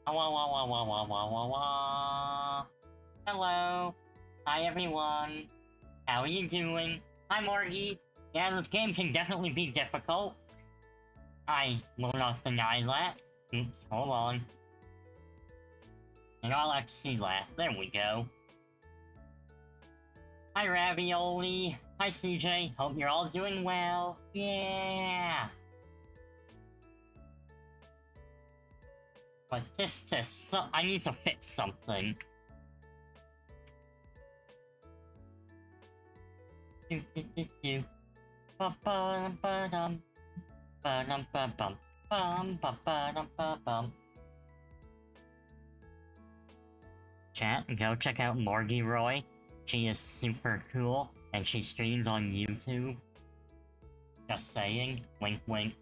Wah, wah, wah, wah, wah, wah, wah, wah. Hello. Hi, everyone. How are you doing? Hi, Morgie. Yeah, this game can definitely be difficult. I will not deny that. Oops, hold on. And I'll have to see that. There we go. Hi, Ravioli. Hi, CJ. Hope you're all doing well. Yeah. But so I need to fix something. Do do do do. Ba ba ba dum. Ba dum ba bum. Bum ba ba dum ba bum. Chat, go check out Morgie Roy. She is super cool, and she streams on YouTube. Just saying. Wink wink.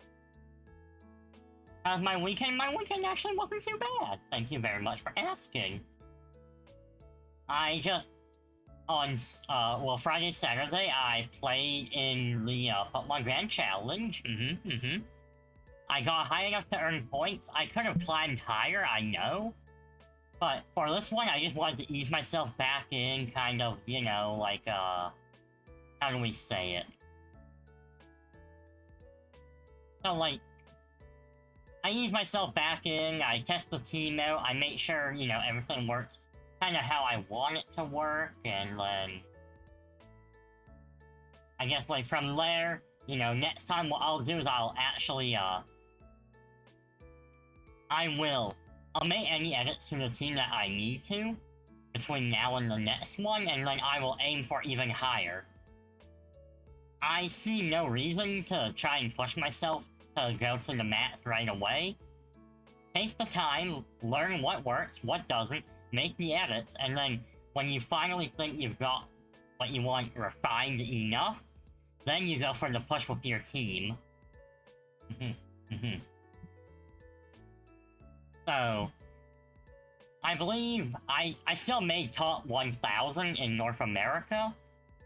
How's my weekend? My weekend actually wasn't too bad. Thank you very much for asking. I just... On, Friday, Saturday, I played in the, Pokemon Grand Challenge. I got high enough to earn points. I could have climbed higher, I know. But for this one, I just wanted to ease myself back in, kind of, you know, like, how do we say it? So, like, I ease myself back in, I test the team out, I make sure, you know, everything works kind of how I want it to work, and then... I guess, like, from there, you know, next time what I'll do is I'll actually, I'll make any edits to the team that I need to, between now and the next one, and then I will aim for even higher. I see no reason to try and push myself to go to the max right away. Take the time, learn what works, what doesn't, make the edits, and then when you finally think you've got what you want refined enough, then you go for the push with your team. So, I believe I still made top 1,000 in North America,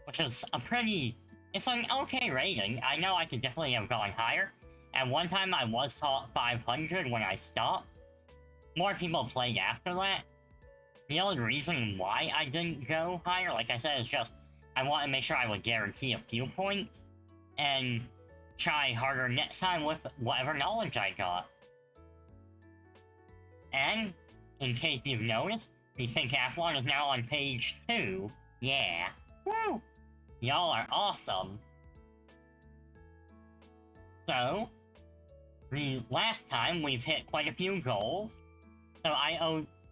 which is a pretty... It's an okay rating. I know I could definitely have gone higher. At one time I was top 500 when I stopped. More people played after that. The only reason why I didn't go higher, like I said, is just I want to make sure I would guarantee a few points and try harder next time with whatever knowledge I got. And, in case you've noticed, the Pentathlon is now on page 2. Yeah. Woo! Y'all are awesome. So, the last time we've hit quite a few goals. So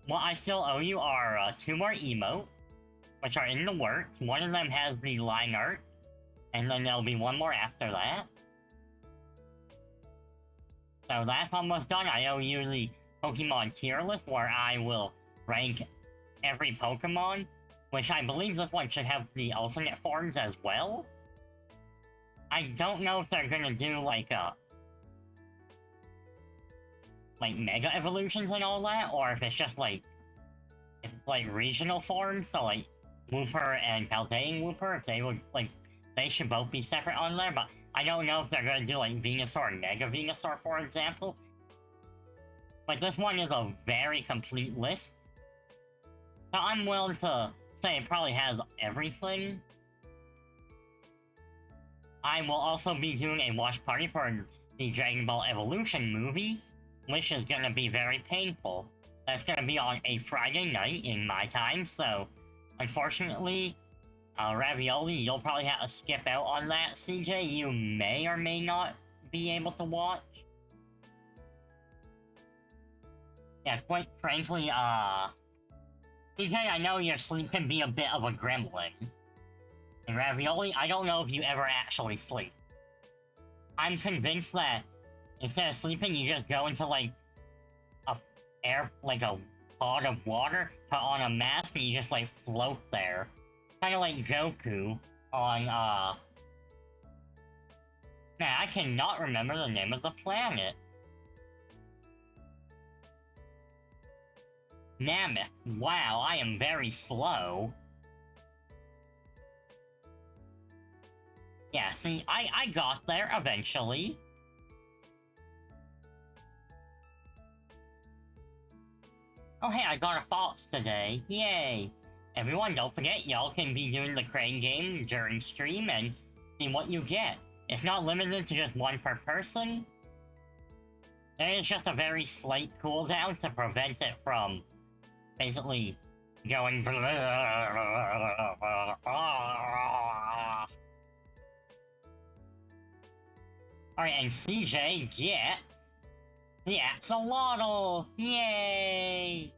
what I still owe you are 2 more emotes, which are in the works. One of them has the line art, and then there'll be 1 more after that. So that's almost done. I owe you the Pokemon tier list, where I will rank every Pokemon, which I believe this one should have the alternate forms as well. I don't know if they're gonna do like Mega Evolutions and all that, or if it's just like regional forms, so like Wooper and Paldean Wooper, if they would, like, they should both be separate on there, but I don't know if they're gonna do like Venusaur and Mega Venusaur, for example. But this one is a very complete list, so I'm willing to say it probably has everything. I will also be doing a watch party for the Dragon Ball Evolution movie, which is gonna be very painful. That's gonna be on a Friday night in my time, so unfortunately, Ravioli, you'll probably have to skip out on that. CJ, you may or may not be able to watch. Yeah, quite frankly, CJ, I know your sleep can be a bit of a gremlin. And Ravioli, I don't know if you ever actually sleep. I'm convinced that instead of sleeping, you just go into, like, a pot of water, put on a mask, and you just, like, float there. Kinda like Goku on, Man, I cannot remember the name of the planet. Namek. Wow, I am very slow. Yeah, see, I got there eventually. Oh hey, I got a thoughts today. Yay! Everyone, don't forget, y'all can be doing the crane game during stream and see what you get. It's not limited to just one per person. There is just a very slight cooldown to prevent it from basically going Alright, and CJ gets the axolotl! Yay!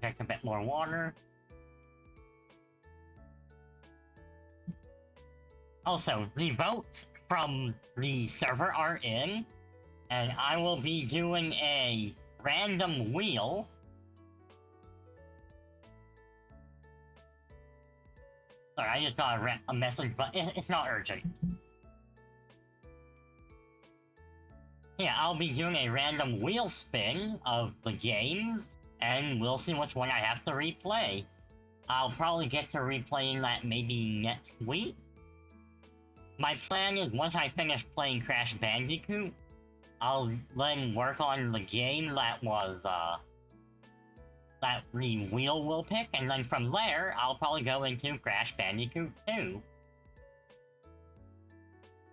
Drink a bit more water. Also, the votes from the server are in, and I will be doing a random wheel. Sorry, I just got a message, but it's not urgent. Yeah, I'll be doing a random wheel spin of the games, and we'll see which one I have to replay. I'll probably get to replaying that maybe next week. My plan is once I finish playing Crash Bandicoot, I'll then work on the game that was, that the wheel will pick, and then from there, I'll probably go into Crash Bandicoot 2.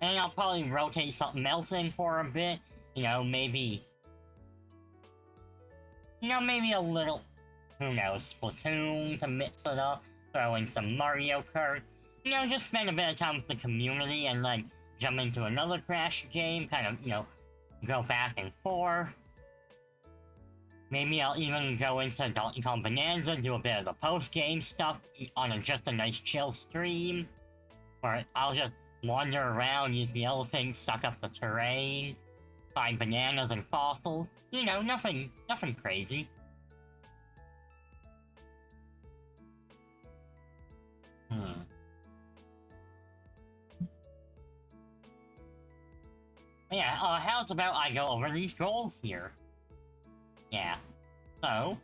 And I'll probably rotate something else in for a bit, maybe a little, who knows, Splatoon to mix it up, throw in some Mario Kart, just spend a bit of time with the community and then jump into another Crash game, kind of, go back and forth. Maybe I'll even go into Donkey Kong Bonanza, do a bit of the post-game stuff on just a nice chill stream. Or I'll just wander around, use the elephants, suck up the terrain, find bananas and fossils. Nothing crazy. Yeah, how's about I go over these goals here? Yeah. So,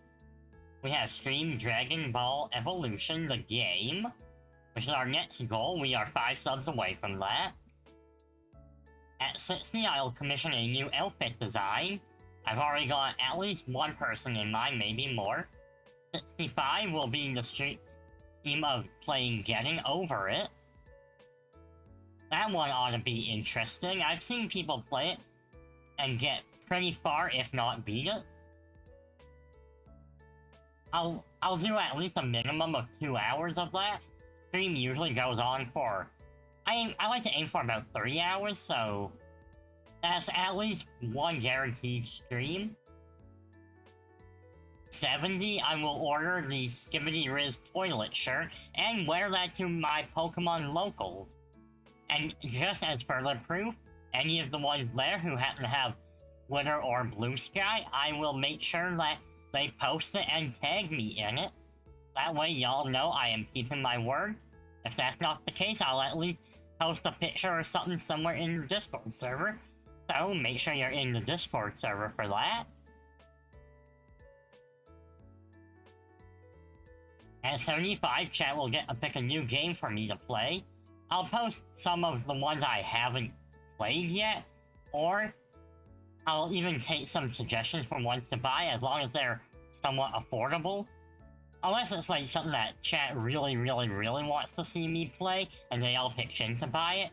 we have Stream Dragon Ball Evolution, the game, which is our next goal. We are 5 subs away from that. At 60, I'll commission a new outfit design. I've already got at least one person in mind, maybe more. 65 will be the stream of playing Getting Over It. That one ought to be interesting. I've seen people play it and get pretty far, if not beat it. I'll do at least a minimum of 2 hours of that. Stream usually goes on for... I like to aim for about 3 hours, so... that's at least one guaranteed stream. 70, I will order the Skibbity Riz toilet shirt and wear that to my Pokemon locals. And just as further proof, any of the ones there who happen to have Twitter or Blue Sky, I will make sure that they post it and tag me in it. That way y'all know I am keeping my word. If that's not the case, I'll at least post a picture or something somewhere in the Discord server. So make sure you're in the Discord server for that. At 75, chat will get to pick a new game for me to play. I'll post some of the ones I haven't played yet, or I'll even take some suggestions for ones to buy as long as they're somewhat affordable. Unless it's like something that chat really wants to see me play and they all pitch in to buy it.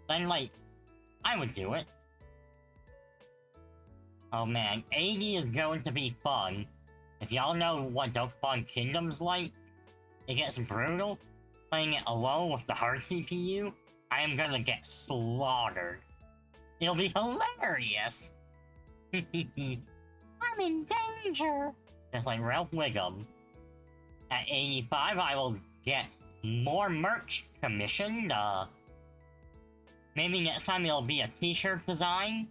Then I would do it. Oh man, 80 is going to be fun. If y'all know what Dokapon Kingdom's like, it gets brutal. Playing it alone with the hard CPU, I am gonna get slaughtered. It'll be hilarious! I'm in danger! Just like Ralph Wiggum. At 85, I will get more merch commissioned. Maybe next time it'll be a t-shirt design.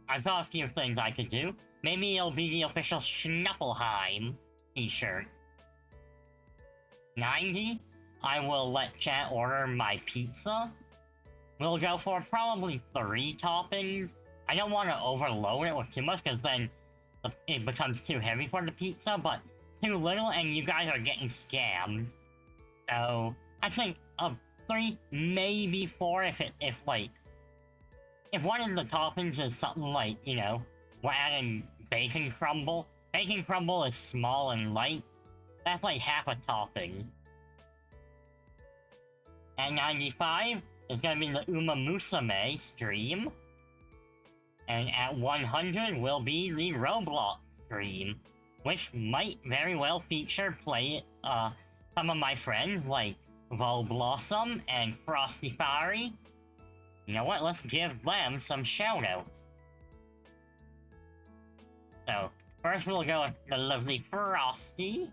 I've got a few things I could do. Maybe it'll be the official Schnuffleheim t-shirt. 90, I will let chat order my pizza. We'll go for probably 3 toppings. I don't want to overload it with too much because then it becomes too heavy for the pizza, but too little and you guys are getting scammed. So, I think 3, maybe 4 if if one of the toppings is something like, you know, we're adding bacon crumble. Bacon crumble is small and light. That's like half a topping. At 95 is gonna be the Uma Musume stream. And at 100 will be the Roblox stream, which might very well feature some of my friends like Vol Blossom and Frosty Fiery. You know what? Let's give them some shoutouts. So, first we'll go with the lovely Frosty.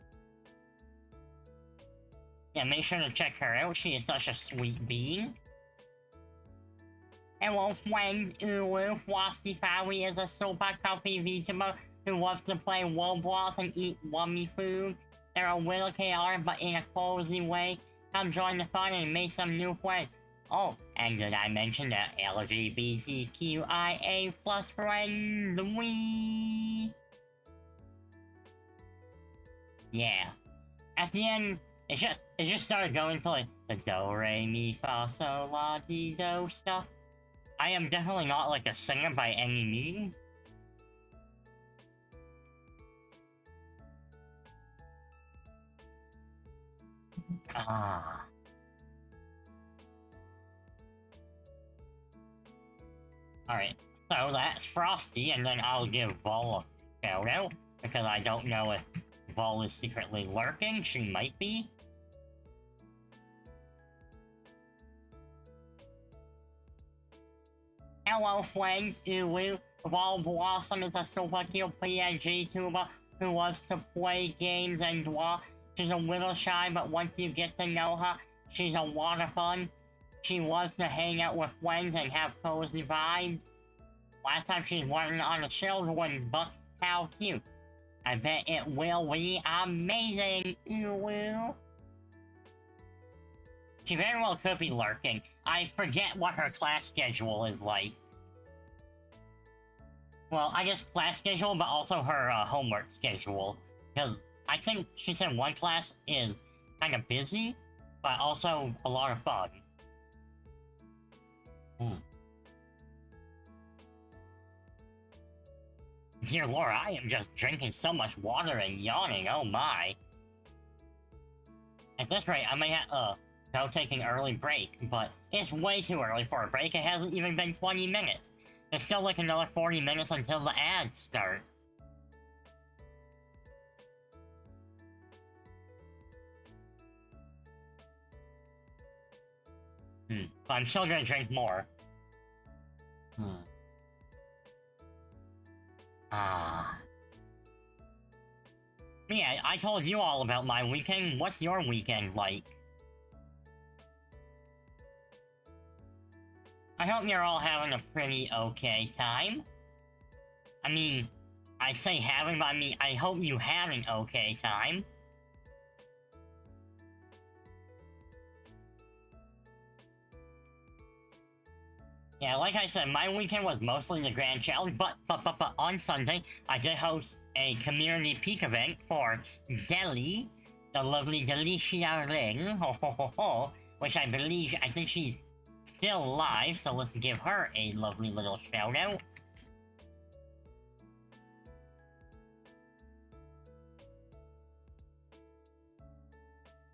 Yeah, make sure to check her out. She is such a sweet being. Hello friends, Ulu. Frosty Fiery is a super comfy VTuber who loves to play Roblox and eat yummy food. They're a little chaotic but in a cozy way. Come join the fun and make some new friends. Oh, and did I mention that LGBTQIA plus friendly? Yeah. At the end, it just started going to like the do re mi fa sol la ti do stuff. I am definitely not like a singer by any means. Ah. Alright, so that's Frosty, and then I'll give Vol a shout out, because I don't know if Vol is secretly lurking. She might be. Hello friends, Ulu. Vol Blossom is a super cute PNG tuber who loves to play games and draw. She's a little shy, but once you get to know her, she's a lot of fun. She loves to hang out with friends and have cozy vibes. Last time she's working on a children's book. How cute. I bet it will be amazing, Ulu. She very well could be lurking. I forget what her class schedule is like. Well, I guess class schedule, but also her homework schedule. Because I think she said one class is kind of busy, but also a lot of fun. Dear Lord, I am just drinking so much water and yawning, oh my. At this rate, I may have, go take an early break, but it's way too early for a break. It hasn't even been 20 minutes. There's still like another 40 minutes until the ads start. But I'm still gonna drink more. Yeah, I told you all about my weekend. What's your weekend like? I hope you're all having a pretty okay time. I mean, I say having, but I mean, I hope you had an okay time. Yeah, like I said, my weekend was mostly the Grand Challenge, but on Sunday, I did host a community peak event for Deli, the lovely Delicia Ring, which I think she's still alive, so let's give her a lovely little shout out.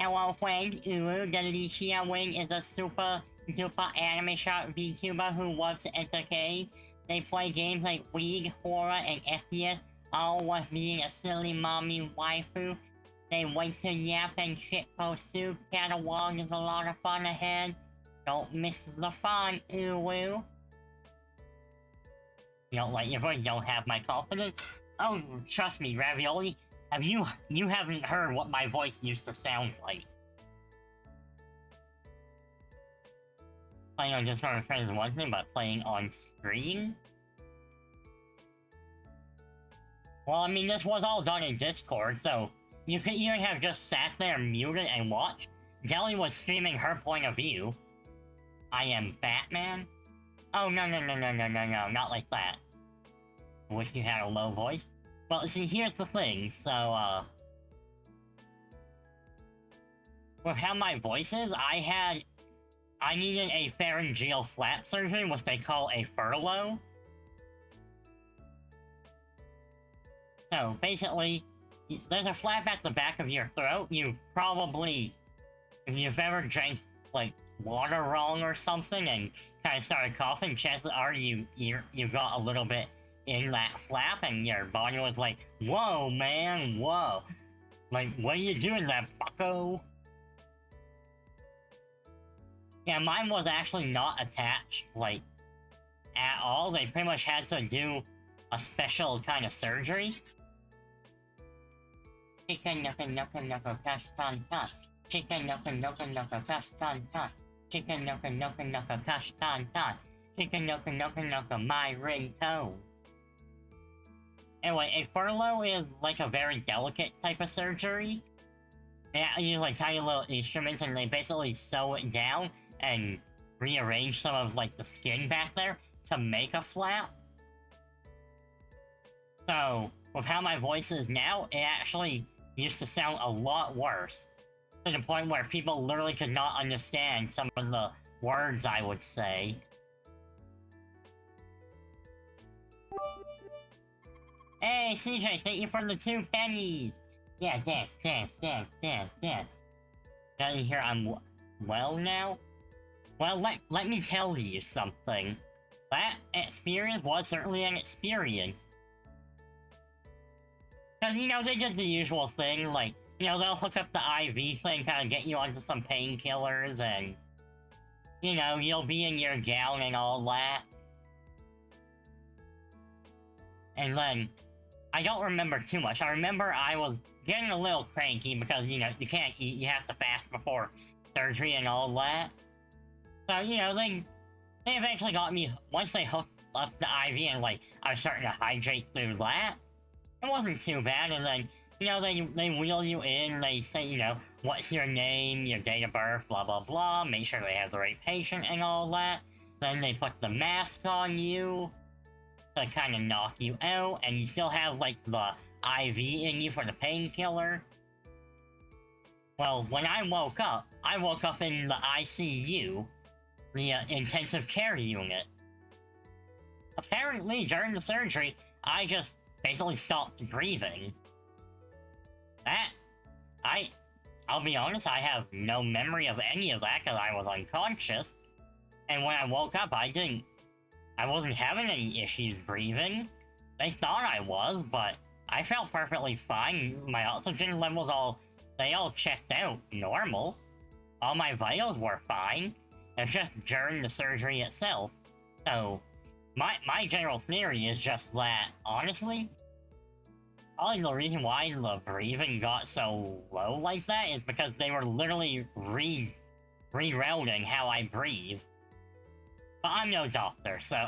Hello friends, Ulu, Delicia Ring is a super duper anime short VTuber who loves to entertain. They play games like League, Horror, and FPS, all with being a silly mommy waifu. They like to yap and shitpost too. Catalog is a lot of fun ahead. Don't miss the fun, Ulu. You don't like your voice, you don't have my confidence? Oh, trust me, Ravioli. You haven't heard what my voice used to sound like. Playing on Discord with friends is one thing, but playing on screen? Well, I mean, this was all done in Discord, so you could even have just sat there muted and watched. Jelly was streaming her point of view. I am Batman? Oh, no, not like that. Wish you had a low voice. Well, see, here's the thing, so, with how my voice is, I I needed a pharyngeal flap surgery, which they call a furlough. So basically, there's a flap at the back of your throat. You probably, if you've ever drank like water wrong or something and kind of started coughing, chances are you got a little bit in that flap, and your body was like, "Whoa, man, whoa! Like, what are you doing, that bucko?" Yeah, mine was actually not attached, like, at all. They pretty much had to do a special kind of surgery. Chicken knuckle knuckle knuckle castan cut. Chicken knuckle knuckle knuckle castan cut. Chicken knuckle knuckle knuckle castan cut. Chicken knuckle knuckle knuckle my ringtone. Anyway, a furlough is like a very delicate type of surgery. They use like tiny little instruments and they basically sew it down and rearrange some of like the skin back there to make a flap. So, with how my voice is now, it actually used to sound a lot worse. To the point where people literally could not understand some of the words I would say. Hey, CJ, thank you for the 2 pennies! Yeah, dance, dance, dance, dance, dance. Now you hear I'm well now? Well, let me tell you something. That experience was certainly an experience. Because, you know, they did the usual thing, like, you know, they'll hook up the IV thing, kind of get you onto some painkillers, and, you know, you'll be in your gown and all that. And then, I don't remember too much. I remember I was getting a little cranky because, you know, you can't eat, you have to fast before surgery and all that. So, you know, they eventually got me, once they hooked up the IV and, like, I was starting to hydrate through that. It wasn't too bad, and then, you know, they wheel you in, they say, you know, what's your name, your date of birth, blah blah blah, make sure they have the right patient and all that. Then they put the mask on you to kind of knock you out, and you still have, like, the IV in you for the painkiller. Well, when I woke up in the ICU, the intensive care unit. Apparently, during the surgery, I just basically stopped breathing. I'll be honest, I have no memory of any of that because I was unconscious. And when I woke up, I wasn't having any issues breathing. They thought I was, but I felt perfectly fine. My oxygen levels they all checked out normal. All my vitals were fine. It's just during the surgery itself. So, my general theory is just that, honestly, probably the reason why the breathing got so low like that is because they were literally rerouting how I breathe. But I'm no doctor, so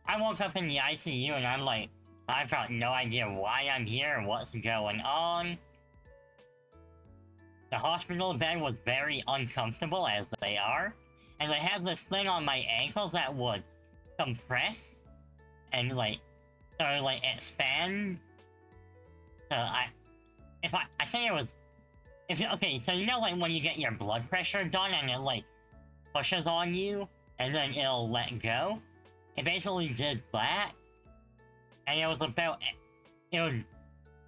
I woke up in the ICU and I'm like, I've got no idea why I'm here and what's going on. The hospital bed was very uncomfortable, as they are, and they had this thing on my ankles that would compress and expand. So I think it was, okay, so you know, like, when you get your blood pressure done and it, like, pushes on you, and then it'll let go? It basically did that, and it would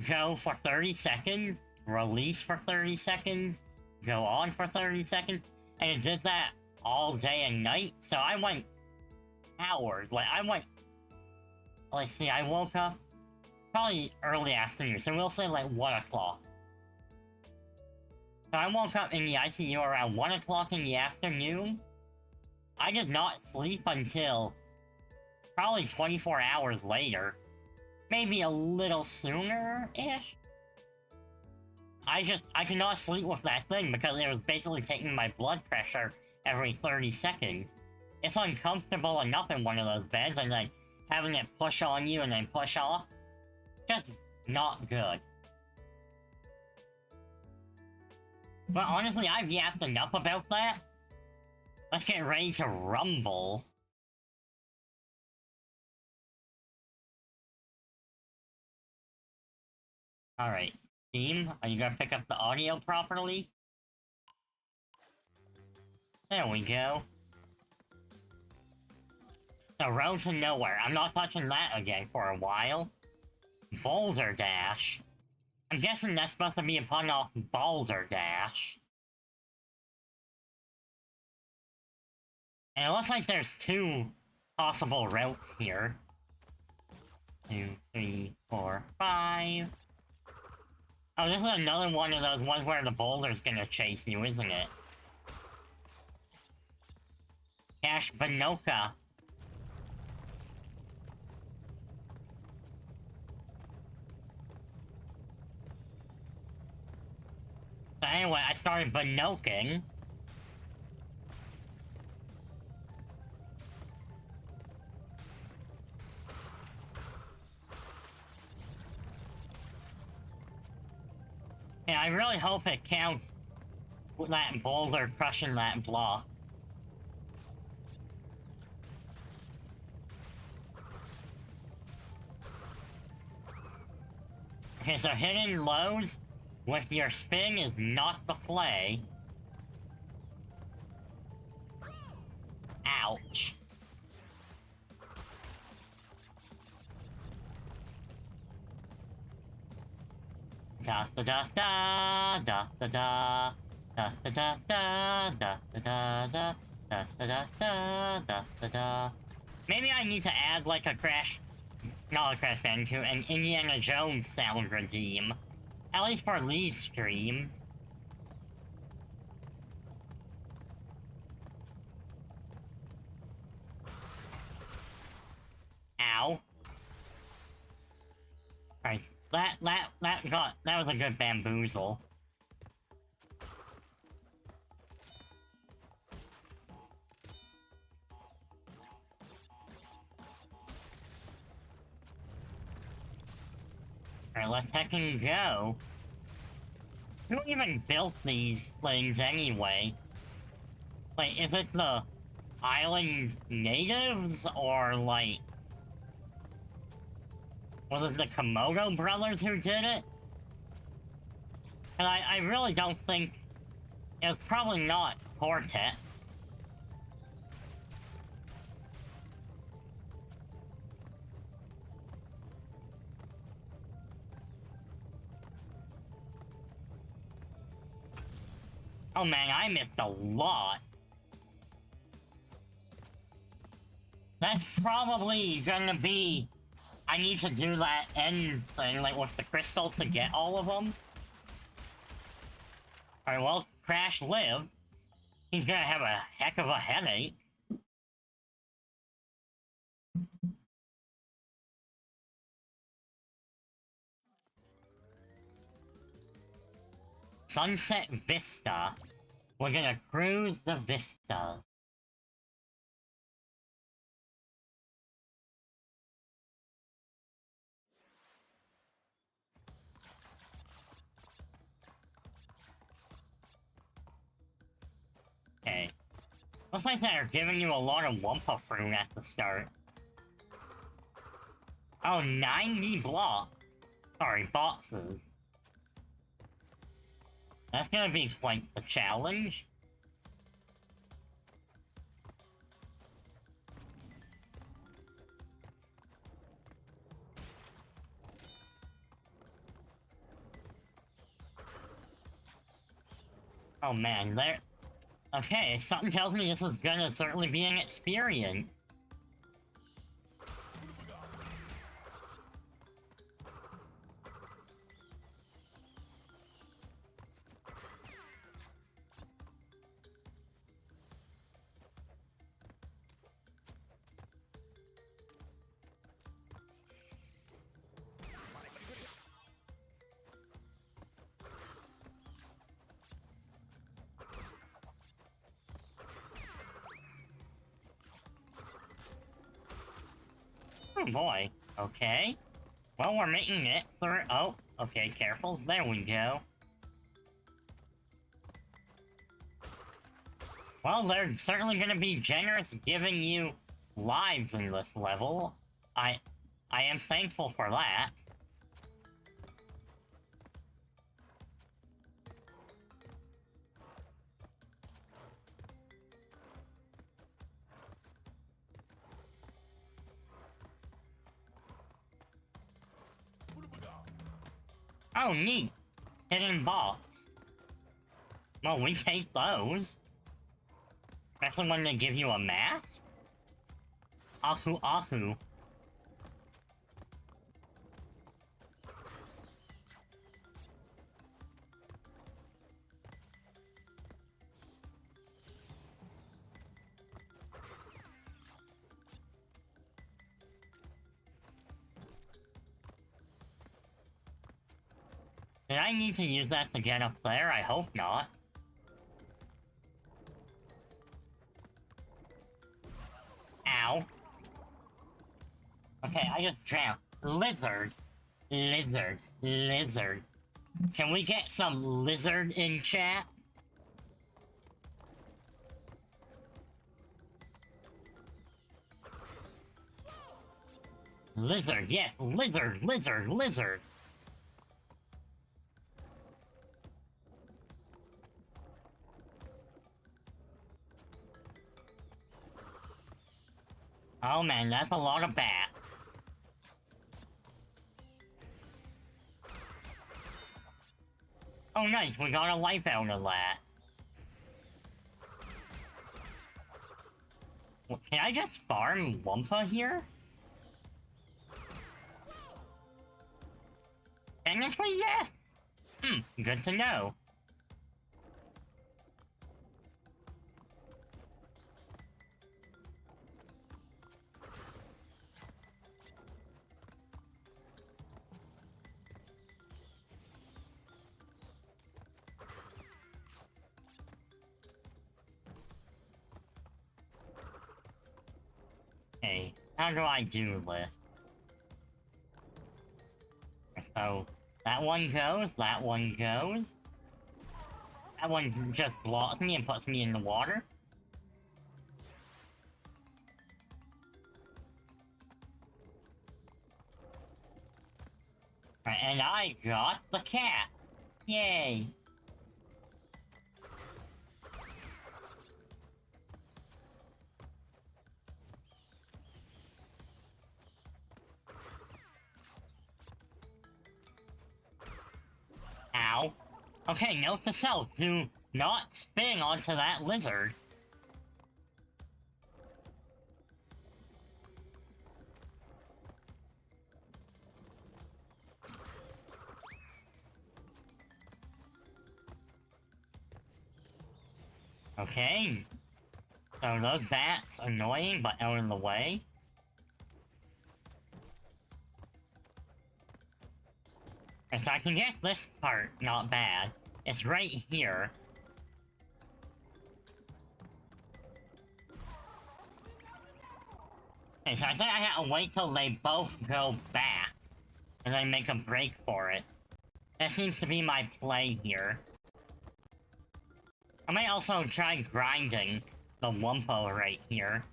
go for 30 seconds, release for 30 seconds, go on for 30 seconds, and it did that all day and night, so I went hours, let's see, I woke up probably early afternoon, so we'll say like 1 o'clock. So I woke up in the ICU around 1 o'clock in the afternoon. I did not sleep until probably 24 hours later. Maybe a little sooner-ish. I could not sleep with that thing because it was basically taking my blood pressure every 30 seconds. It's uncomfortable enough in one of those beds, and then having it push on you and then push off, just not good. But honestly, I've yapped enough about that. Let's get ready to rumble. Alright, Steam, are you gonna pick up the audio properly? There we go. The road to nowhere. I'm not touching that again for a while. Boulder Dash. I'm guessing that's supposed to be a pun off Boulder Dash. And it looks like there's 2 possible routes here. 2, 3, 4, 5. Oh, this is another one of those ones where the boulder's gonna chase you, isn't it? Crash Bandicoot. So anyway, I started Banoking. And I really hope it counts with that boulder crushing that block. Okay, so hitting lows with your spin is not the play. Ouch. Da da da da da da da da da da da da da da da da da da da da. Maybe I need to add like a not a Crash Bandicoot, an Indiana Jones sound redeem. At least for these streams. Ow. Right, that was a good bamboozle. Alright, let's heck and go. Who even built these things anyway? Like, is it the island natives, or like... was it the Komodo brothers who did it? And I really don't think... it was probably not Quartet. Oh man, I missed a lot. That's probably gonna be... I need to do that end thing, like with the crystal to get all of them. Alright, well, Crash lived. He's gonna have a heck of a headache. Sunset Vista. We're gonna cruise the vistas. Okay. Looks like they're giving you a lot of Wumpa fruit at the start. Oh, 90 blocks. Sorry, boxes. That's gonna be quite the challenge. Oh man, there... okay, something tells me this is gonna certainly be an experience. Oh boy, okay. Well, we're making it through... oh, okay, careful. There we go. Well, they're certainly gonna be generous giving you lives in this level. I am thankful for that. Oh, neat. Hidden box. Well, we take those. Especially when they give you a mask? Aku Aku. Did I need to use that to get up there? I hope not. Ow. Okay, I just drowned. Lizard. Lizard. Lizard. Can we get some lizard in chat? Lizard, yes, lizard, lizard, lizard. Oh man, that's a lot of bat. Oh nice, we got a life out of that. Can I just farm Wumpa here? Technically, yes! Good to know. Okay, how do I do this? So, that one goes, that one goes. That one just blocks me and puts me in the water. Right, and I got the cat. Yay. Ow. Okay, note to self, do not spin onto that lizard. Okay. So those bats annoying, but out of the way. And so I can get this part not bad. It's right here. Okay, so I think I have to wait till they both go back. And then make a break for it. That seems to be my play here. I might also try grinding the Wumpo right here.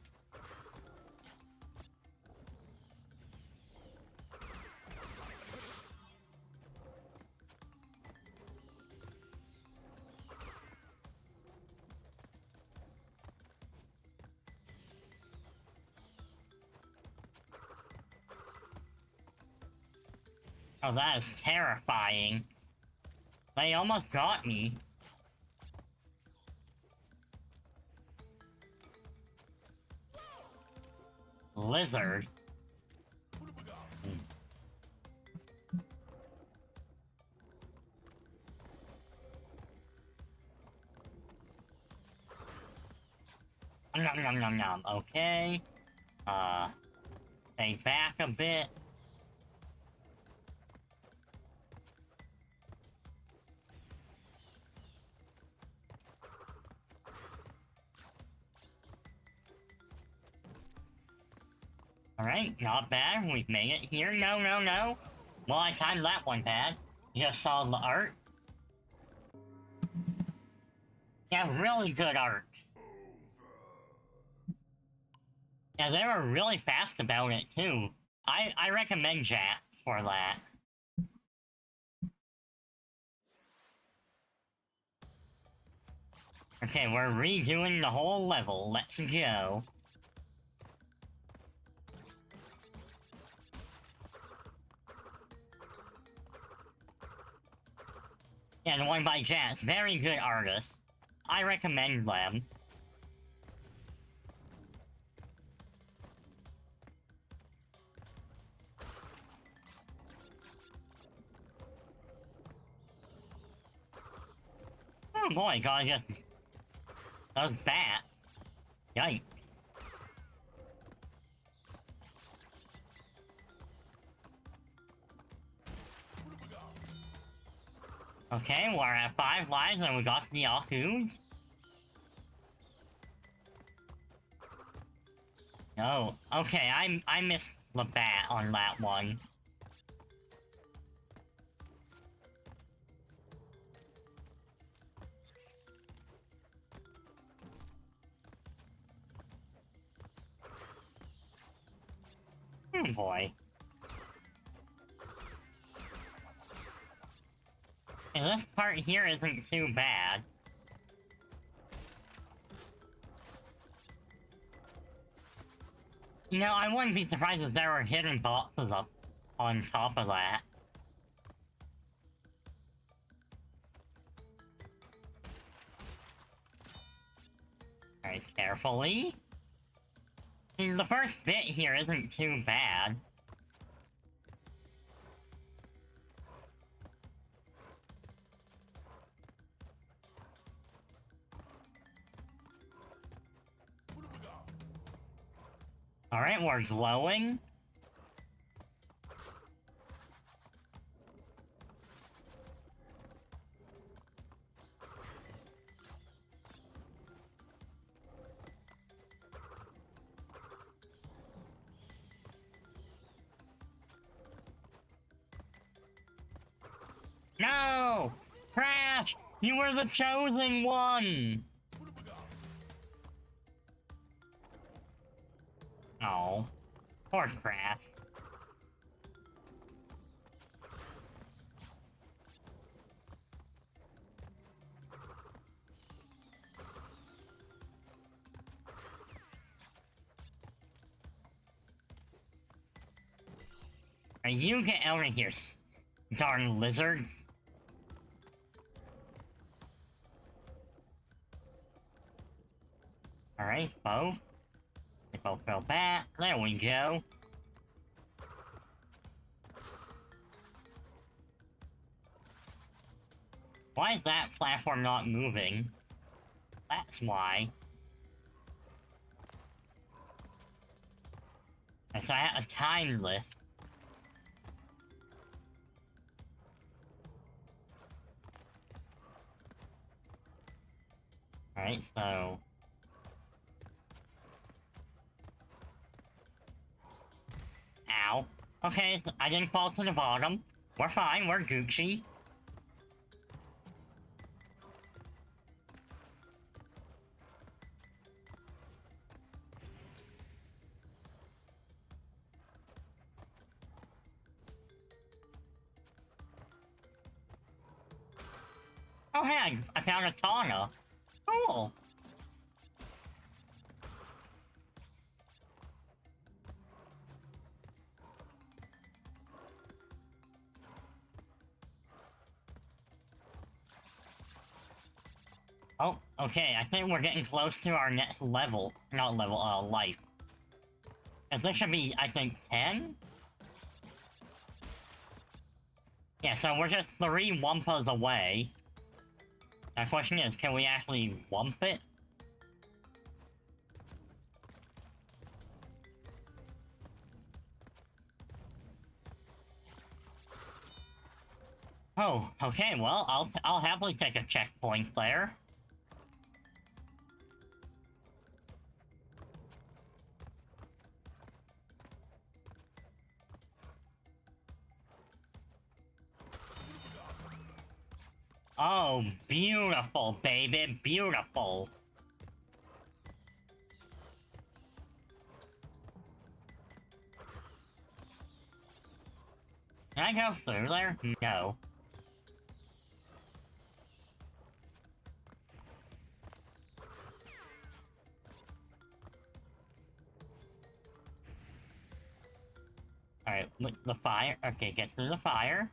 Oh, that is terrifying. They almost got me. Lizard. Nom nom nom nom. Okay. Stay back a bit. Alright, not bad. We've made it here. No, no, no. Well, I timed that one bad. You just saw the art. Yeah, really good art. Yeah, they were really fast about it, too. I recommend Jats for that. Okay, we're redoing the whole level. Let's go. Yeah, the one by Jazz. Very good artist. I recommend them. Oh boy, God, just... That was bad. Yikes. Okay, we're at 5 lives and we got the Yahoos. Oh, okay, I missed the bat on that one. Oh boy. And this part here isn't too bad. You know, I wouldn't be surprised if there were hidden boxes up on top of that. Alright, carefully. See, the first bit here isn't too bad. Alright, we're glowing. No! Crash! You were the chosen one! Oh. Poor Crash. You get out of here, darn lizards. Alright, both. They both fell back. There we go. Why is that platform not moving? That's why. And so I have a time list. Alright, so... Ow. Okay, so I didn't fall to the bottom. We're fine, we're Gucci. Oh hey, I found a Tana. Cool. Oh, okay, I think we're getting close to our next level. Not level, life. And this should be, I think, 10? Yeah, so we're just 3 Wumpas away. The question is, can we actually Wump it? Oh, okay, well, I'll happily take a checkpoint there. Oh, beautiful, baby, beautiful. Can I go through there? No. Alright, the fire. Okay, get through the fire.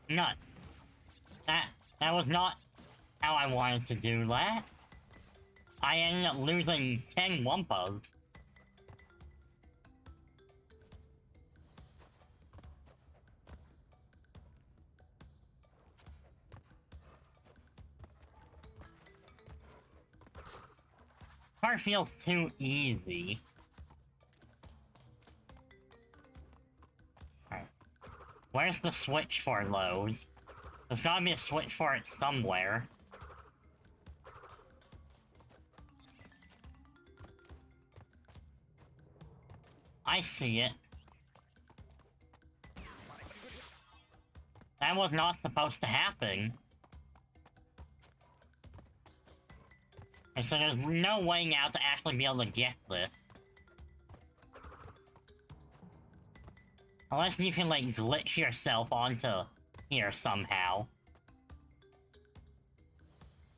Nut. That was not how I wanted to do that. I ended up losing 10 Wumpas. Part feels too easy. Alright. Where's the switch for those? There's gotta be a switch for it somewhere. I see it. That was not supposed to happen. And so there's no way now to actually be able to get this. Unless you can, like, glitch yourself onto here somehow.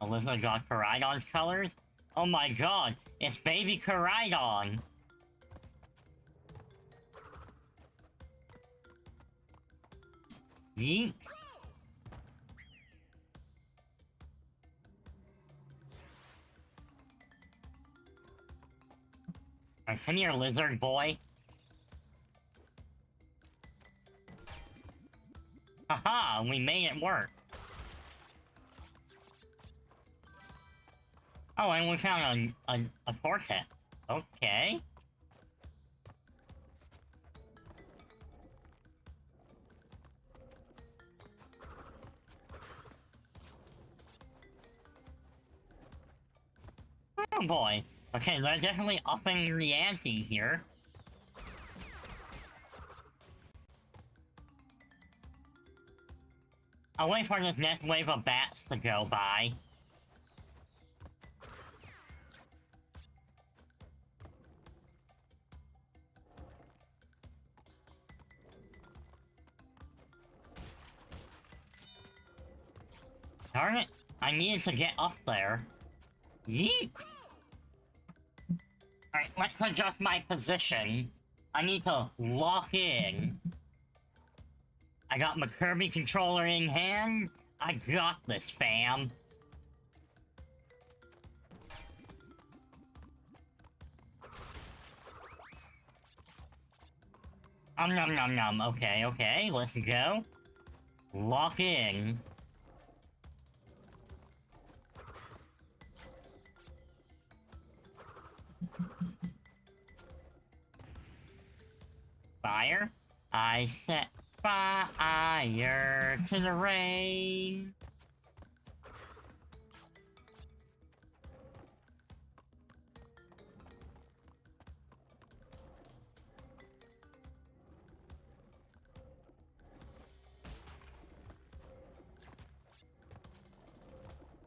Alyssa got Koraidon's colors? Oh my god, it's baby Koraidon! Yeet! Alright, come here, lizard boy. Haha, we made it work. Oh, and we found a vortex. Okay. Oh boy. Okay, they're definitely upping the ante here. I'll wait for this next wave of bats to go by. Darn it, I needed to get up there. Yeet! Alright, let's adjust my position. I need to lock in. I got my Kirby controller in hand. I got this, fam. Nom nom nom. Okay, okay, let's go. Lock in. Fire. I set fire to the rain.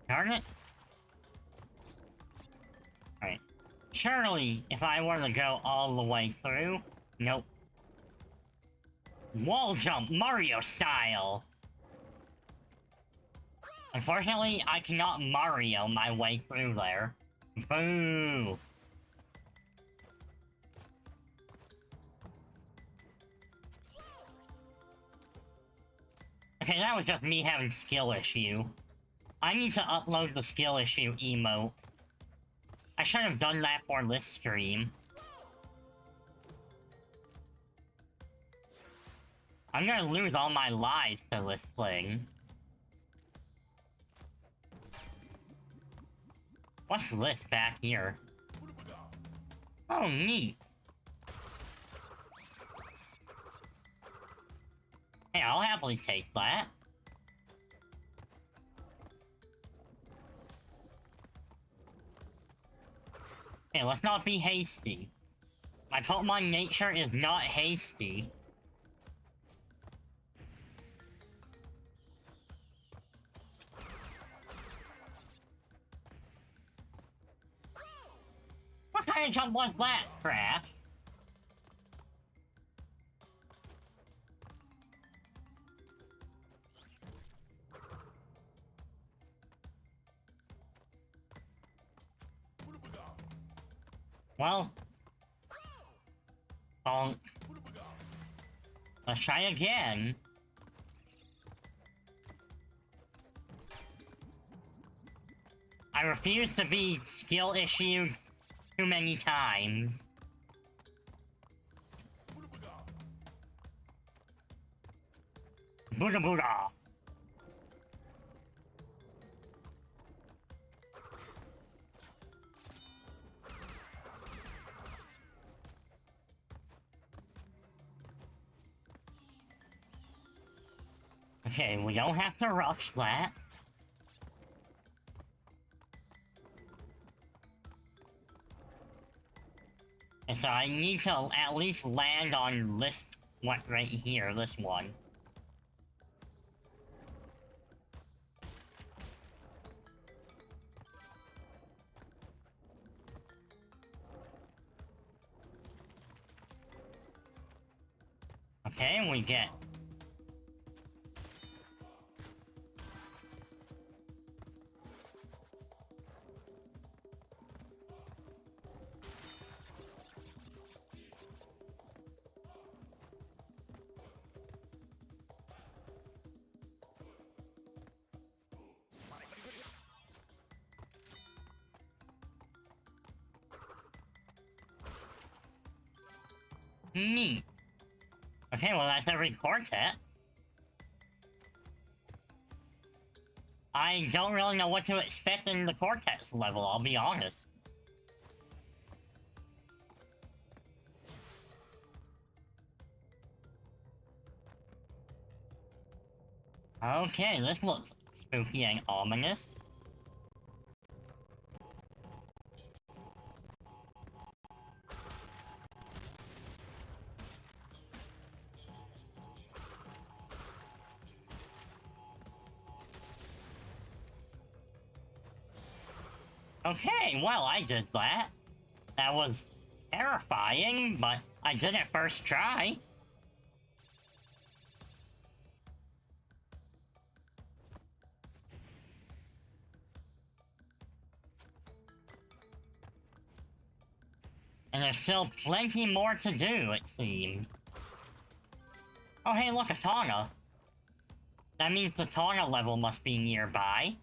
Darn it. Alright. Surely, if I were to go all the way through... Nope. Wall jump, Mario style! Unfortunately, I cannot Mario my way through there. Boo! Okay, that was just me having skill issue. I need to upload the skill issue emote. I should have done that for this stream. I'm gonna lose all my lives to this thing. What's this back here? Oh, neat. Hey, I'll happily take that. Hey, let's not be hasty. My Pokemon nature is not hasty. What kind of jump was that, Crash? Well... Bonk. Let's try again. I refuse to be skill issued too many times. Buddha Buddha. Okay, we don't have to rush that. And so I need to at least land on this one right here, this one. Okay, we get... Neat. Okay, well that's every quartet. I don't really know what to expect in the quartets level, I'll be honest. Okay, this looks spooky and ominous. Okay, well, I did that. That was terrifying, but I did it first try. And there's still plenty more to do, it seems. Oh, hey, look, a Tonga. That means the Tonga level must be nearby.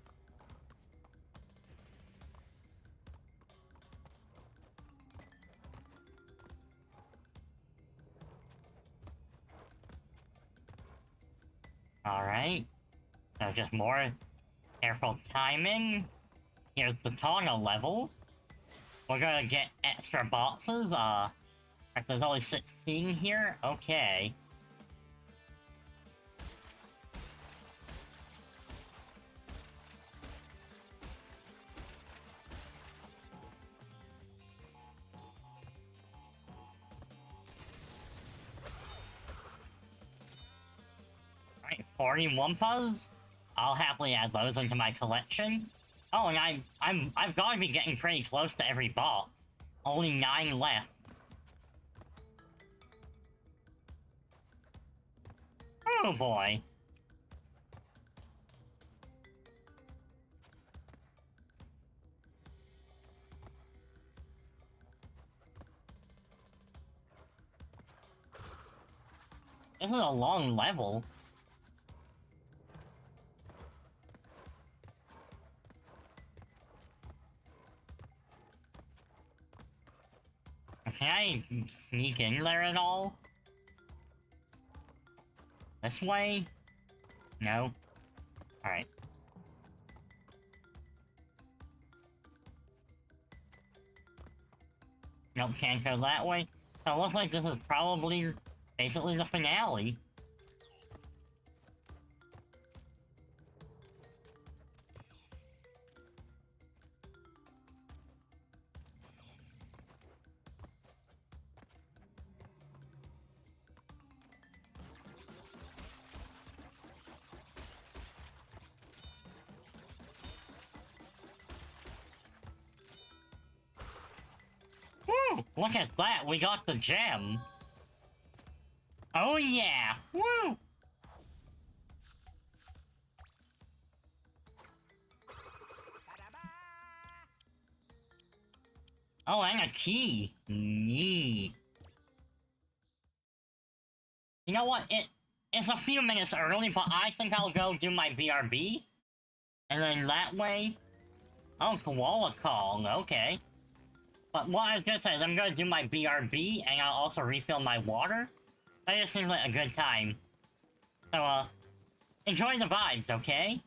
Alright. So just more careful timing. Here's the Tonga level. We're gonna get extra boxes, there's only 16 here? Okay. Alright, 40 Wumpas? I'll happily add those into my collection. Oh, and I've got to be getting pretty close to every box. Only 9 left. Oh boy. This is a long level. Can I sneak in there at all? This way? No? Alright. Nope, can't go that way. So it looks like this is probably basically the finale. Woo! Look at that, we got the gem! Oh yeah! Woo! Oh, and a key! Neat. You know what, it's a few minutes early, but I think I'll go do my BRB. And then that way, Oh, koala Kong, okay. But what I was gonna say is I'm gonna do my BRB, and I'll also refill my water. That just seems like a good time. So, enjoy the vibes, okay?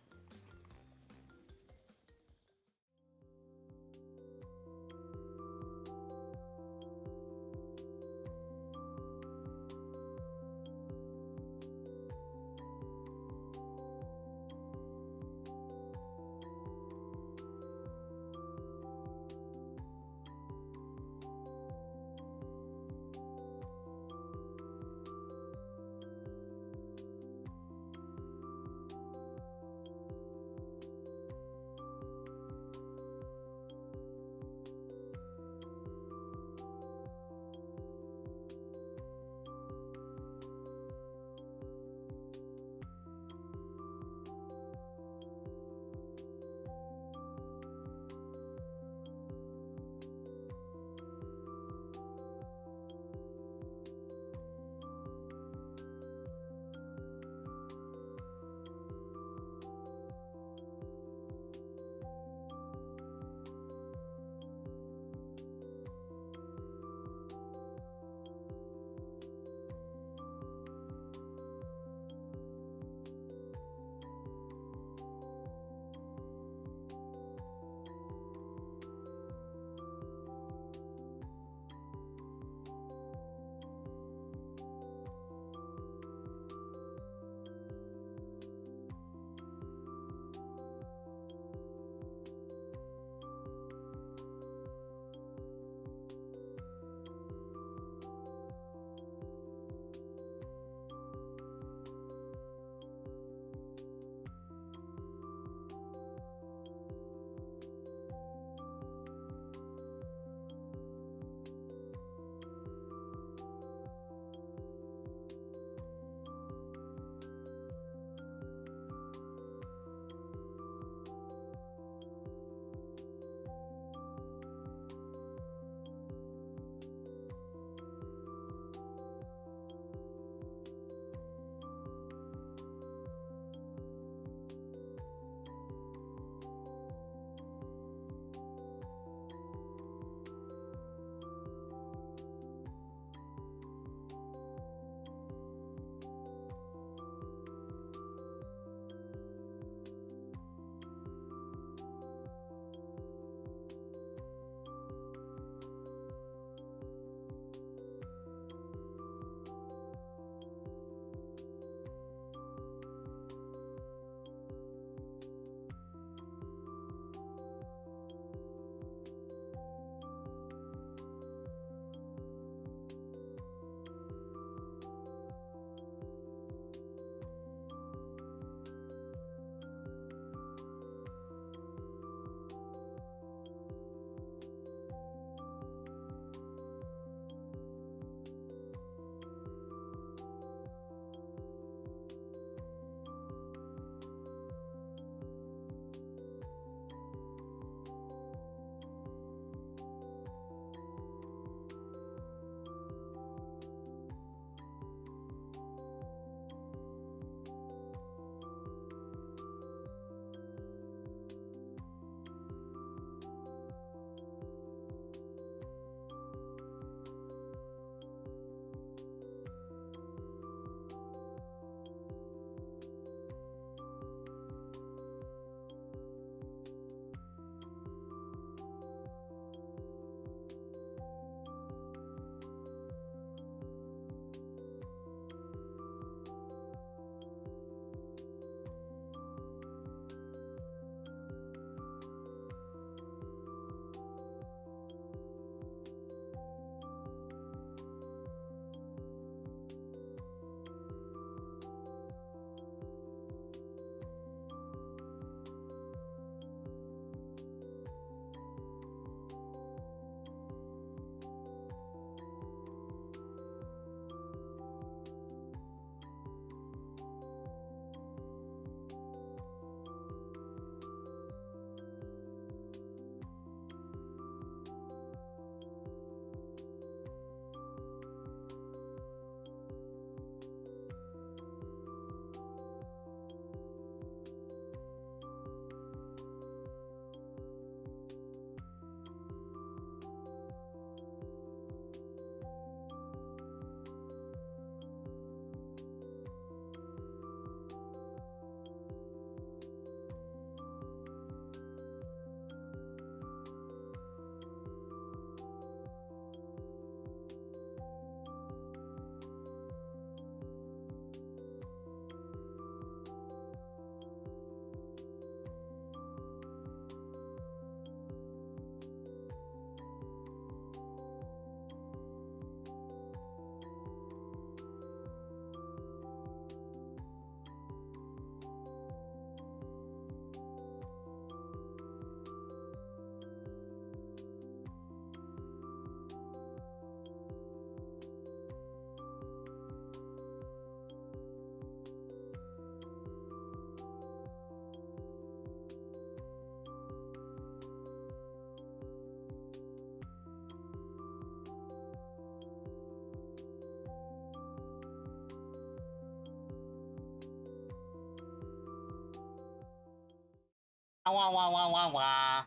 wah wah wah wah wah.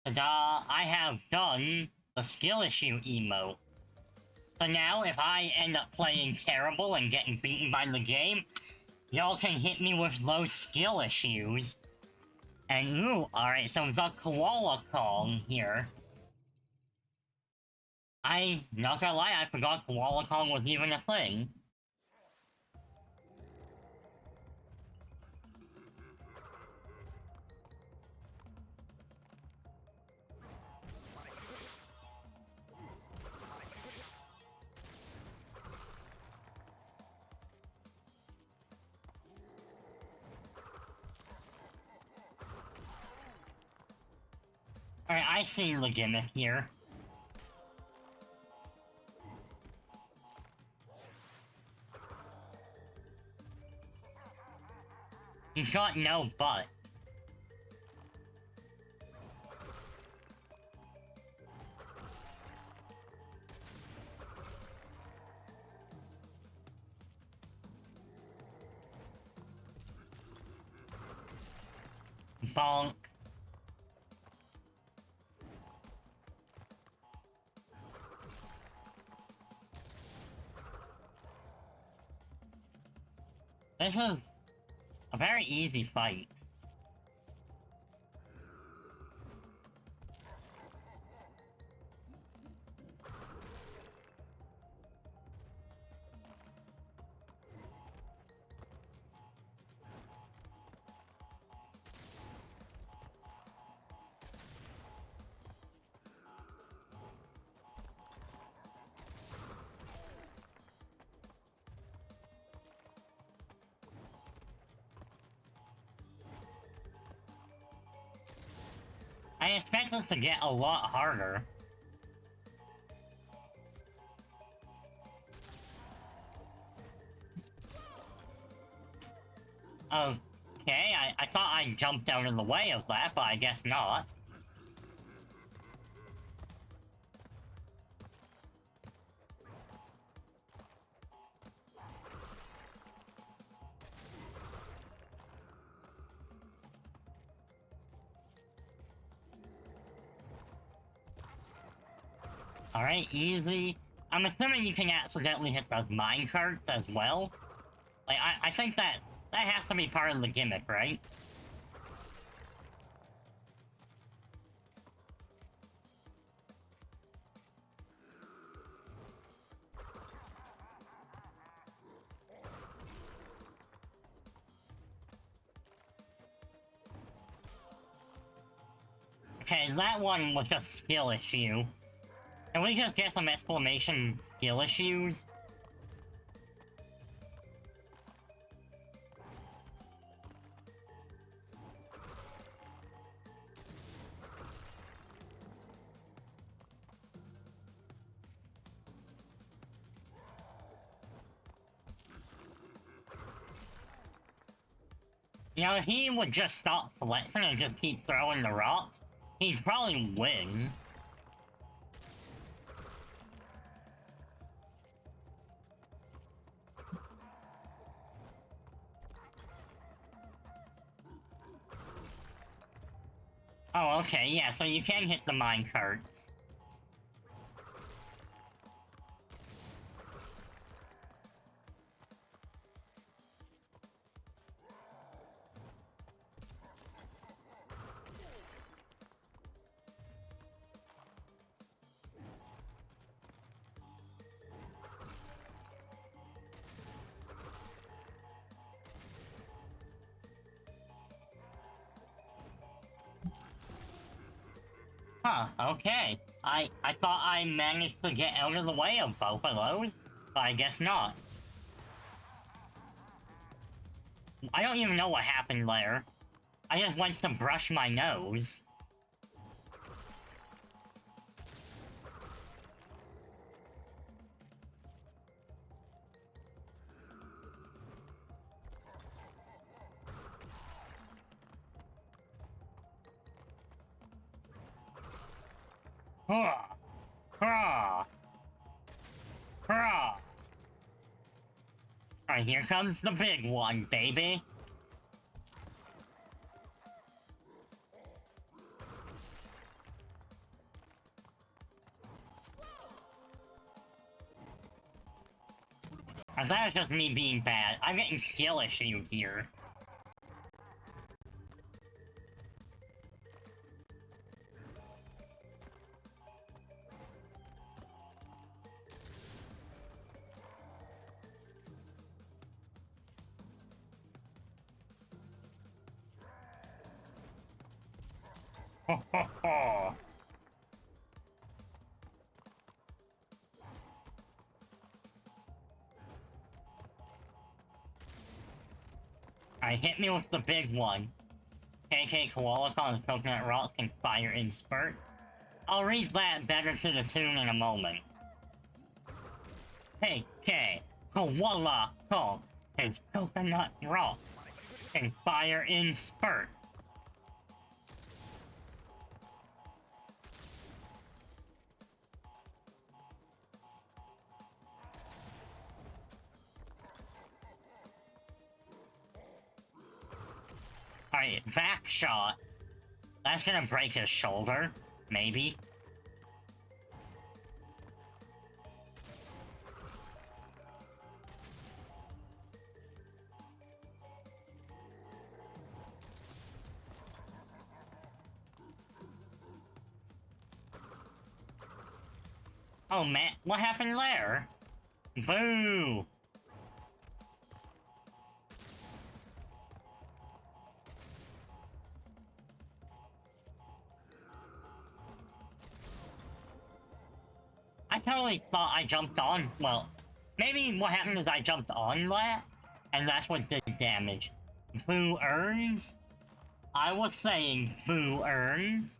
Ta-da! I have done the skill issue emote. So now, if I end up playing terrible and getting beaten by the game, y'all can hit me with those skill issues. And ooh, alright, so we've got Koala Kong here. Not gonna lie, I forgot Koala Kong was even a thing. Alright, I see the gimmick here. He's got no butt. Bonk. This is a very easy fight. I expect it to get a lot harder. Okay, I thought I jumped out of the way of that, but I guess not. Alright, easy. I'm assuming you can accidentally hit those mine carts as well. Like, I think that has to be part of the gimmick, right? Okay, that one was just skill issue. Can we just get some exclamation skill issues? You know, if he would just stop flexing and just keep throwing the rocks, he'd probably win. Oh, okay, yeah, so you can hit the mine carts. Huh, okay. I thought I managed to get out of the way of both of those, but I guess not. I don't even know what happened there. I just went to brush my nose. Hurrah! Hurrah! Hurrah! Alright, here comes the big one, baby. Or that was just me being bad. I'm getting skill issues here. Ho ho ho! Alright, hit me with the big one. KK Koala on Coconut Rocks can fire in spurts. I'll read that better to the tune in a moment. KK Koala on his Coconut Rocks can fire in spurts. Alright, back shot. That's gonna break his shoulder, maybe. Oh man, what happened there? Boo! I totally thought I jumped on, well, maybe what happened is I jumped on that, and that's what did damage. Boo earns? I was saying boo earns.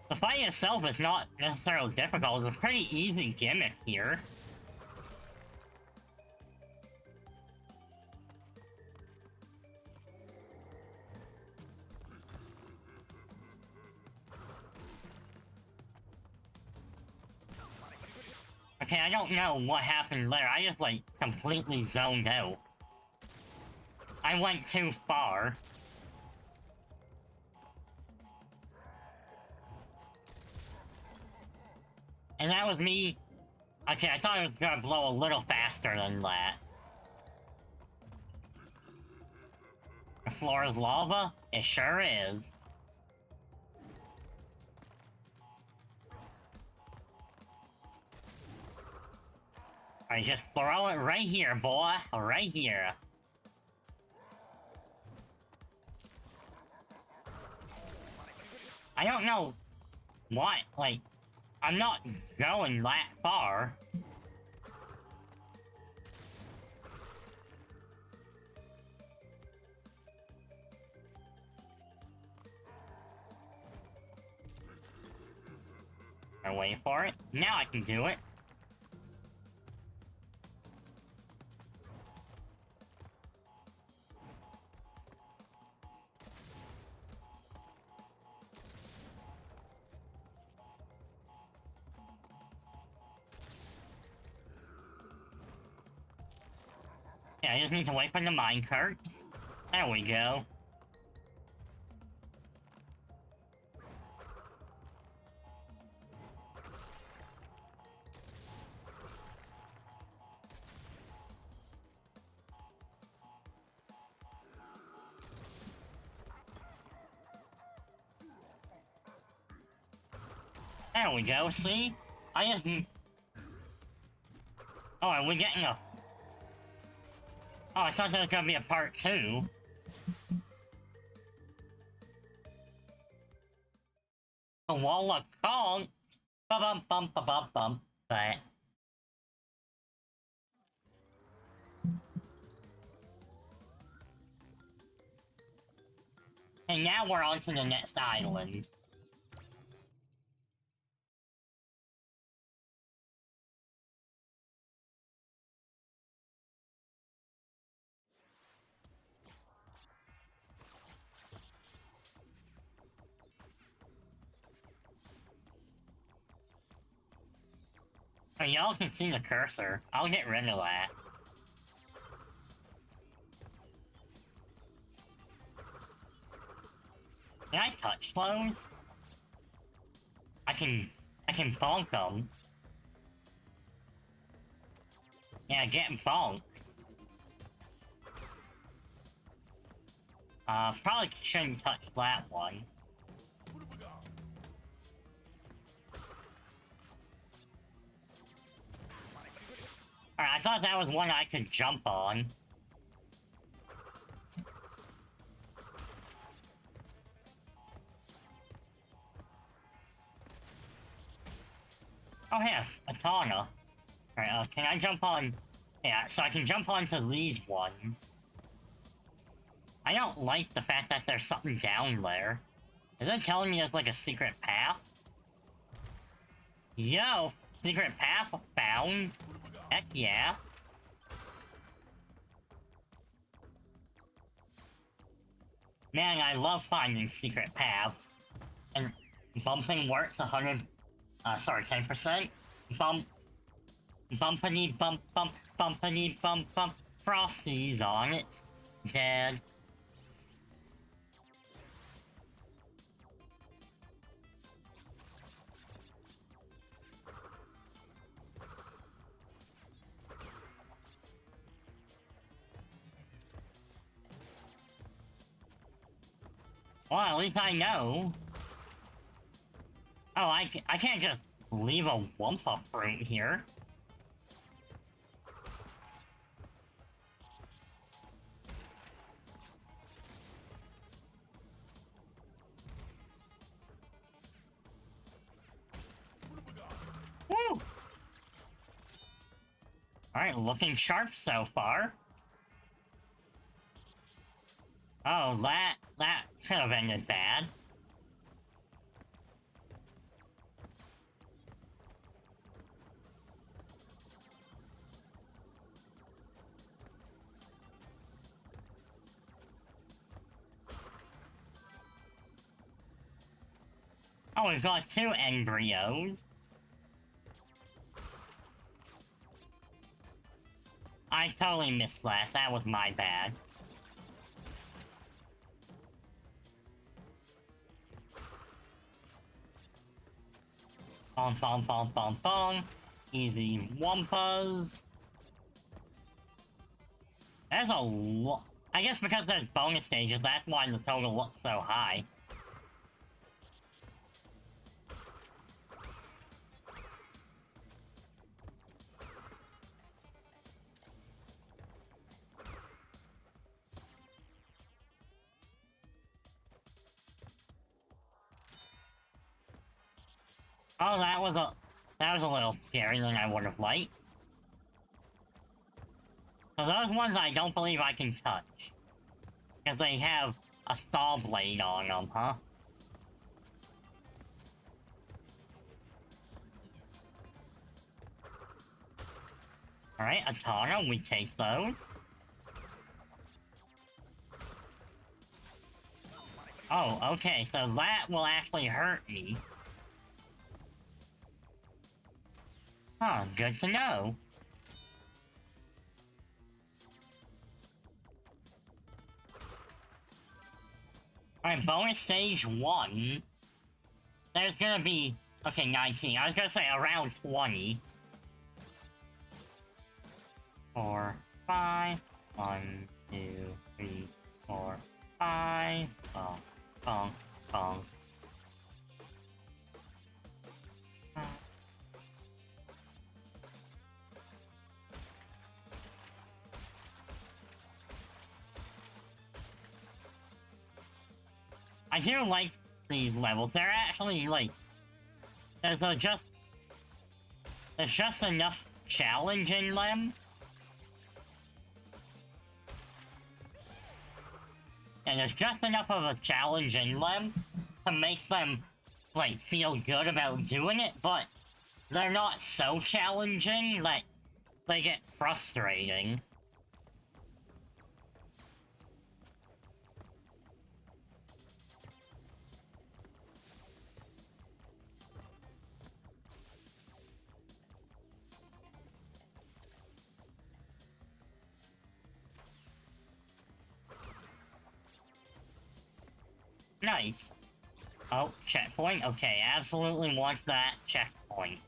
The fight itself is not necessarily difficult, it's a pretty easy gimmick here. Okay, I don't know what happened there, I just like completely zoned out. I went too far. And that was me... Okay, I thought it was gonna blow a little faster than that. The floor is lava? It sure is. Alright, just throw it right here, boy. Right here. I don't know what, like... I'm not going that far. I'm waiting for it. Now I can do it. Yeah, I just need to wait for the minecart. There we go. There we go, see? I just... Oh, are we getting a... Oh, I thought there was gonna be a part 2. A wall of Kong. Ba-bum-bum-ba-bum-bum. But... And now we're on to the next island. Oh, y'all can see the cursor. I'll get rid of that. Can I touch those? I can bonk them. Yeah, get bonked. Probably shouldn't touch that one. Alright, I thought that was one I could jump on. Oh yeah, a Tana. Alright, can I jump on... Yeah, so I can jump onto these ones. I don't like the fact that there's something down there. Is it telling me there's like a secret path? Yo! Secret path found? Heck yeah. Man, I love finding secret paths. And bumping works 10%. Bumpity bump bump, bumpity bump bump. Frosty's on it. Dead. Well, at least I know. Oh, I can't just leave a Wumpa fruit here. Woo! Alright, looking sharp so far. Oh, that could have ended bad. Oh, we've got 2 embryos. I totally missed that. That was my bad. Bong, bong, bong, bong, bong. Easy Wumpas. There's a lot. I guess because there's bonus stages, that's why the total looks so high. Oh, that was a little scarier than I would have liked. So those ones I don't believe I can touch. Because they have a saw blade on them, huh? Alright, Atana, we take those. Oh, okay, so that will actually hurt me. Huh, good to know. Alright, bonus stage 1. There's gonna be... Okay, 19. I was gonna say around 20. 4, 5. 1, 2, 3, 4, 5. Bong, bong, bong. I do like these levels. They're actually, like... There's just enough challenge in them. And there's just enough of a challenge in them to make them, like, feel good about doing it, but they're not so challenging that they get frustrating. Nice. Oh, checkpoint? Okay, absolutely want that checkpoint.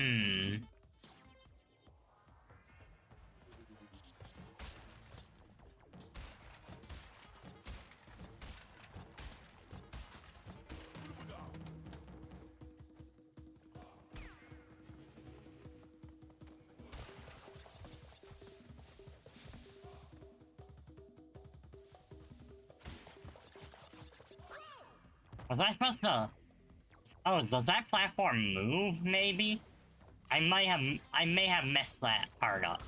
Hmm. Was I supposed to... Oh, does that platform move, maybe? I may have messed that part up.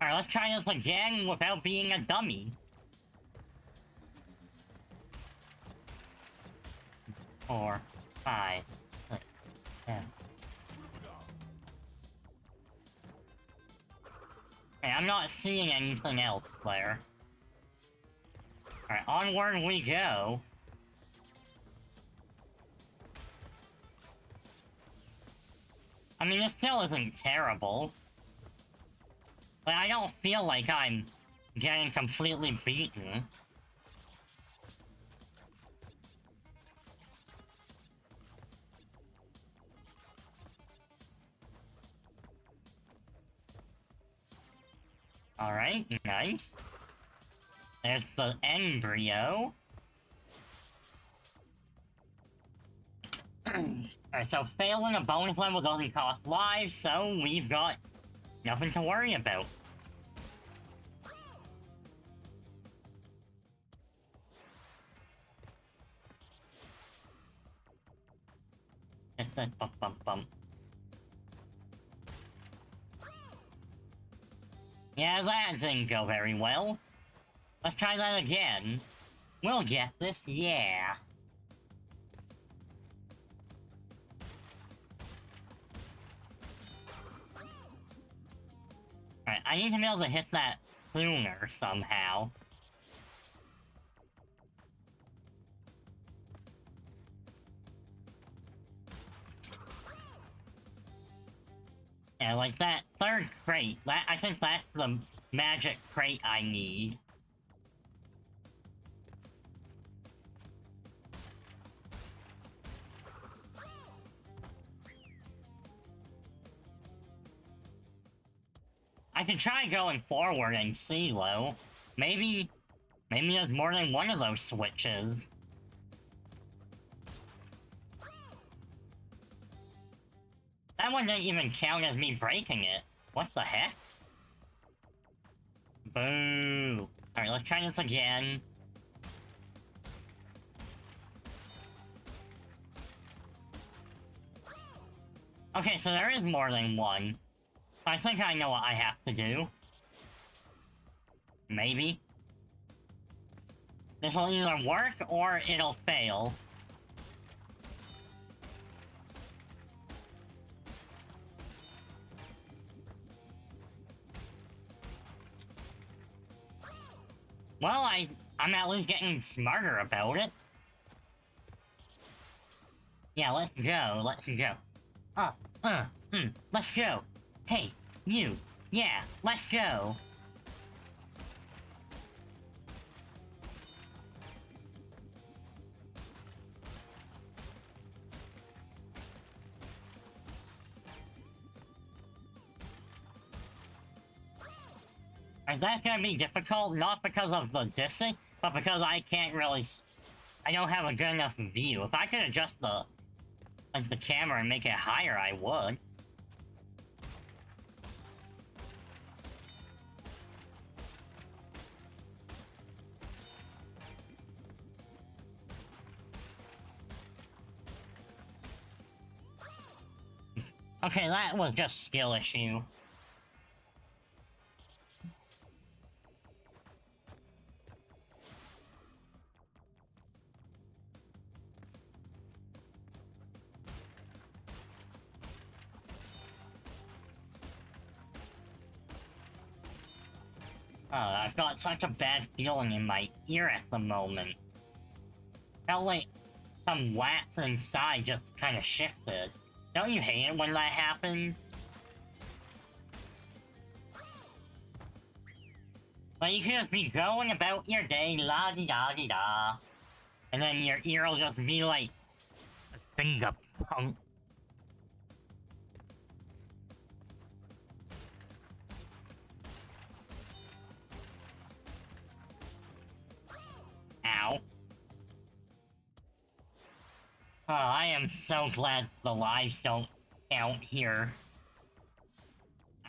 Alright, let's try this again without being a dummy. 4, 5, 6, 7. Okay, I'm not seeing anything else there. Alright, onward we go. I mean, it still isn't terrible. But I don't feel like I'm getting completely beaten. Alright, nice. There's the embryo. Alright, so failing a bonus level doesn't cost lives, so we've got nothing to worry about. Bump, bump, bump. Yeah, that didn't go very well. Let's try that again. We'll get this, yeah. Alright, I need to be able to hit that sooner somehow. Yeah, like that third crate. I think that's the magic crate I need. I can try going forward and see, though. Maybe there's more than one of those switches. That one didn't even count as me breaking it. What the heck? Boo. Alright, let's try this again. Okay, so there is more than one. I think I know what I have to do. Maybe. This will either work or it'll fail. Well, I'm at least getting smarter about it. Yeah, let's go, let's go. Let's go. Hey, you. Yeah, let's go. Is that gonna be difficult? Not because of the distance, but because I can't really... I don't have a good enough view. If I could adjust the camera and make it higher, I would. Okay, that was just skill issue. I've got such a bad feeling in my ear at the moment. Felt like some wax inside just kind of shifted. Don't you hate it when that happens? Like, you could just be going about your day, la-di-da-di-da. And then your ear will just be like, finger punk. Ow. Oh, I am so glad the lives don't count here.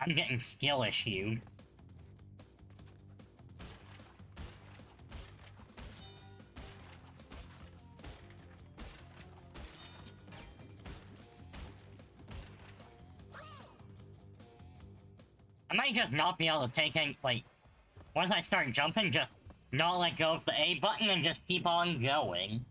I'm getting skill issues. I might just not be able to take any, like, once I start jumping, just not let go of the A button and just keep on going.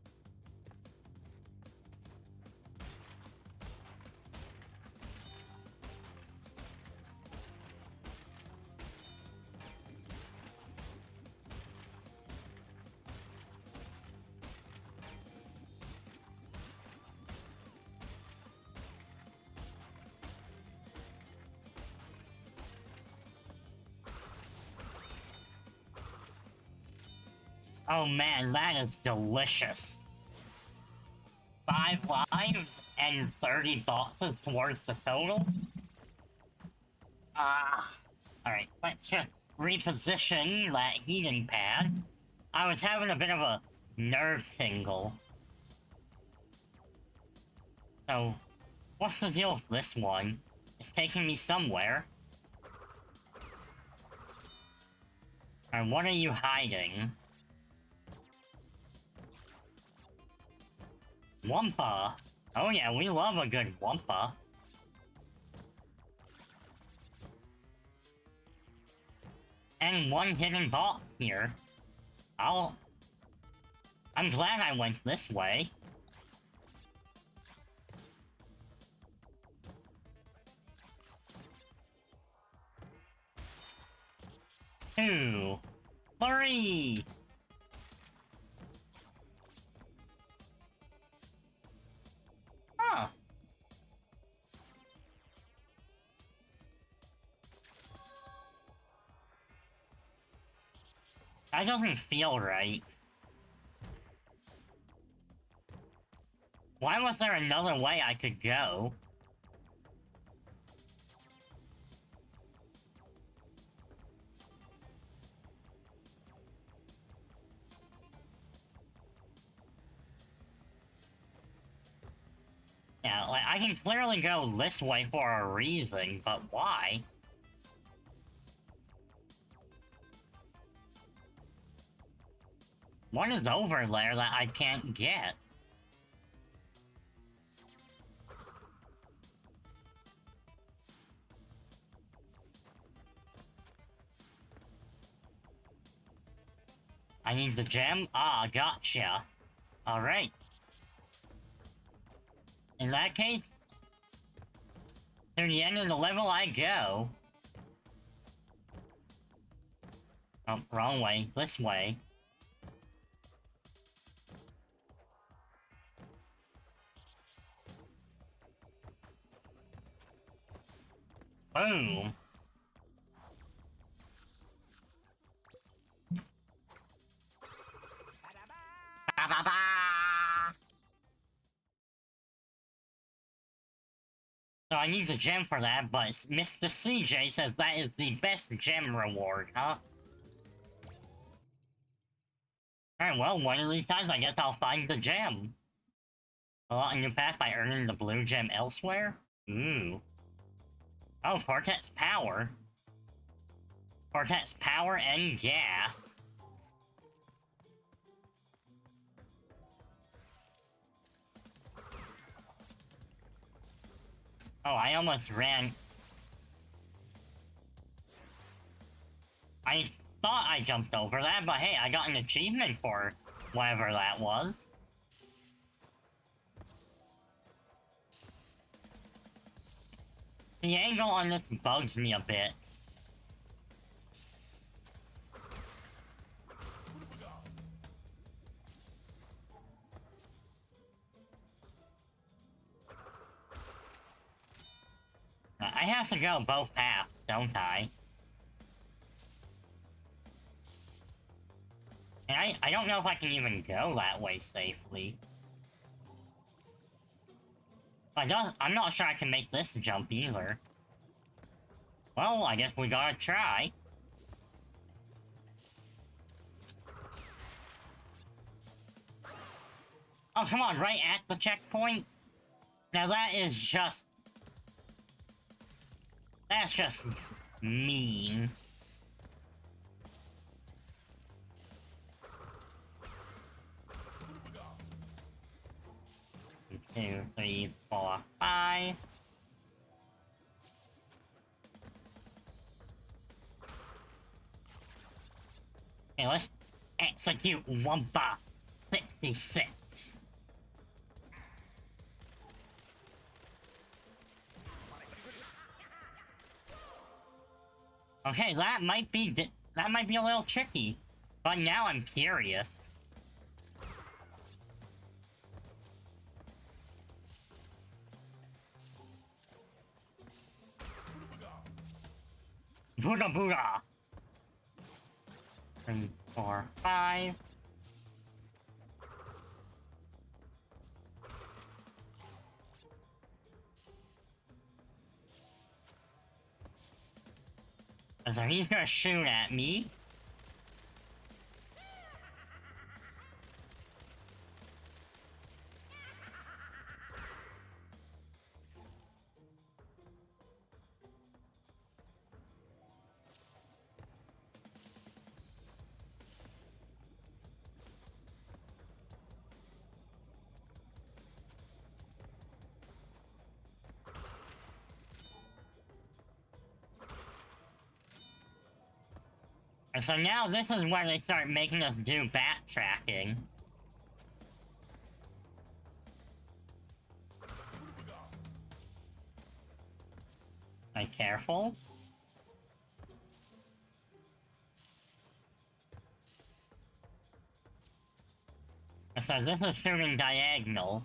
Oh man, that is delicious. 5 lives and 30 boxes towards the total? Alright, let's just reposition that heating pad. I was having a bit of a nerve tingle. So, what's the deal with this one? It's taking me somewhere. And what are you hiding? Wumpa! Oh yeah, we love a good Wumpa. And one hidden box here. I'm glad I went this way. Two. 3. Huh. That doesn't feel right. Why was there another way I could go? Yeah, like, I can clearly go this way for a reason, but why? What is over there that I can't get? I need the gem? Ah, gotcha. Alright. In that case, to the end of the level I go. Oh, wrong way. This way. Boom. Ba-ba-ba! So I need the gem for that, but Mr. CJ says that is the best gem reward, huh? Alright, well, one of these times I guess I'll find the gem. Unlock a new path by earning the blue gem elsewhere? Ooh. Oh, Quartet's power. Quartet's power and gas. Oh, I almost ran... I thought I jumped over that, but hey, I got an achievement for whatever that was. The angle on this bugs me a bit. I have to go both paths, don't I? And I don't know if I can even go that way safely. I'm not sure I can make this jump either. Well, I guess we gotta try. Oh, come on, right at the checkpoint? Now that is just... That's just... mean. 2, 3, 4, 5. Okay, let's execute Wumpa 66. Okay, that might be a little tricky, but now I'm curious. Booga booga! 3, 4, 5. So he's gonna shoot at me. And so now this is where they start making us do backtracking. Be careful. And so this is shooting diagonal.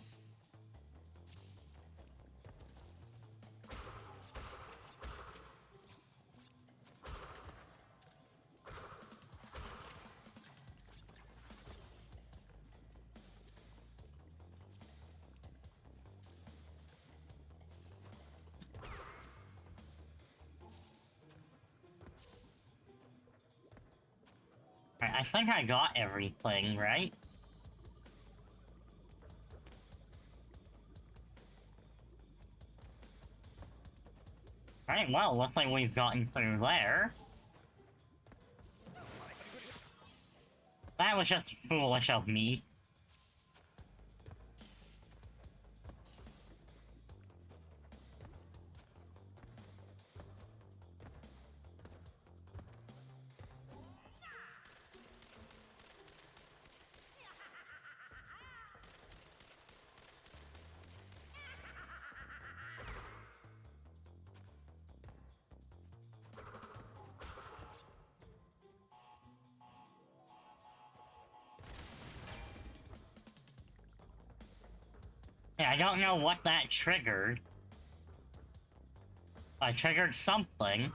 I think I got everything, right? Alright, well, looks like we've gotten through there. That was just foolish of me. Yeah, I don't know what that triggered. I triggered something.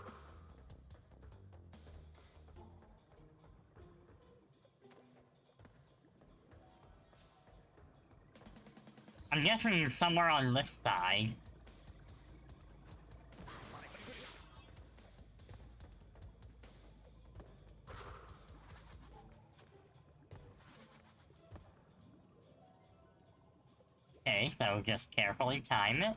I'm guessing somewhere on this side. Okay, so just carefully time it.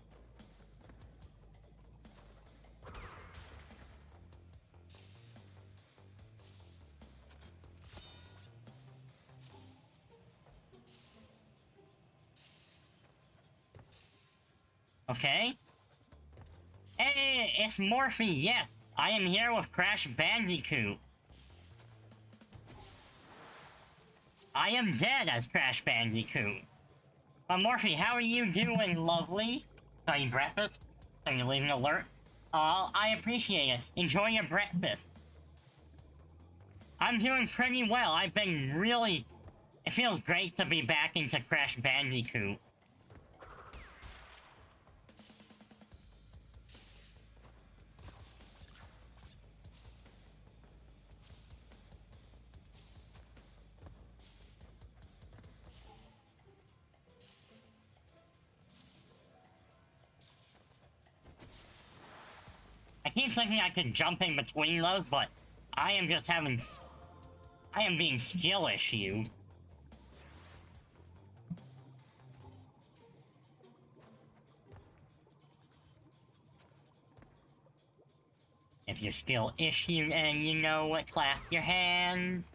Okay. Hey, it's Morphe, yes! I am here with Crash Bandicoot. I am dead as Crash Bandicoot. But Morphe, how are you doing, lovely? Are you breakfast? Are you leaving an alert? I appreciate it. Enjoy your breakfast. I'm doing pretty well. I've been really... It feels great to be back into Crash Bandicoot. keep thinking I could jump in between those, but I am just having... I am being skill issue. If you're skill issue, then you know what, clap your hands.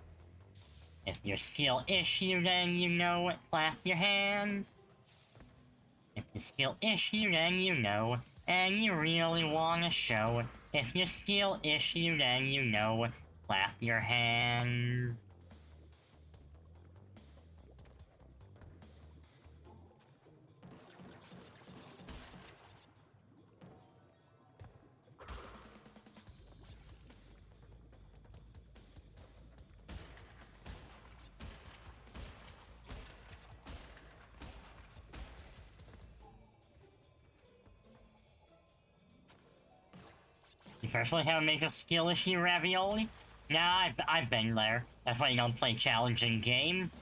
If you're skill issue, then you know what, clap your hands. If you're skill issue, then you know, and you really wanna show. If you're skill issue, then you know, clap your hands. You personally how to make a skill issue ravioli? Nah, I've been there. That's why you don't play challenging games.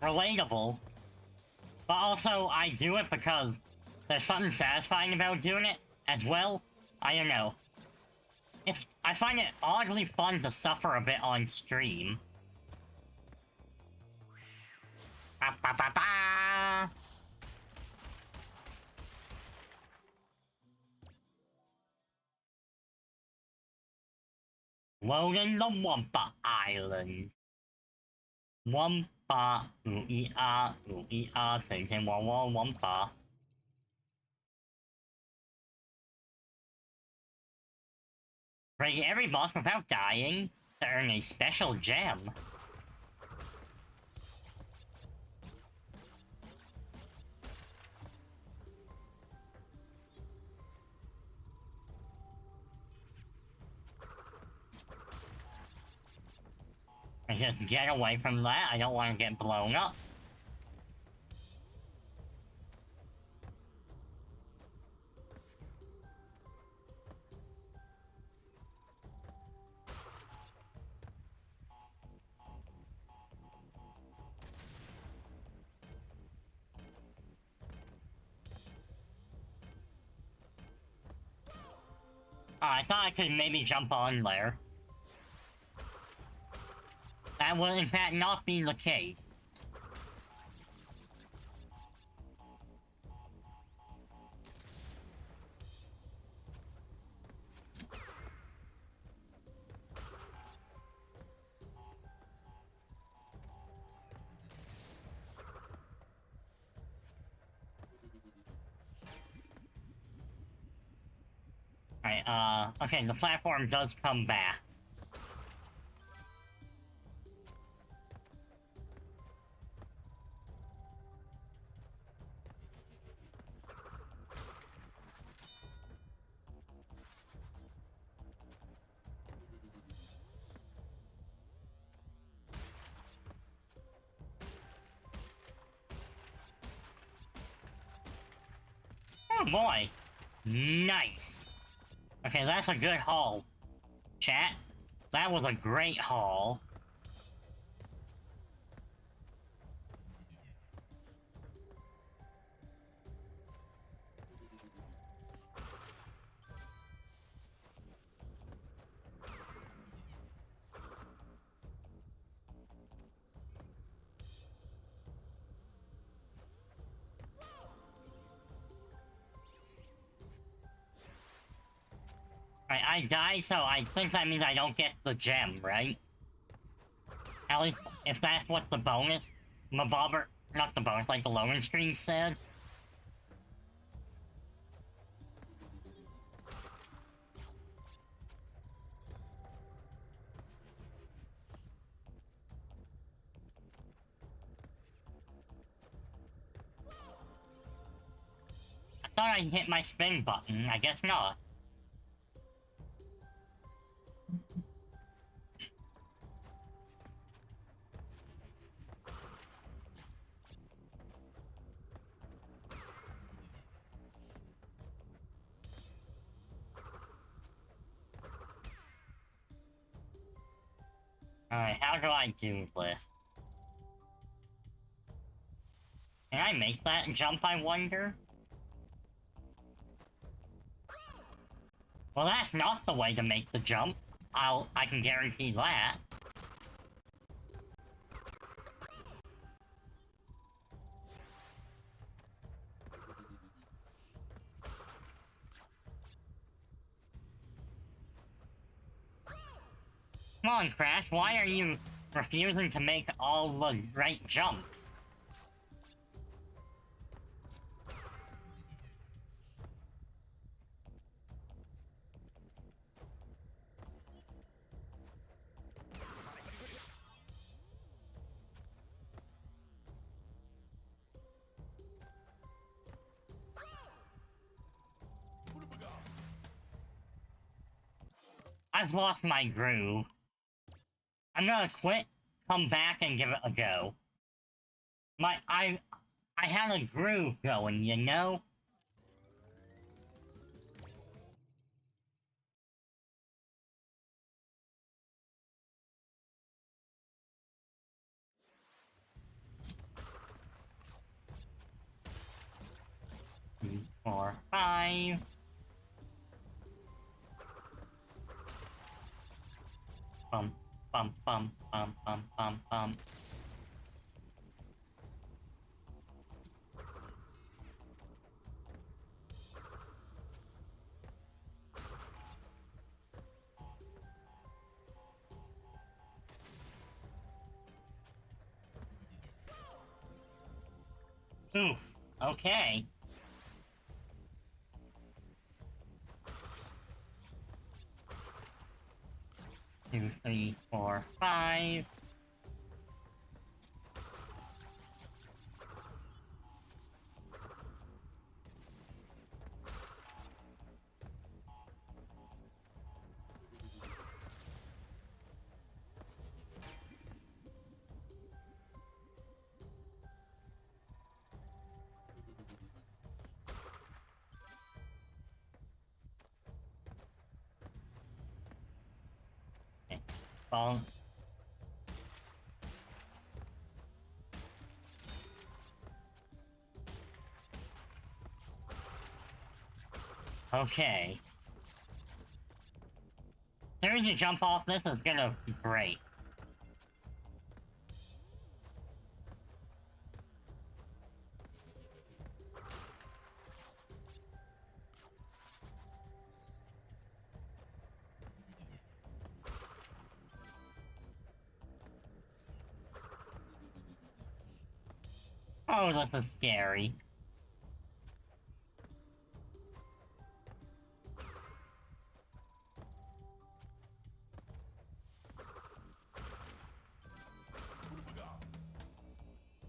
Relatable. But also, I do it because there's something satisfying about doing it as well. I don't know. I find it oddly fun to suffer a bit on stream. Ba ba ba ba! Loading the Wumpa Islands. Wumpa, ooh-ee-ah, ting-ting wah-wah, Wumpa. Break every boss without dying to earn a special gem. And just get away from that, I don't want to get blown up. Oh, I thought I could maybe jump on there. That will in fact not be the case. Alright, okay, the platform does come back. Oh boy! Nice! Okay, that's a good haul. Chat, that was a great haul. I died, so I think that means I don't get the gem, right? At least, if that's what the bonus... Mabobber... Not the bonus, like the loading screen said. I thought I hit my spin button, I guess not. Alright, how do I do this? Can I make that jump, I wonder? Well, that's not the way to make the jump. I can guarantee that. Come on, Crash, why are you refusing to make all the right jumps? I've lost my groove. I'm gonna quit, come back, and give it a go. I had a groove going, you know? Three, 4, 5. Bum, bum, bum, bum, bum, bum, bum. Oof. Okay. 2, 3, 4, 5. Okay. Ball. Okay. As soon as you jump off, this is gonna be great. Oh, this is scary.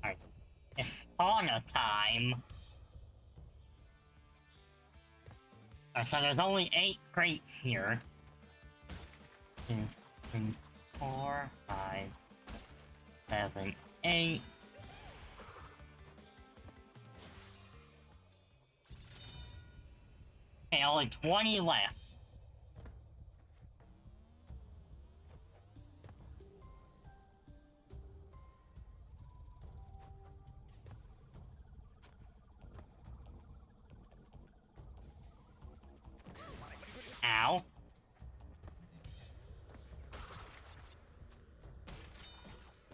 Alright. It's fauna time. Alright, so there's only 8 crates here. 2, 3, 4, 5, 7, 8. Okay, only 20 left. Ow.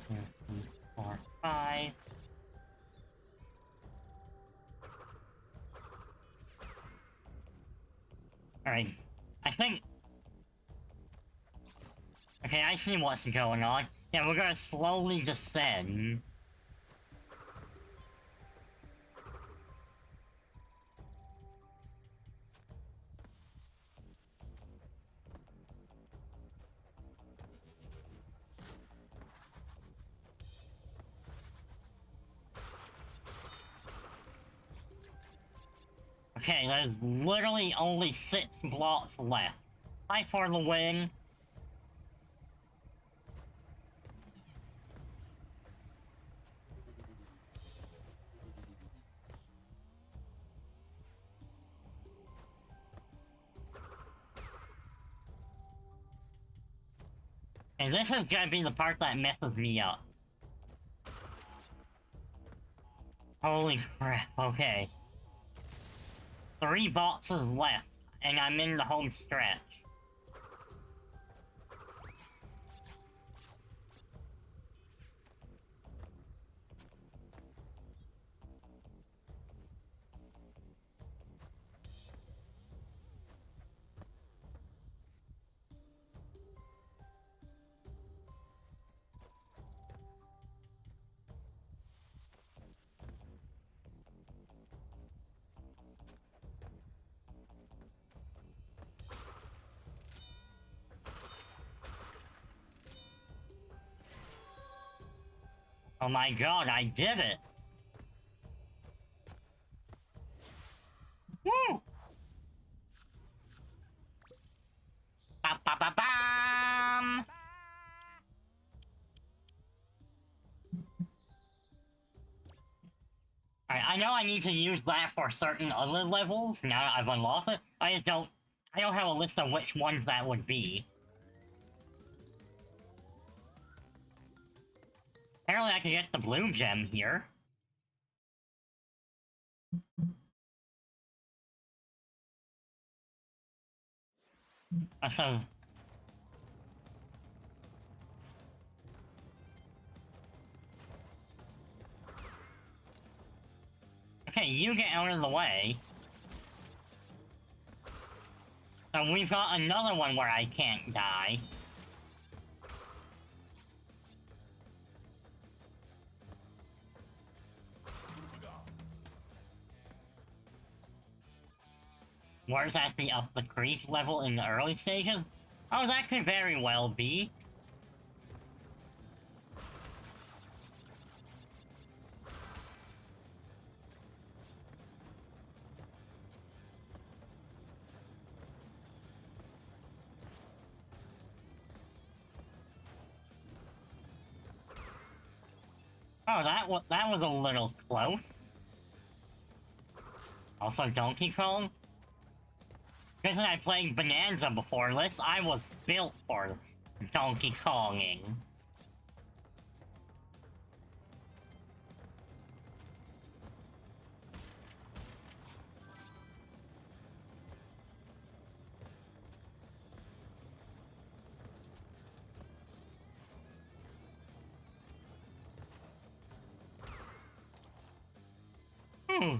2, 3, 4, 5. Alright. I think... Okay, I see what's going on. Yeah, we're gonna slowly descend. Okay, there's literally only 6 blocks left. Hi for the win. And this is gonna be the part that messes me up. Holy crap, okay. 3 boxes left. and I'm in the home stretch. Oh my god, I did it! Woo! Ba-ba-ba-bam! Alright, I know I need to use that for certain other levels now that I've unlocked it. I don't have a list of which ones that would be. Apparently I can get the blue gem here. So... Okay, you get out of the way. So we've got another one where I can't die. Where's at the up the creek level in the early stages? Oh, that could very well be. Oh, that was a little close. Also, Donkey Kong. Because I played Bonanza before this, I was built for Donkey Konging.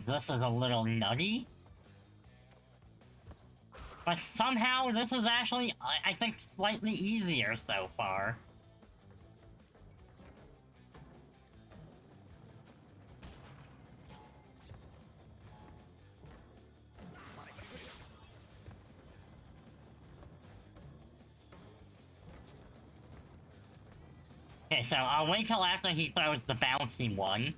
This is a little nutty. But somehow this is actually, I think, slightly easier so far. Okay, so I'll wait till after he throws the bouncy one.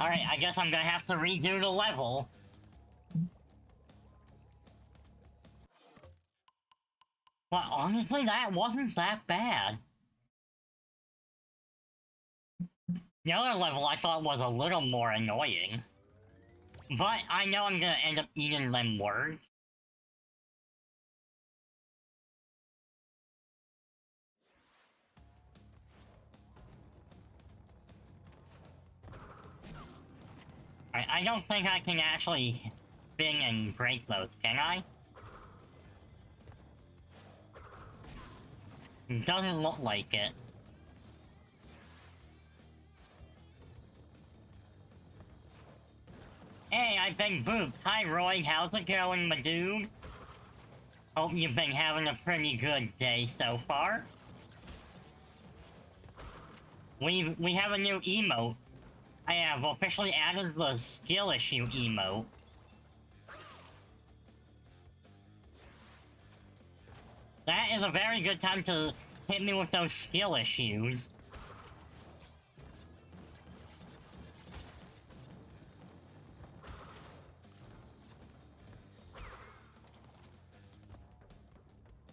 Alright, I guess I'm gonna have to redo the level. But honestly, that wasn't that bad. The other level I thought was a little more annoying. But I know I'm gonna end up eating them words. I don't think I can actually spin and break those, can I? Doesn't look like it. Hey, I've been booped. Hi Roy, how's it going, my dude? Hope you've been having a pretty good day so far. We have a new emote. I have officially added the skill issue emote. That is a very good time to hit me with those skill issues.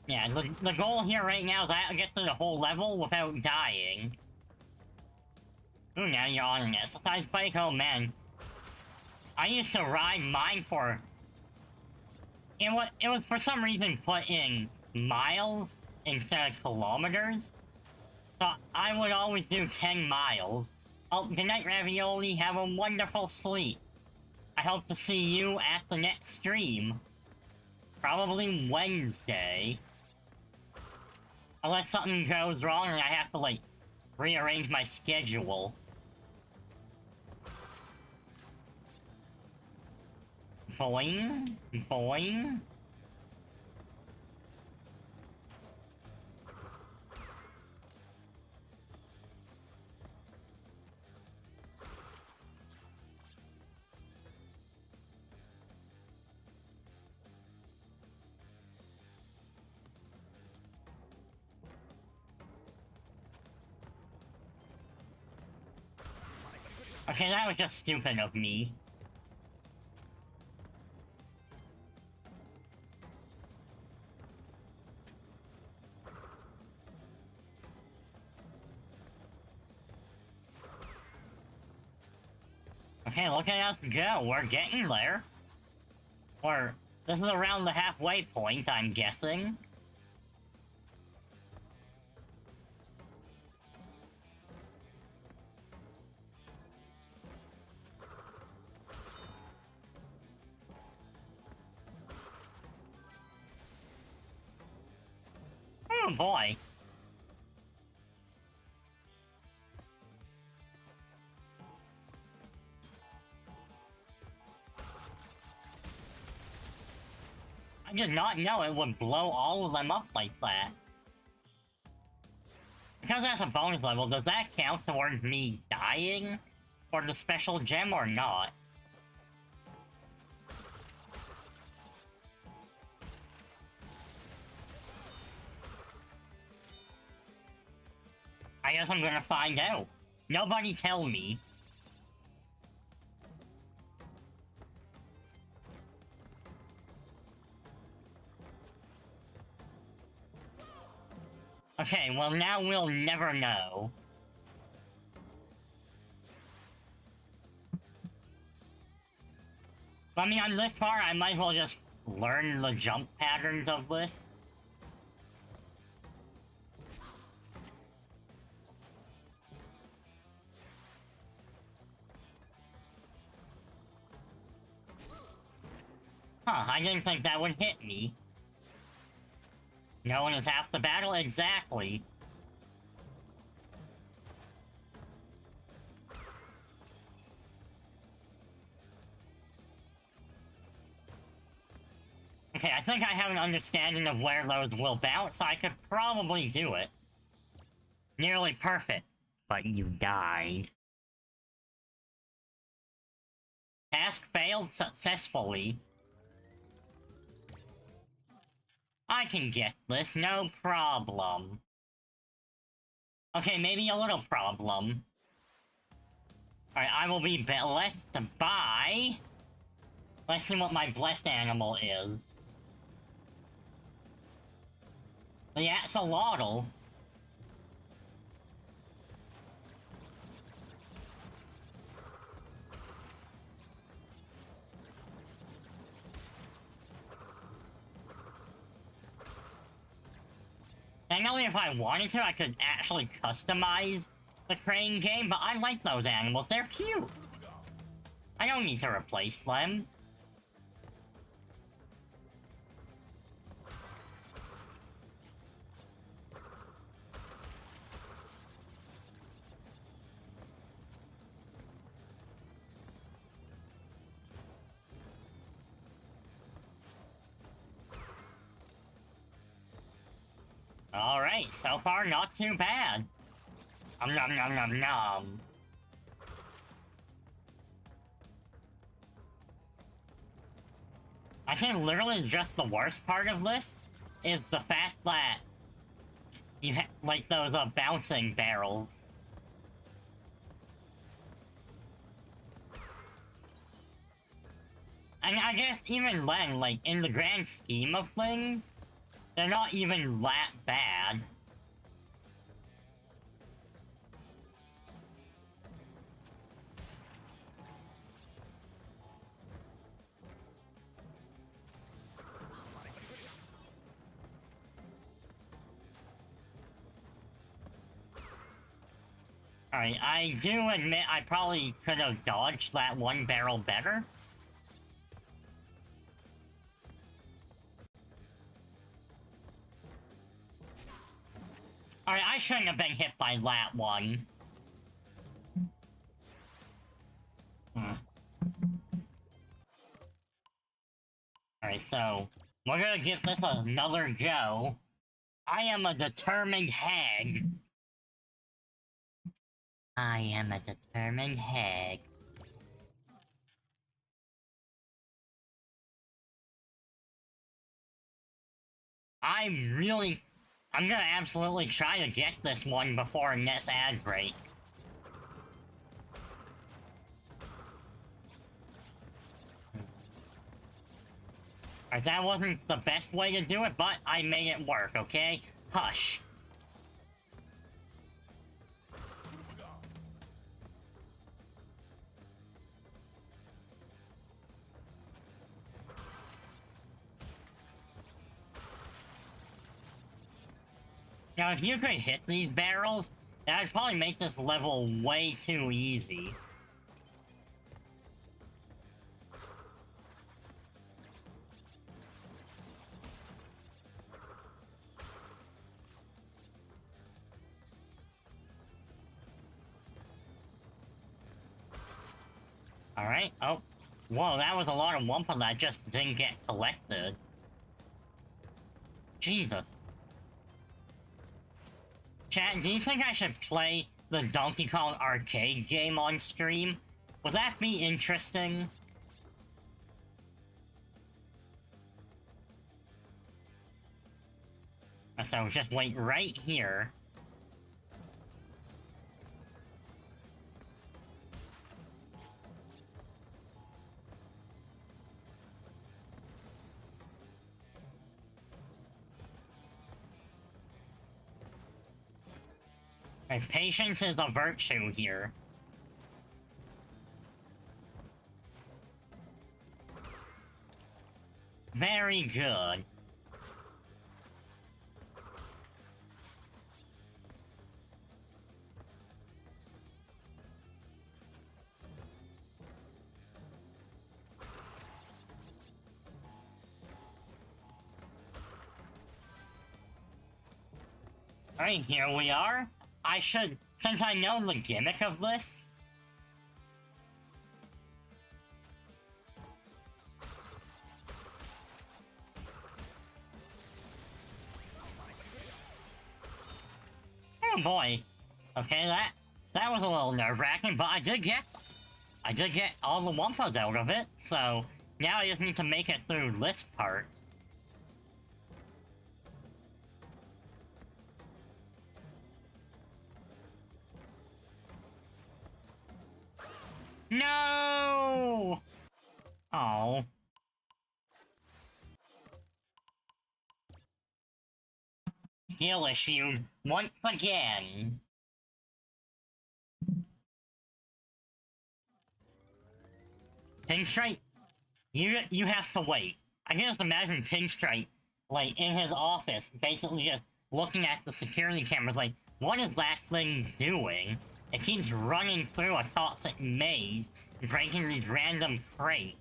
Yeah, the goal here right now is to get through the whole level without dying. Ooh, now you're on an exercise bike? Oh man. I used to ride mine for... It was for some reason put in miles instead of kilometers. So I would always do 10 miles. Oh, good night, Ravioli. Have a wonderful sleep. I hope to see you at the next stream. Probably Wednesday. Unless something goes wrong and I have to, like, rearrange my schedule. Boing? Boing? Okay, that was just stupid of me. Okay, look at us go. We're getting there. Or, this is around the halfway point, I'm guessing. Oh boy. I did not know it would blow all of them up like that. Because that's a bonus level, does that count towards me dying for the special gem or not? I guess I'm gonna find out. Nobody tell me. Okay, well now we'll never know. I mean, on this part, I might as well just learn the jump patterns of this. Huh, I didn't think that would hit me. No one is half the battle exactly. Okay, I think I have an understanding of where those will bounce, so I could probably do it. Nearly perfect, but you died. Task failed successfully. I can get this, no problem. Okay, maybe a little problem. Alright, I will be blessed by... Let's see what my blessed animal is. The axolotl. Technically, if I wanted to, I could actually customize the crane game, but I like those animals. They're cute. I don't need to replace them. Alright, so far not too bad. Nom nom nom nom. I think literally just the worst part of this is the fact that you have, like, those bouncing barrels. And I guess even then, like, in the grand scheme of things, they're not even that bad. Alright, I do admit I probably could have dodged that one barrel better. Alright, I shouldn't have been hit by that one. Alright, so we're gonna give this another go. I am a determined hag. I am a determined hag. I'm gonna absolutely try to get this one before next ad break. Alright, that wasn't the best way to do it, but I made it work, okay? Hush. Now, if you could hit these barrels, that would probably make this level way too easy. Alright, oh. Whoa, that was a lot of Wumpa that just didn't get collected. Jesus. Chat, do you think I should play the Donkey Kong arcade game on stream? Would that be interesting? So just wait right here. And patience is a virtue here. Very good. Alright, here we are. I should, since I know the gimmick of this... Oh boy. Okay, that was a little nerve-wracking, but I did get all the Wumpas out of it, so now I just need to make it through this part. No! Oh. Skill issue once again. Pinstripe, you have to wait. I can just imagine Pinstripe, like, in his office, basically just looking at the security cameras like, what is that thing doing? It keeps running through a toxic maze, breaking these random crates.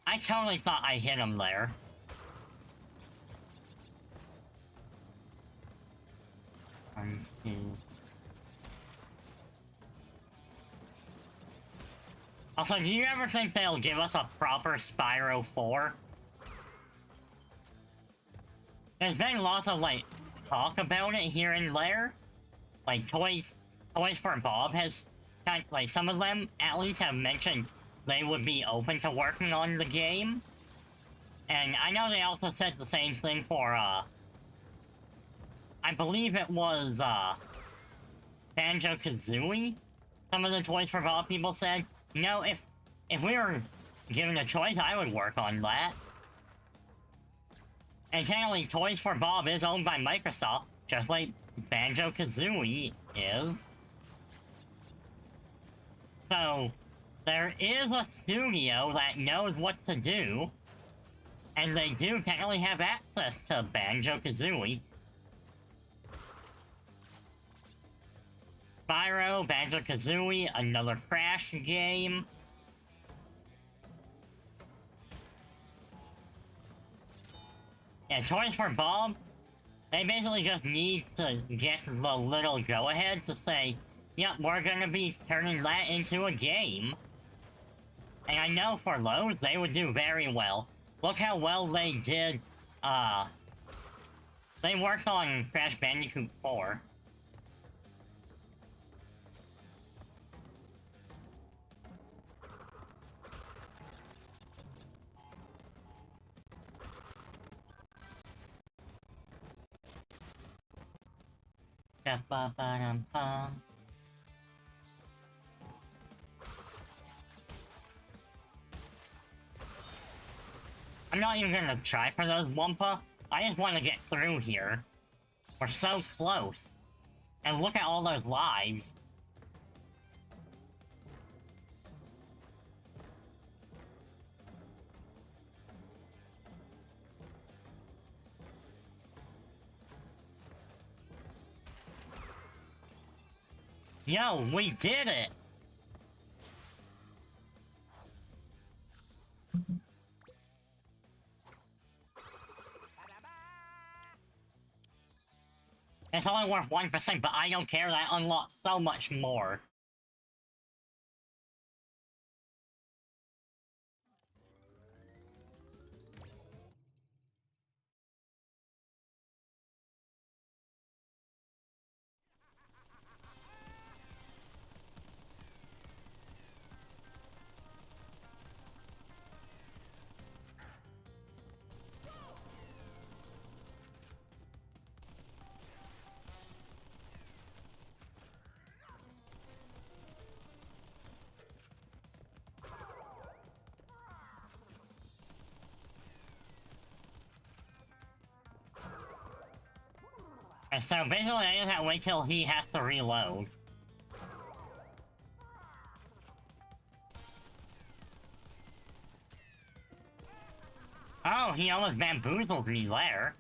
I totally thought I hit him there. One, two... Also, do you ever think they'll give us a proper Spyro 4? There's been lots of, like, talk about it here and there. Like, Toys for Bob has, like, some of them at least have mentioned they would be open to working on the game. And I know they also said the same thing for, I believe it was, Banjo-Kazooie? Some of the Toys for Bob people said, you know, if we were given a choice, I would work on that. And technically, Toys for Bob is owned by Microsoft, just like Banjo-Kazooie is. So, there is a studio that knows what to do. And they do technically have access to Banjo-Kazooie. Spyro, Banjo-Kazooie, another Crash game. And Toys for Bob, they basically just need to get the little go-ahead to say, yep, we're gonna be turning that into a game. And I know for those, they would do very well. Look how well they did, they worked on Crash Bandicoot 4. Ba-ba-ba-dum-bum. I'm not even gonna try for those Wumpa. I just want to get through here. We're so close. And look at all those lives. Yo, we did it! It's only worth 1%, but I don't care, that unlocks so much more. And so basically I just have to wait till he has to reload. Oh, he almost bamboozled me there.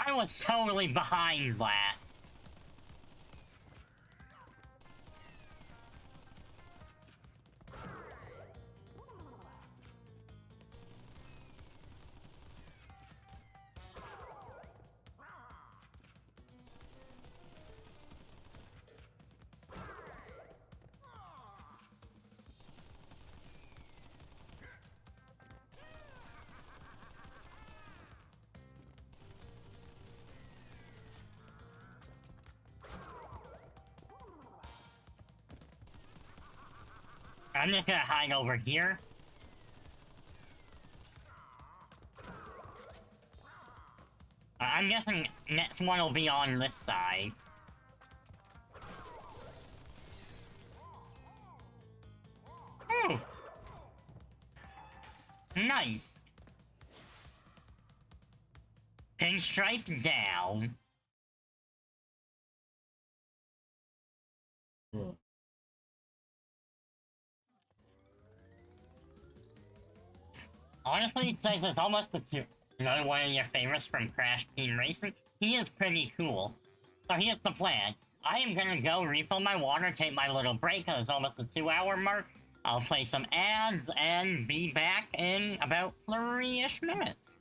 I was totally behind that. I'm just gonna hide over here. I'm guessing next one will be on this side. Ooh. Nice. Pinstripe down. Honestly, since it's almost another one of your favorites from Crash Team Racing, he is pretty cool. So here's the plan. I am gonna go refill my water, take my little break, because it's almost the 2-hour mark. I'll play some ads, and be back in about 3-ish minutes.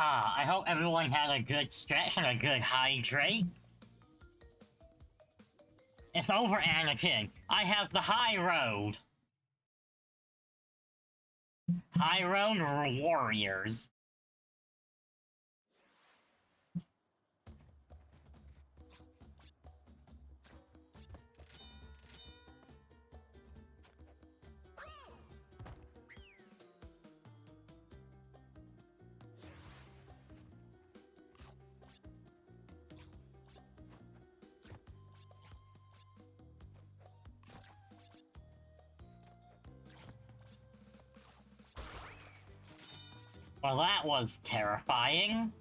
I hope everyone had a good stretch and a good hydrate. It's over, Anakin. I have the high road. High road warriors. Well, that was terrifying.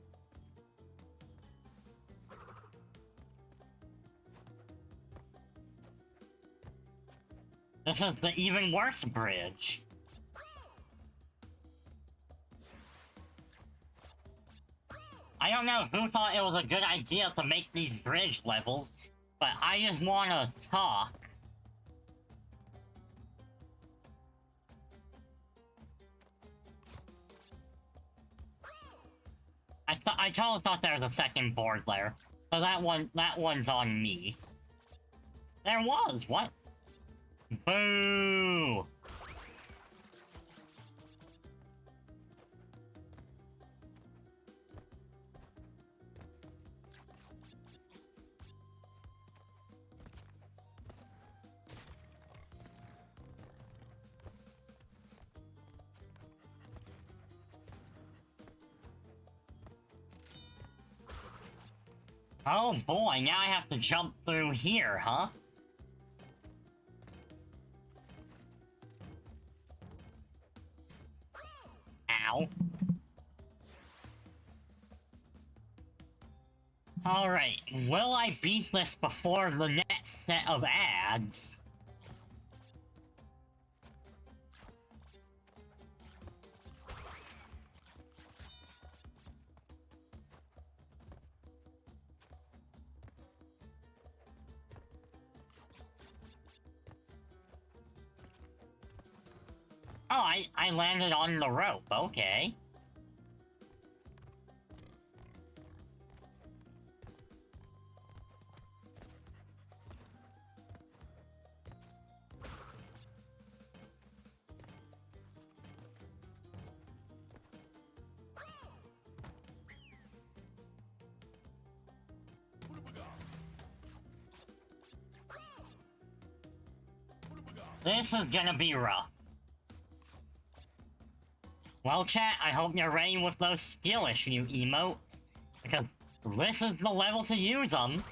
This is the even worse bridge. I don't know who thought it was a good idea to make these bridge levels, but I just want to talk. I totally thought there was a second board there. So that one's on me. There was, what? Boo! Oh boy, now I have to jump through here, huh? Ow. Alright, will I beat this before the next set of ads? Oh, I landed on the rope, okay. This is gonna be rough. Well, chat, I hope you're ready with those skill issue emotes, because this is the level to use them.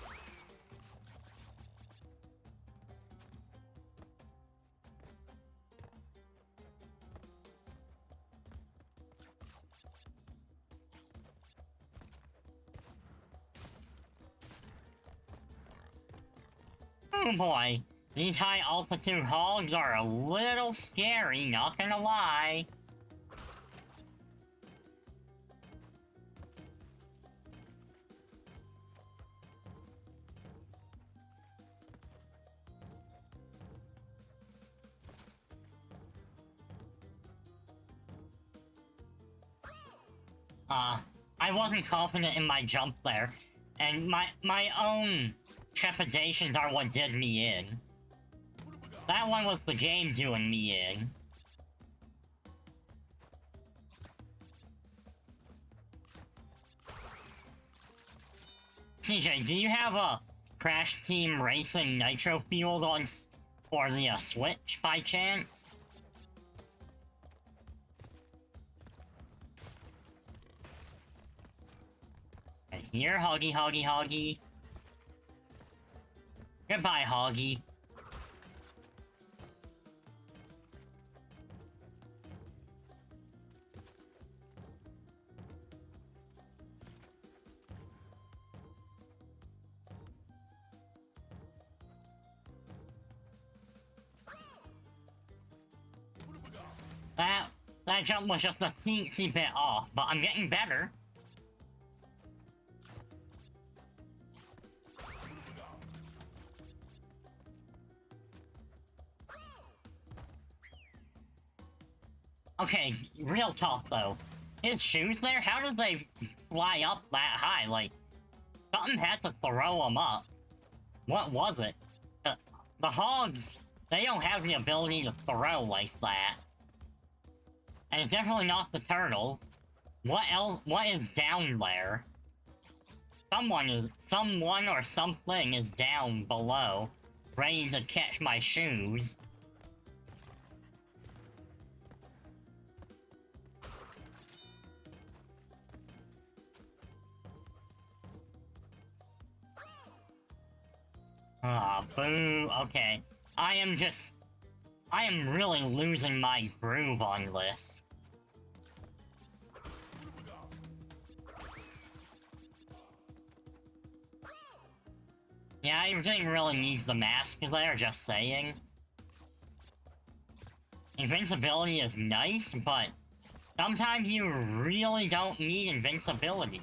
Oh boy, these high altitude hogs are a little scary, not gonna lie. I wasn't confident in my jump there, and my own trepidations are what did me in. That one was the game doing me in. CJ, do you have a Crash Team Racing Nitro Fueled on for the Switch by chance? Right here, Hoggy, Hoggy, Hoggy. Goodbye, Hoggy. That jump was just a teensy bit off, but I'm getting better. Okay, real talk though. his shoes there? How did they fly up that high? Like, something had to throw them up. What was it? The hogs, they don't have the ability to throw like that. And it's definitely not the turtles. What else? What is down there? Someone or something is down below, ready to catch my shoes. Ah, boo. Okay. I am really losing my groove on this. Yeah, I didn't really need the mask there, just saying. Invincibility is nice, but sometimes you really don't need invincibility.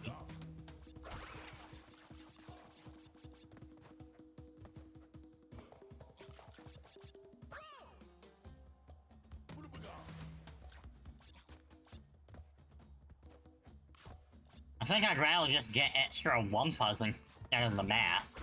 I think I'd rather just get extra Wumpas instead of the mask.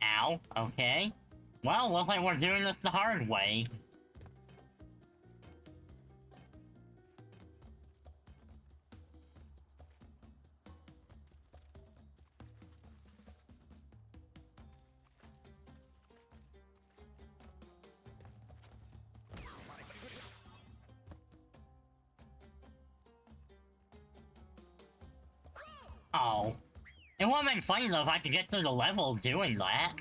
Ow, okay. Well, looks like we're doing this the hard way. Oh. It would've been funny though if I could get through the level doing that.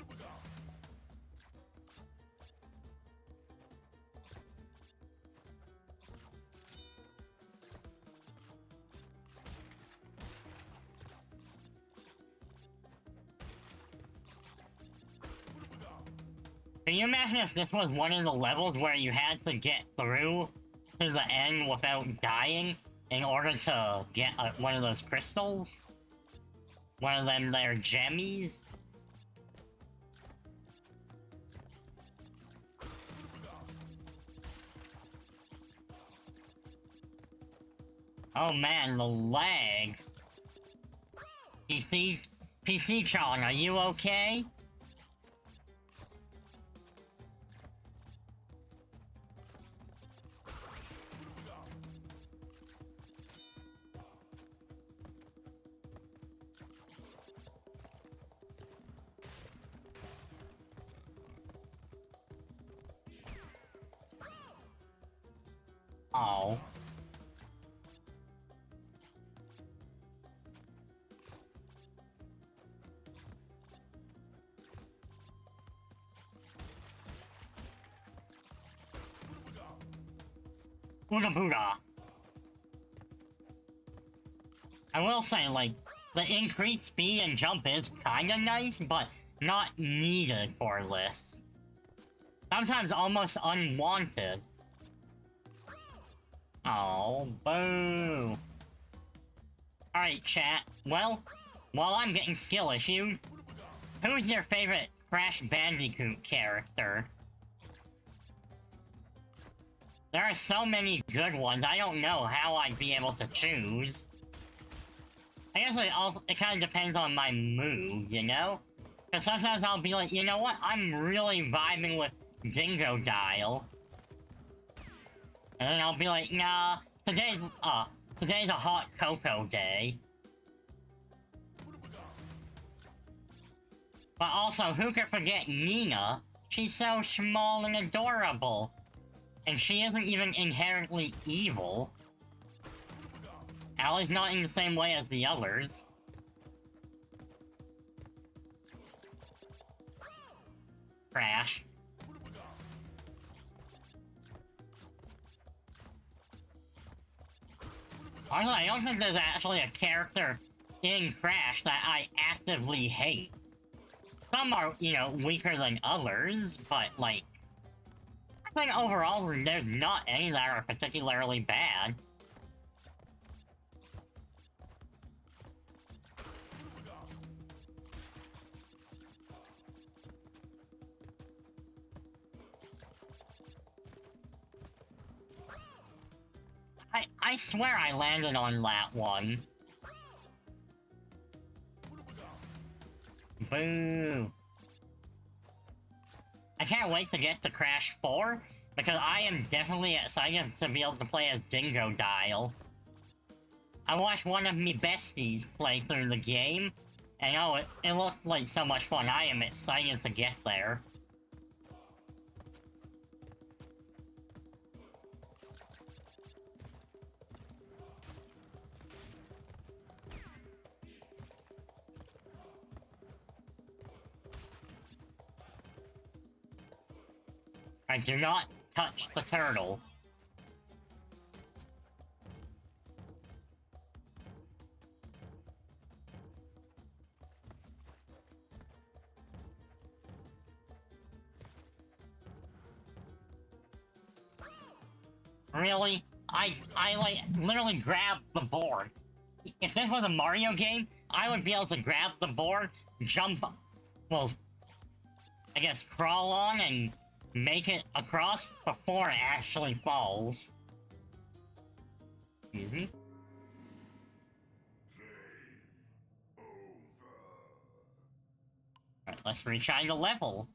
Can you imagine if this was one of the levels where you had to get through to the end without dying in order to get one of those crystals? One of them, their gemmies? Oh man, the lag. PC-Chong, are you okay? Oh. Buddha Buddha. I will say, like, the increased speed and jump is kinda nice, but not needed for this. Sometimes almost unwanted. Oh, boo. Alright, chat. Well, while I'm getting skill issued, who's your favorite Crash Bandicoot character? There are so many good ones, I don't know how I'd be able to choose. I guess it kind of depends on my mood, you know? Because sometimes I'll be like, you know what? I'm really vibing with Dingo Dial. And then I'll be like, nah, today's a hot cocoa day. But also, who could forget Nina? She's so small and adorable. And she isn't even inherently evil. At least not in the same way as the others. Crash. Honestly, I don't think there's actually a character in Crash that I actively hate. some are, you know, weaker than others, but, like, I think overall there's not any that are particularly bad. I swear I landed on that one. Boo. I can't wait to get to Crash 4, because I am definitely excited to be able to play as Dingo Dial. I watched one of me besties play through the game, and oh, it looked like so much fun. I am excited to get there. I do not touch the turtle. Really? I like, literally grabbed the board. If this was a Mario game, I would be able to grab the board, jump, well, I guess crawl on and make it across before it actually falls. Excuse me? Alright, let's retry the level.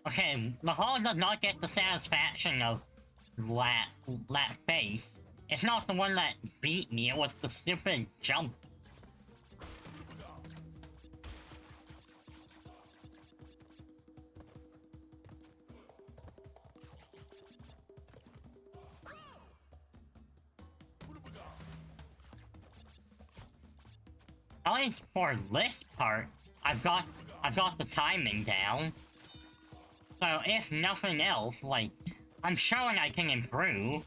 Okay, the hall does not get the satisfaction of that face. It's not the one that beat me, it was the stupid jump. At least for this part, I've got the timing down. So if nothing else, like, I'm showing I can improve.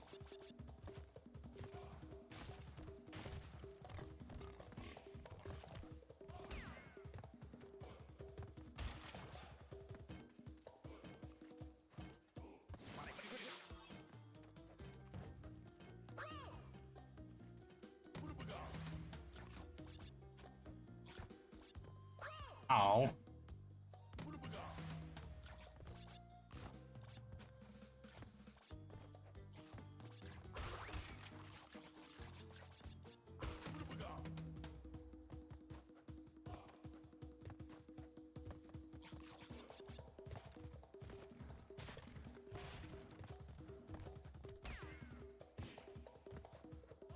Oh.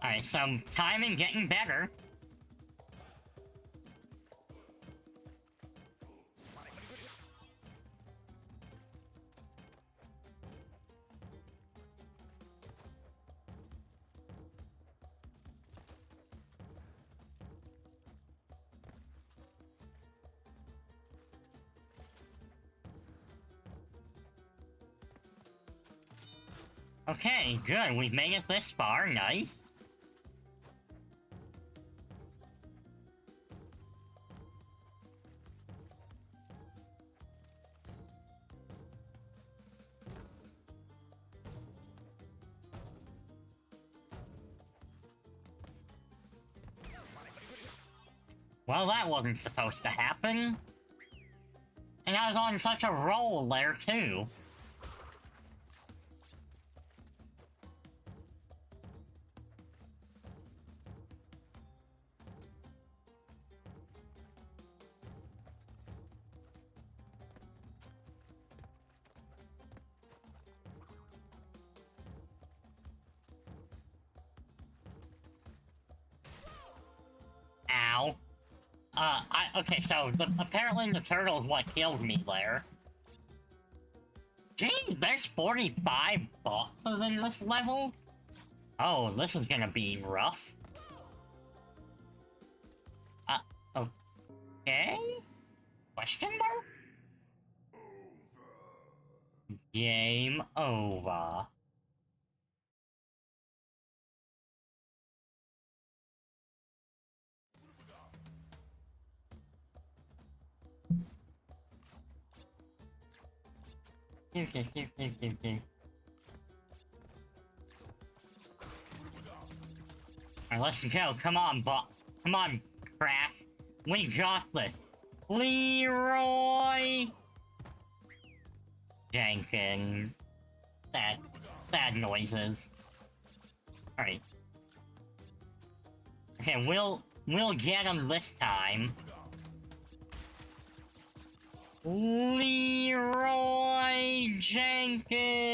Alright, so timing getting better. Okay, good. We've made it this far. Nice. Well, that wasn't supposed to happen. And I was on such a roll there, too. Ow. Okay, so apparently the turtle is what killed me there. Gee, there's 45 bosses in this level? Oh, this is gonna be rough. Okay? Question mark? Game over. Alright, let's go. Come on, come on, Crash. We got this. Leroy Jenkins. Sad noises. Alright. Okay, we'll get him this time. Leroy Jenkins!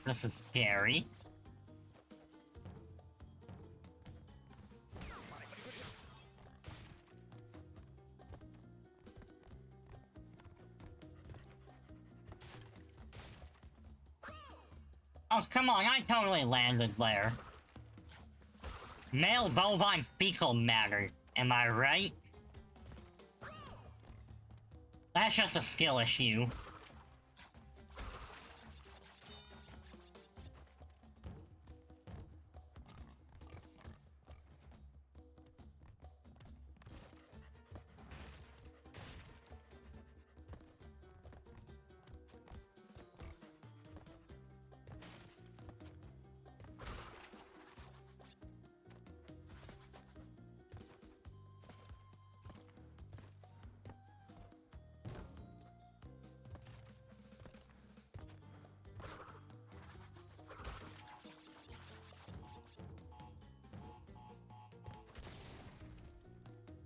This is scary. Oh, come on, I totally landed there. Male bovine fecal matter, am I right? That's just a skill issue.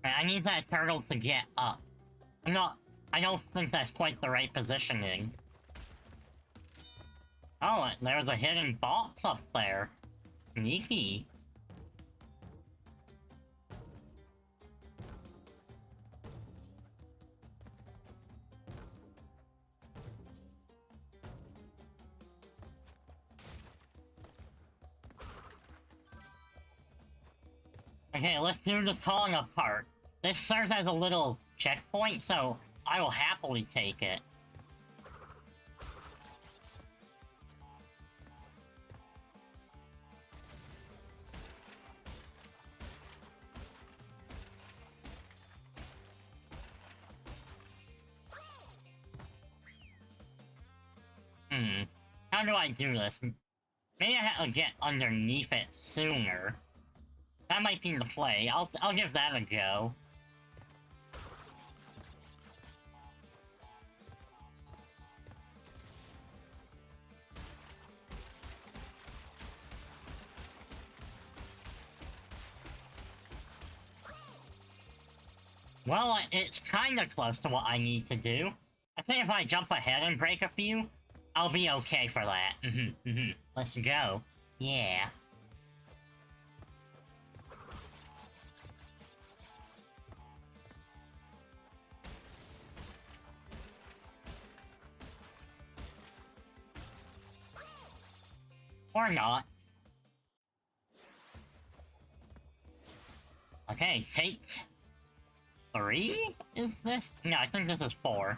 I need that turtle to get up. I don't think that's quite the right positioning. Oh, there's a hidden box up there. Sneaky. Okay, let's do the Tonga part. This serves as a little checkpoint, so I will happily take it. How do I do this? Maybe I have to get underneath it sooner. That might be the play. I'll give that a go. Well, it's kinda close to what I need to do. I think if I jump ahead and break a few, I'll be okay for that. Let's go. Yeah. Or not. Okay, take 3? Is this? No, I think this is 4.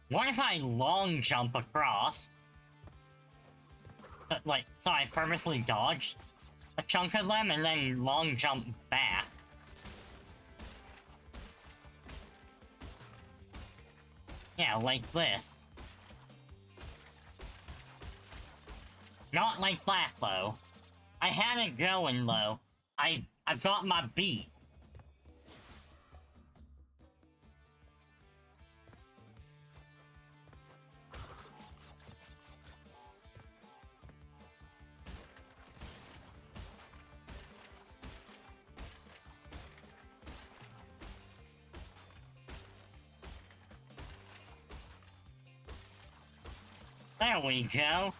What if I long jump across? Like, so I purposely dodge a chunk of them and then long jump back. Yeah, like this. Not like that, though. I had it going, though. I've got my beat. There we go.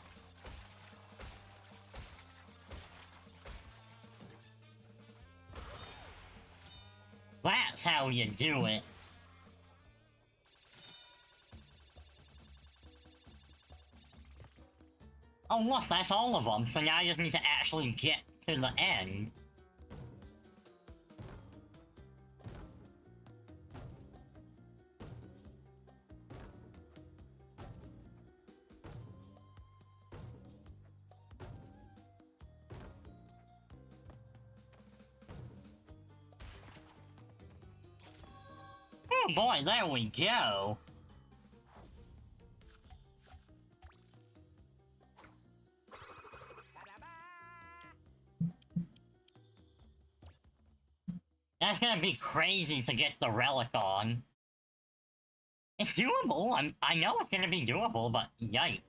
That's how you do it. Oh look, that's all of them, so now I just need to actually get to the end. Oh boy, there we go. That's gonna be crazy to get the relic on. It's doable, I know it's gonna be doable, but yikes.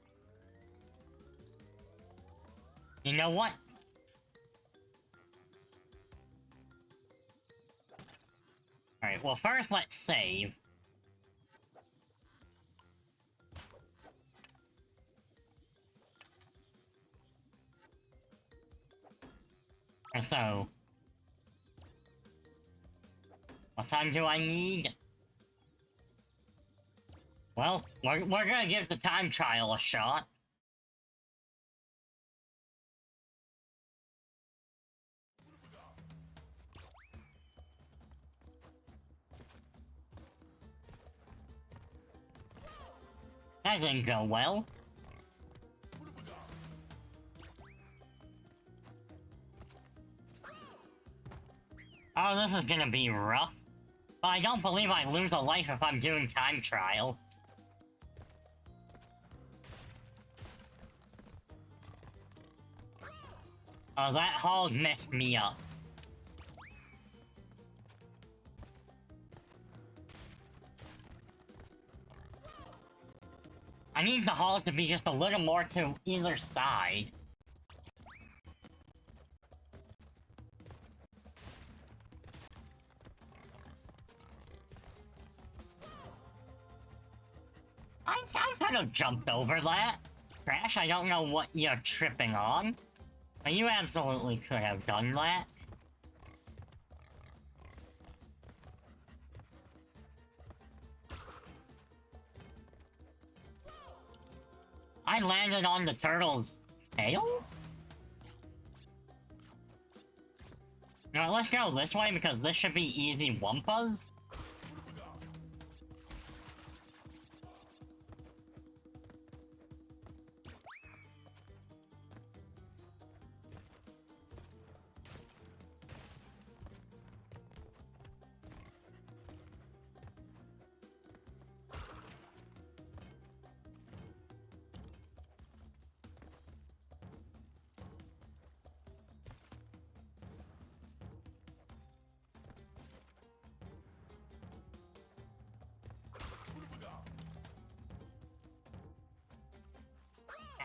You know what? Alright, well first let's save. And so... what time do I need? Well, we're gonna give the time trial a shot. That didn't go well. Oh, this is gonna be rough. But I don't believe I lose a life if I'm doing time trial. Oh, that hog messed me up. I need the hog to be just a little more to either side. I kind of jumped over that. Crash, I don't know what you're tripping on. But you absolutely could have done that. I landed on the turtle's tail? Now let's go this way because this should be easy Wumpas.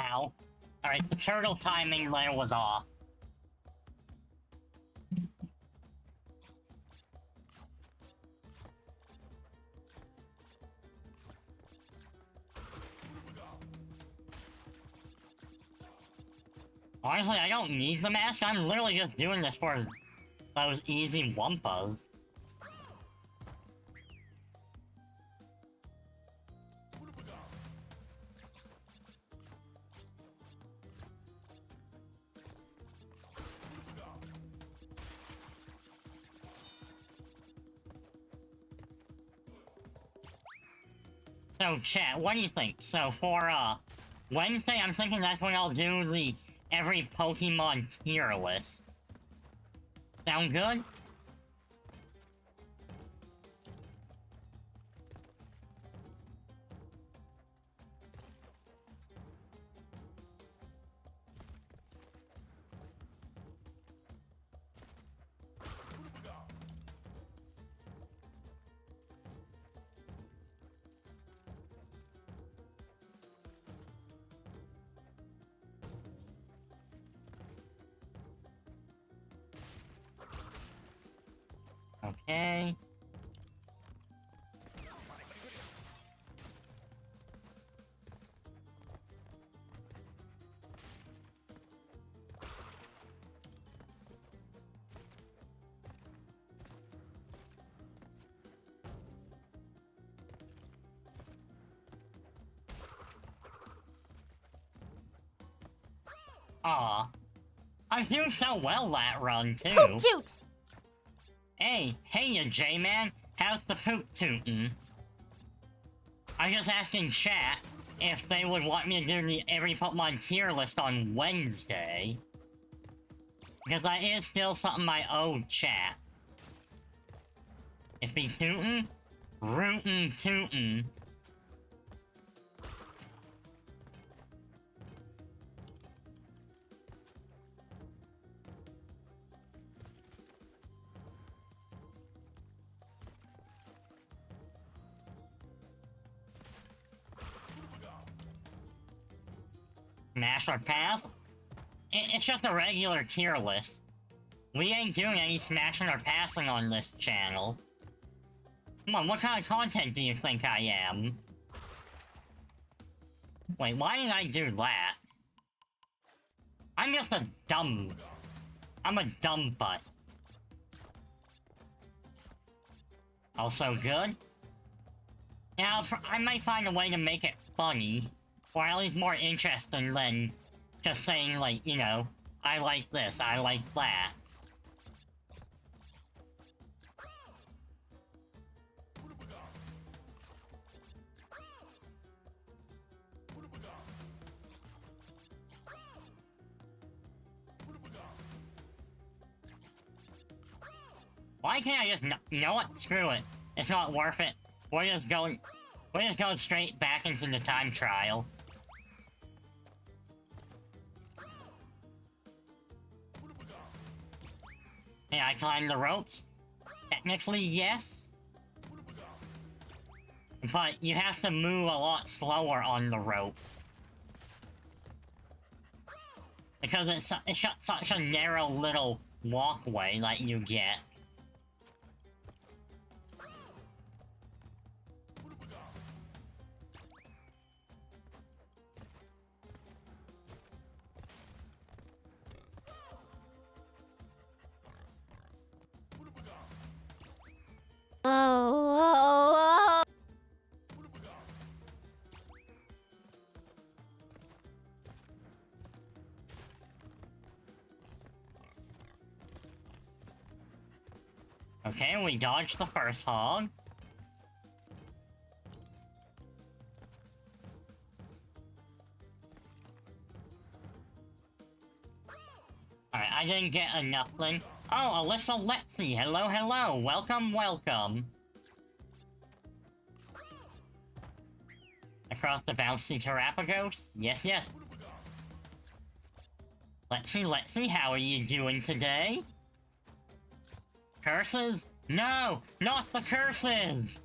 Ow. Alright, the turtle timing there was off. Honestly, I don't need the mask, I'm literally just doing this for those easy Wumpas. So, chat, what do you think? So, for, Wednesday, I'm thinking that's when I'll do the every Pokemon tier list. Sound good? Okay. Aw. I was doing so well that run, too. Poop toot! Hey, ya J-Man. How's the poop tootin'? I was just asking chat if they would want me to do the every Pokemon tier list on Wednesday. Because that is still something I owe chat. If he tootin', rootin' tootin'. Smash or pass? It's just a regular tier list. We ain't doing any smashing or passing on this channel. Come on, what kind of content do you think I am? Wait, why did I do that? I'm just a dumb... I'm a dumb butt. Also good? Yeah, I might find a way to make it funny. Or at least more interesting than just saying, like, you know, I like this, I like that. Why can't I just... You know what? Screw it. It's not worth it. We're just going straight back into the time trial. Hey, I climbed the ropes? Technically, yes. But you have to move a lot slower on the rope. Because it's such a narrow little walkway that you get. Oh. Okay, we dodged the first hog. Alright, I didn't get enough then. Oh, Alyssa Letsy, hello, hello, welcome, welcome. Across the bouncy Terrapagos? Yes, yes. Letsy, how are you doing today? Curses? No! Not the curses!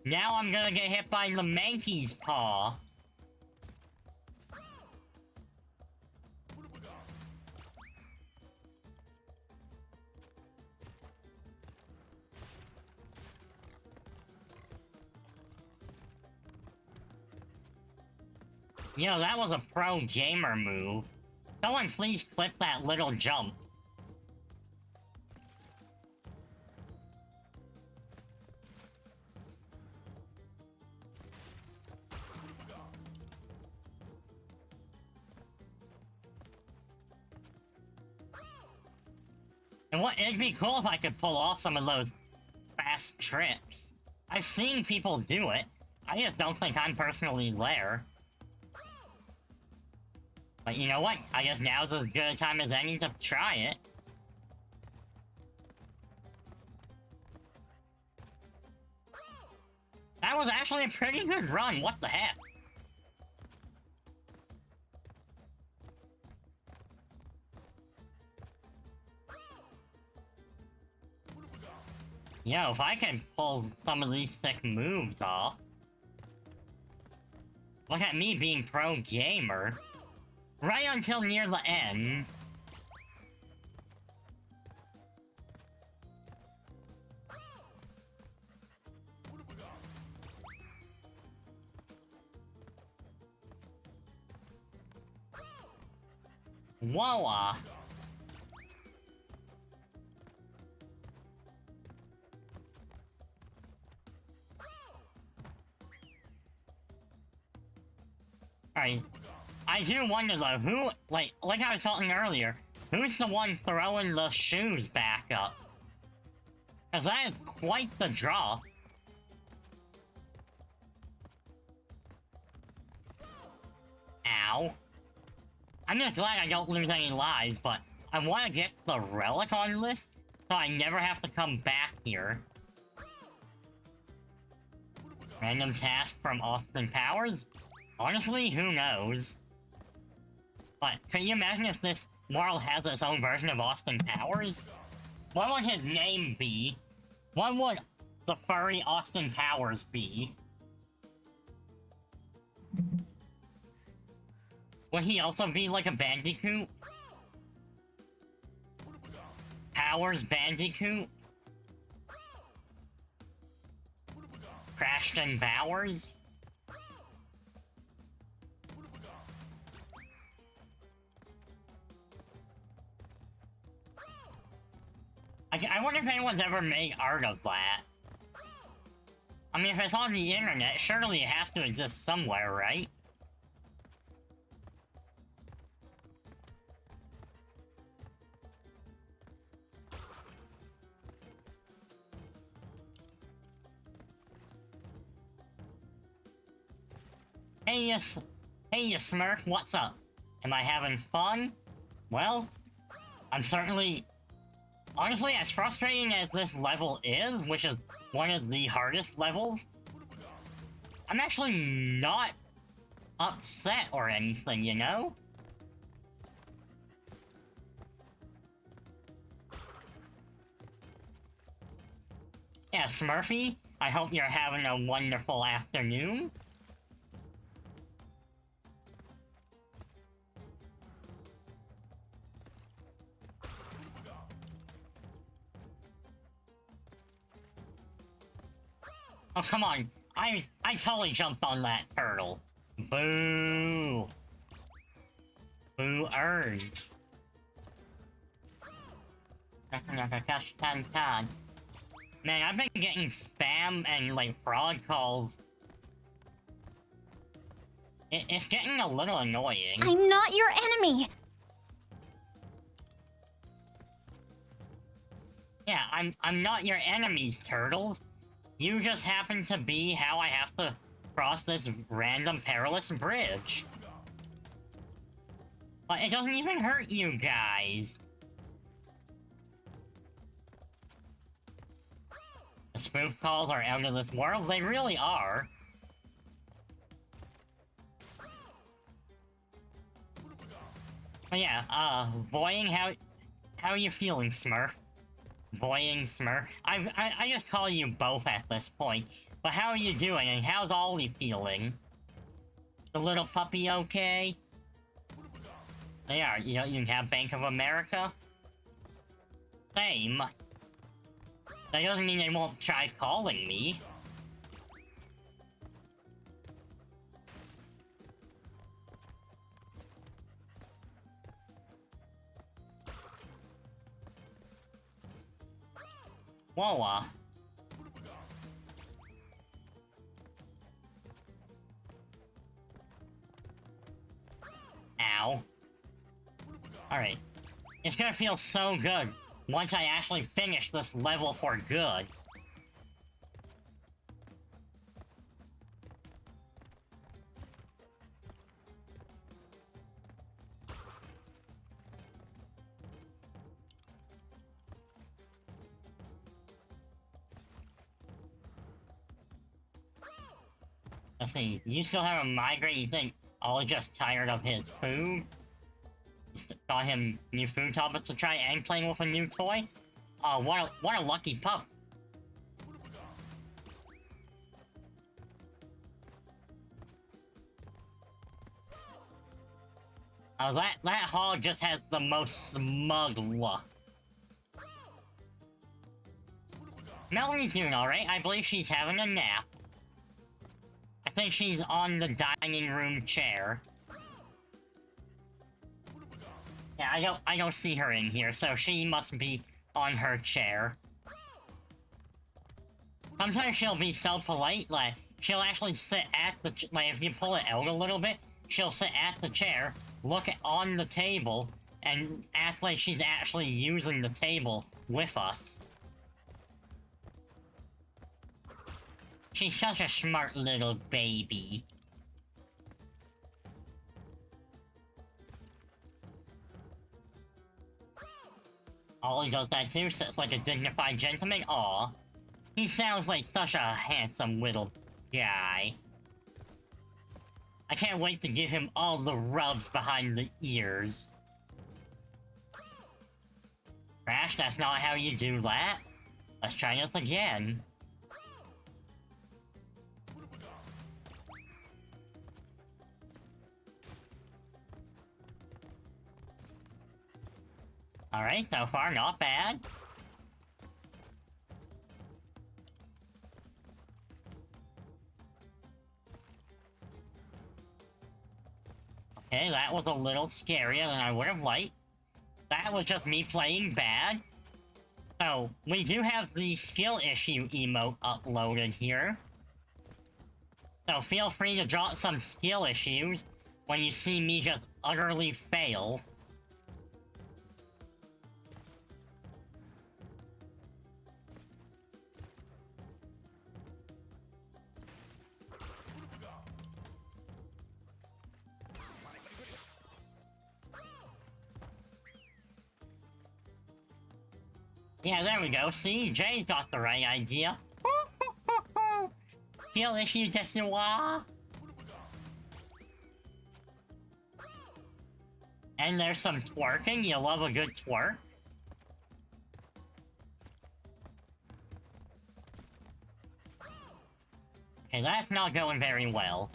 Now I'm gonna get hit by the Mankey's paw. You know, that was a pro gamer move. Someone please clip that little jump. And it'd be cool if I could pull off some of those fast trips. I've seen people do it. I just don't think I'm personally there. But you know what? I guess now's as good a time as any to try it. That was actually a pretty good run, what the heck? Yo, if I can pull some of these sick moves off. Look at me being pro gamer. Right until near the end. Whoa! Alright. I do wonder though, who, like I was talking earlier, who's the one throwing the shoes back up? Cause that is quite the draw. Ow. I'm just glad I don't lose any lives, but I want to get the relic on this, so I never have to come back here. Random task from Austin Powers? Honestly, who knows? But can you imagine if this world has its own version of Austin Powers? What would his name be? What would the furry Austin Powers be? Would he also be like a Bandicoot? Powers Bandicoot? Crash and Bowers? I wonder if anyone's ever made art of that. I mean, if it's on the internet, surely it has to exist somewhere, right? Hey, you Smurf, what's up? Am I having fun? Well, I'm certainly... Honestly, as frustrating as this level is, which is one of the hardest levels, I'm actually not upset or anything, you know? Yeah, Smurfy, I hope you're having a wonderful afternoon. Oh, come on. I totally jumped on that turtle. Boo. Boo earns. Man, I've been getting spam and, like, fraud calls. It's getting a little annoying. I'm not your enemy! Yeah, I'm not your enemies, turtles. You just happen to be how I have to cross this random perilous bridge. But it doesn't even hurt you guys. The spoof calls are out of this world, they really are. But yeah, Voying, how are you feeling, Smurf? Voying Smurf. I just call you both at this point. But how are you doing, and how's Ollie feeling? The little puppy okay? Yeah, you have Bank of America? Same. That doesn't mean they won't try calling me. Whoa, Ow. Alright. It's gonna feel so good once I actually finish this level for good. Let's see, you still have a migraine? You think Ollie's just tired of his food? You got him new food topics to try and playing with a new toy? Oh, what a lucky pup. Oh, that hog just has the most smug look. Melanie's doing alright. I believe she's having a nap. I think she's on the dining room chair. Yeah, I don't see her in here, so she must be on her chair. Sometimes she'll be so polite, like, she'll actually sit at the... Like, if you pull it out a little bit, she'll sit at the chair, look on the table, and act like she's actually using the table with us. She's such a smart little baby. Ollie does that too, sits like a dignified gentleman. Aw. He sounds like such a handsome little guy. I can't wait to give him all the rubs behind the ears. Crash, that's not how you do that. Let's try this again. Alright, so far not bad. Okay, that was a little scarier than I would have liked. That was just me playing bad. So, we do have the skill issue emote uploaded here. So feel free to drop some skill issues when you see me just utterly fail. Yeah, there we go. See, Jay's got the right idea. Skill issue desuwa. And there's some twerking. You love a good twerk. Okay, that's not going very well.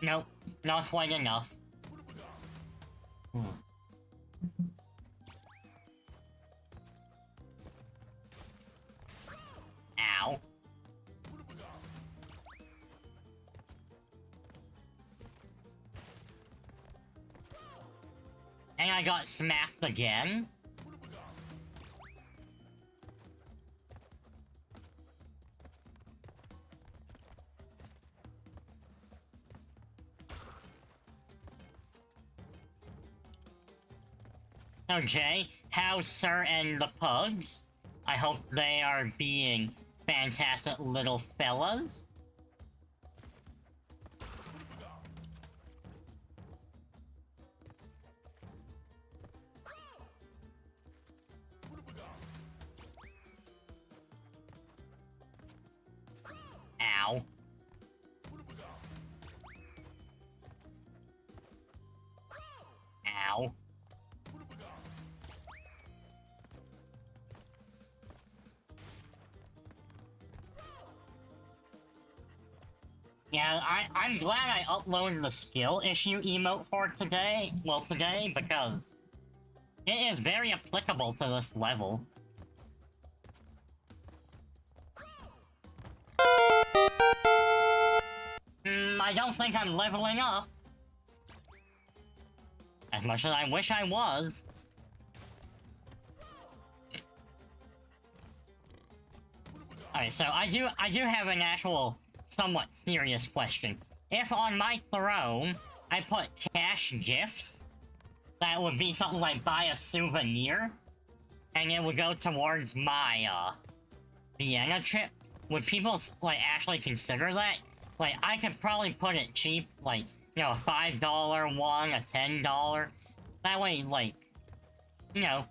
Nope, not quite enough. Ow. And I got smacked again. So Jay, how's Sir and the Pugs? I hope they are being fantastic little fellas. Ow. Ow. Yeah, I'm glad I uploaded the skill issue emote for today, because it is very applicable to this level. I don't think I'm leveling up. As much as I wish I was. Alright, so I do have an actual somewhat serious question. If on my throne I put cash gifts, that would be something like buy a souvenir, and it would go towards my, Vienna trip. Would people, like, actually consider that? Like, I could probably put it cheap, like, you know, a $5 one, a $10. That way, like, you know,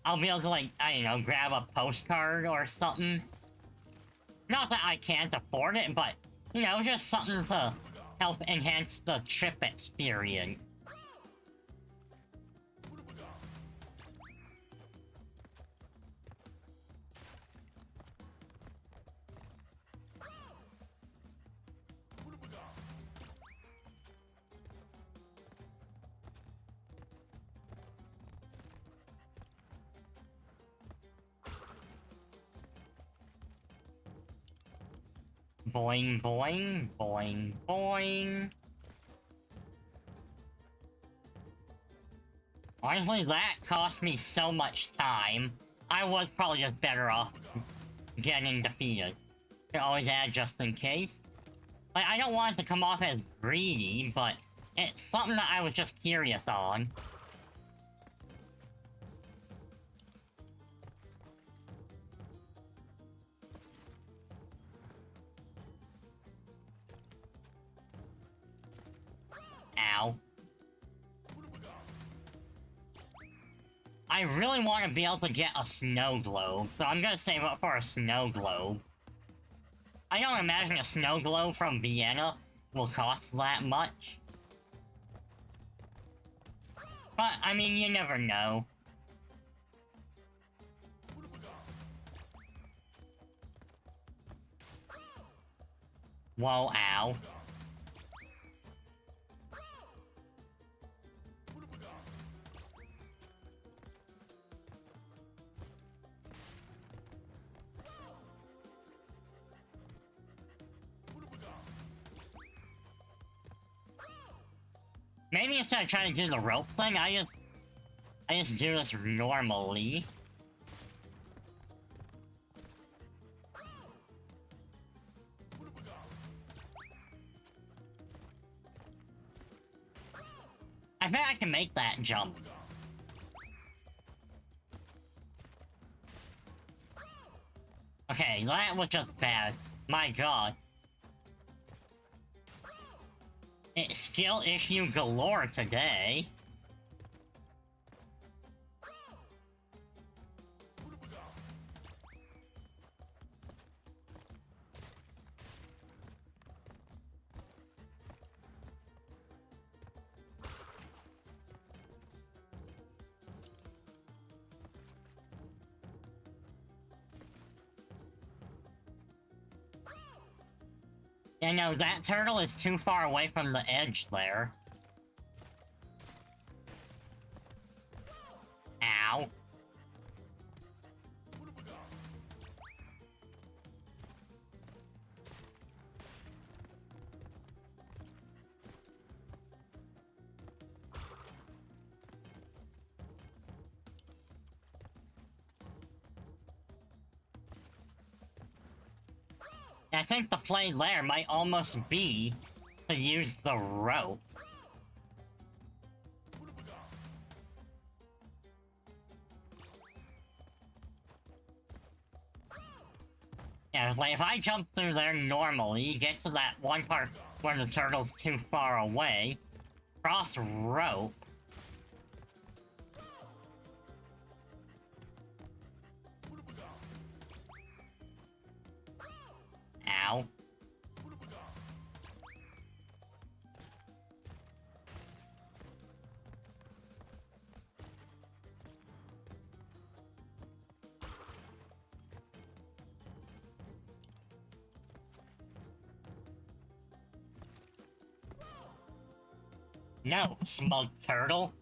I'll be able to, like, I don't know, grab a postcard or something. Not that I can't afford it, but, you know, just something to help enhance the trip experience. Boing, boing, boing, boing. Honestly, that cost me so much time. I was probably just better off getting defeated. You always add just in case. Like, I don't want it to come off as greedy, but it's something that I was just curious on. Ow. I really want to be able to get a snow globe, so I'm gonna save up for a snow globe. I don't imagine a snow globe from Vienna will cost that much. But, I mean, you never know. Whoa, ow. Maybe instead of trying to do the rope thing, I just do this normally. I bet I can make that jump. Okay, that was just bad. My god. It's skill issue galore today. Yeah, no, that turtle is too far away from the edge there. Ow. I think the play there might almost be to use the rope. Yeah, like if I jump through there normally, get to that one part where the turtle's too far away, cross rope. Ow. No, smug turtle.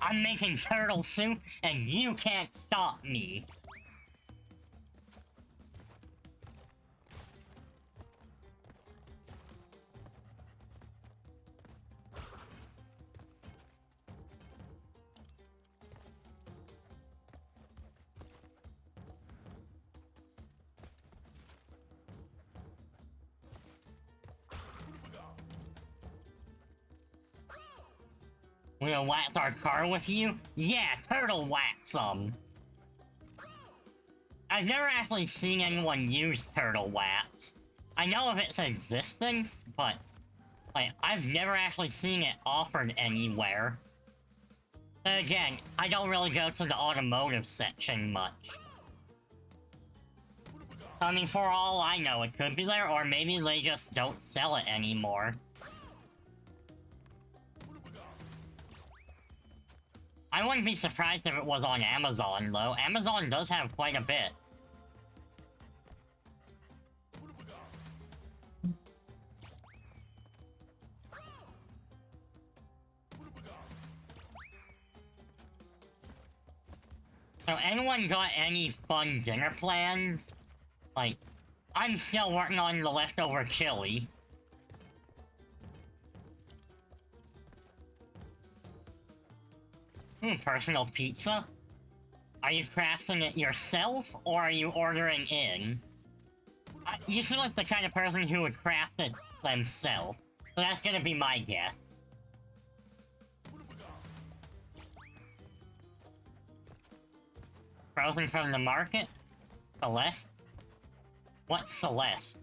I'm making turtle soup, and you can't stop me. We'll wax our car with you? Yeah, turtle wax them. I've never actually seen anyone use turtle wax. I know of its existence, but like, I've never actually seen it offered anywhere. And again, I don't really go to the automotive section much. I mean, for all I know, it could be there, or maybe they just don't sell it anymore. I wouldn't be surprised if it was on Amazon, though. Amazon does have quite a bit. So anyone got any fun dinner plans? Like, I'm still working on the leftover chili. Personal pizza? Are you crafting it yourself, or are you ordering in? You seem like the kind of person who would craft it themselves, so that's gonna be my guess. Frozen from the market? Celeste? What's Celeste?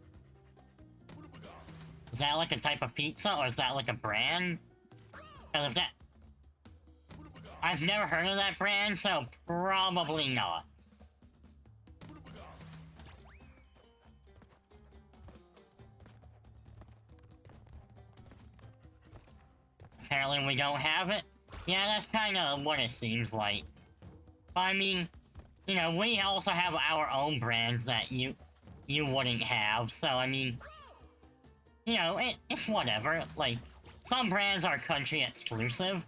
Is that like a type of pizza, or is that like a brand? Because if that... I've never heard of that brand, so probably not. Apparently we don't have it? Yeah, that's kind of what it seems like. But I mean, you know, we also have our own brands that you wouldn't have, so I mean... You know, it's whatever. Like, some brands are country exclusive.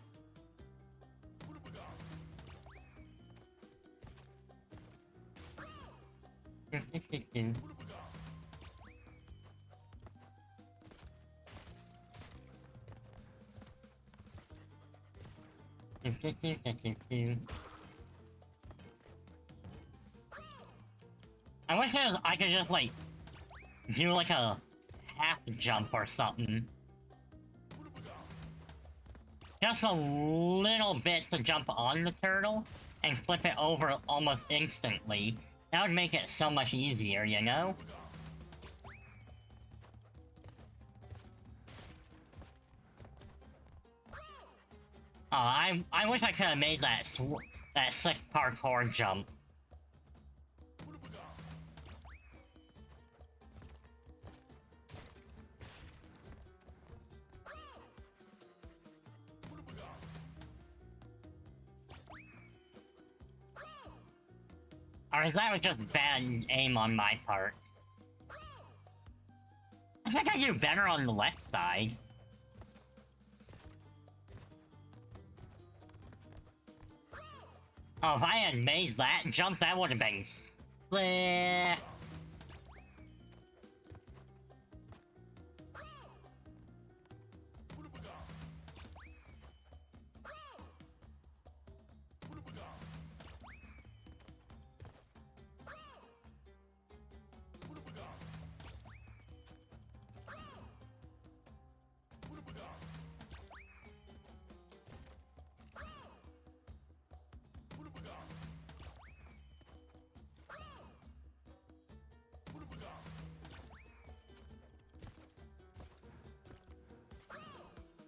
I wish I could just, like, do, like, a half jump or something. Just a little bit to jump on the turtle, and flip it over almost instantly. That would make it so much easier, you know? Oh, I wish I could have made that sick parkour jump. Or that was just bad aim on my part. I think I do better on the left side. Oh, if I had made that jump, that would have been... Bleh.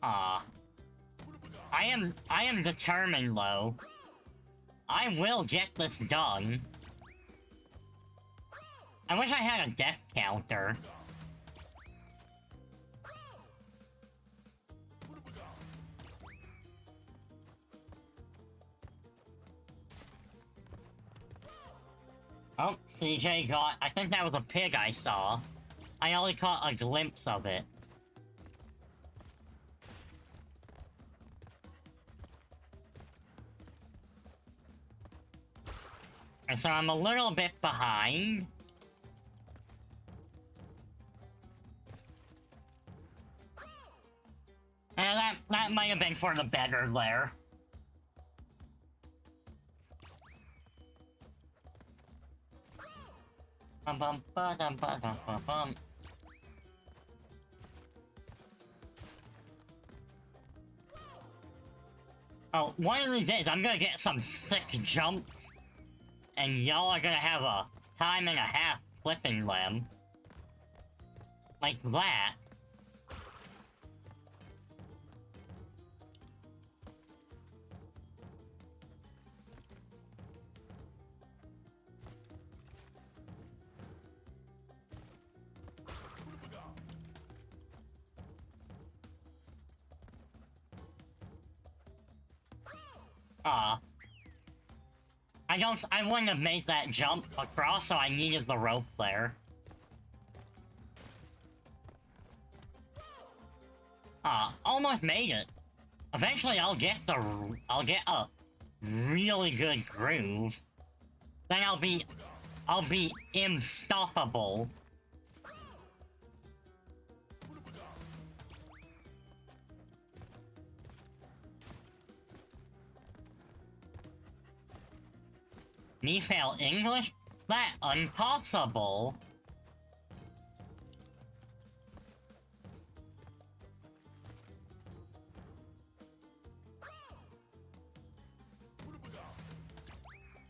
Aw. I am determined, though. I will get this done. I wish I had a death counter. Oh, CJ got... I think that was a pig I saw. I only caught a glimpse of it. And so I'm a little bit behind. And that might have been for the better there. Bum bum ba dum ba dum ba bum. Oh, one of these days I'm gonna get some sick jumps, and y'all are gonna have a time and a half flipping them. Like that. I wouldn't have made that jump across, so I needed the rope there. Almost made it. Eventually I'll get a really good groove. Then I'll be unstoppable. Me fail English? That impossible.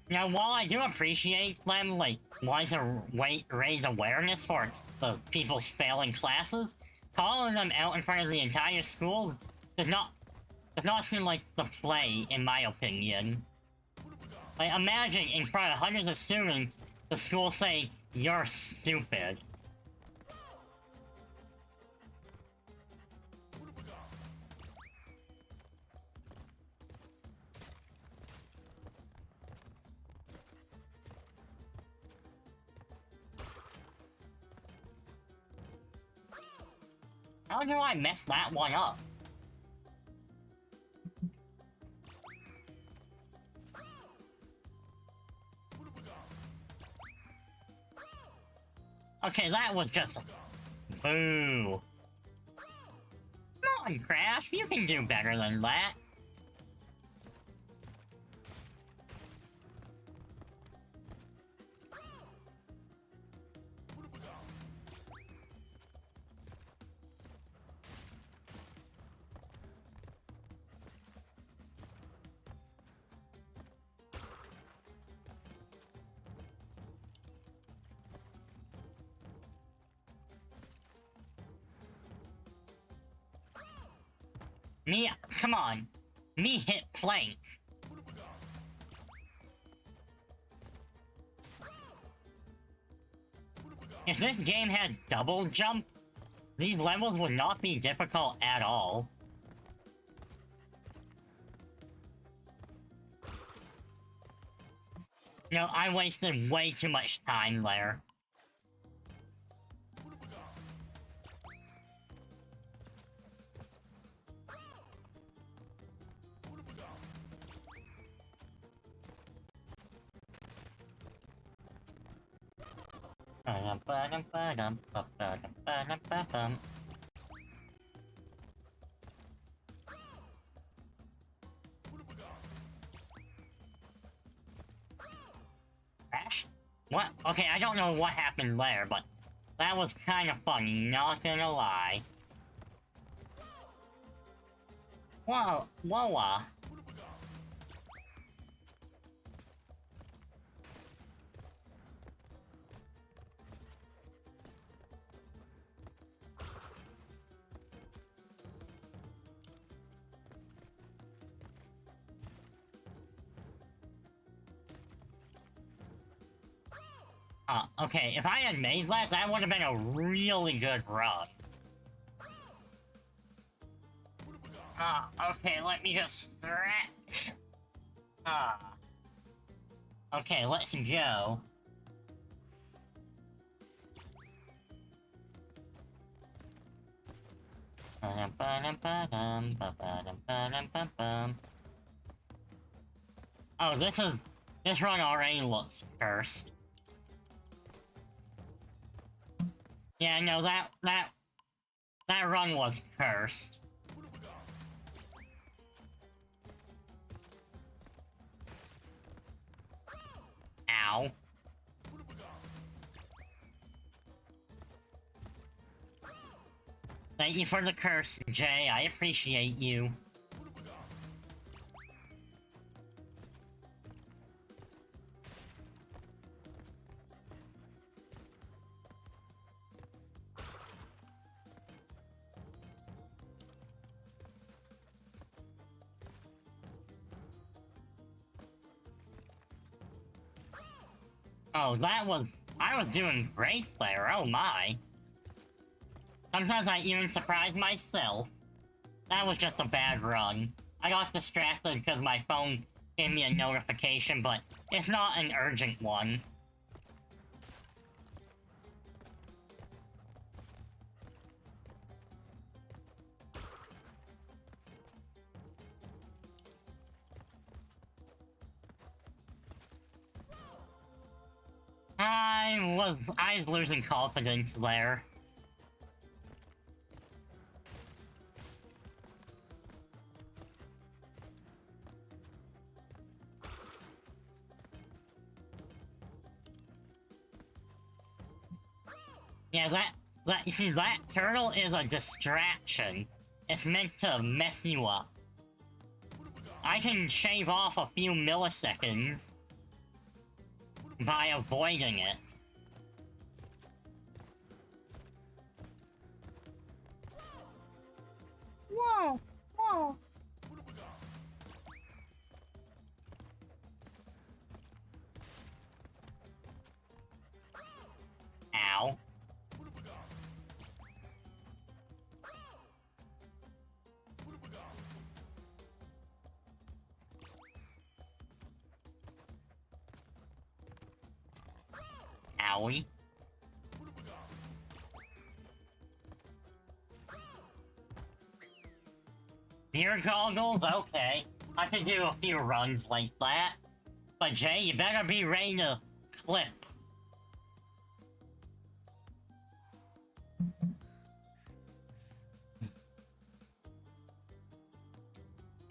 Now, while I do appreciate them, like, wanting to raise awareness for the people failing classes, calling them out in front of the entire school does not seem like the play, in my opinion. Like, imagine in front of hundreds of students, the school saying, "You're stupid." How do I mess that one up? Okay, that was just... Boo. Come on, Crash, you can do better than that. Come on. Me hit planks. If this game had double jump, these levels would not be difficult at all. No, I wasted way too much time there. Crash? What? Okay, I don't know what happened there, but that was kind of funny, not gonna lie. Whoa, whoa, okay, if I had made that, that would have been a really good run. Okay, let me just stretch. Okay, let's go. Oh, this run already looks cursed. Yeah, no, that run was cursed. Ow. Thank you for the curse, Jay. I appreciate you. Oh, I was doing great there, oh my. Sometimes I even surprise myself. That was just a bad run. I got distracted because my phone gave me a notification, but it's not an urgent one. I was losing confidence there. Yeah, you see, that turtle is a distraction. It's meant to mess you up. I can shave off a few milliseconds by avoiding it. Whoa! Whoa! Ow. Owie. Beer goggles? Okay. I can do a few runs like that. But Jay, you better be ready to clip.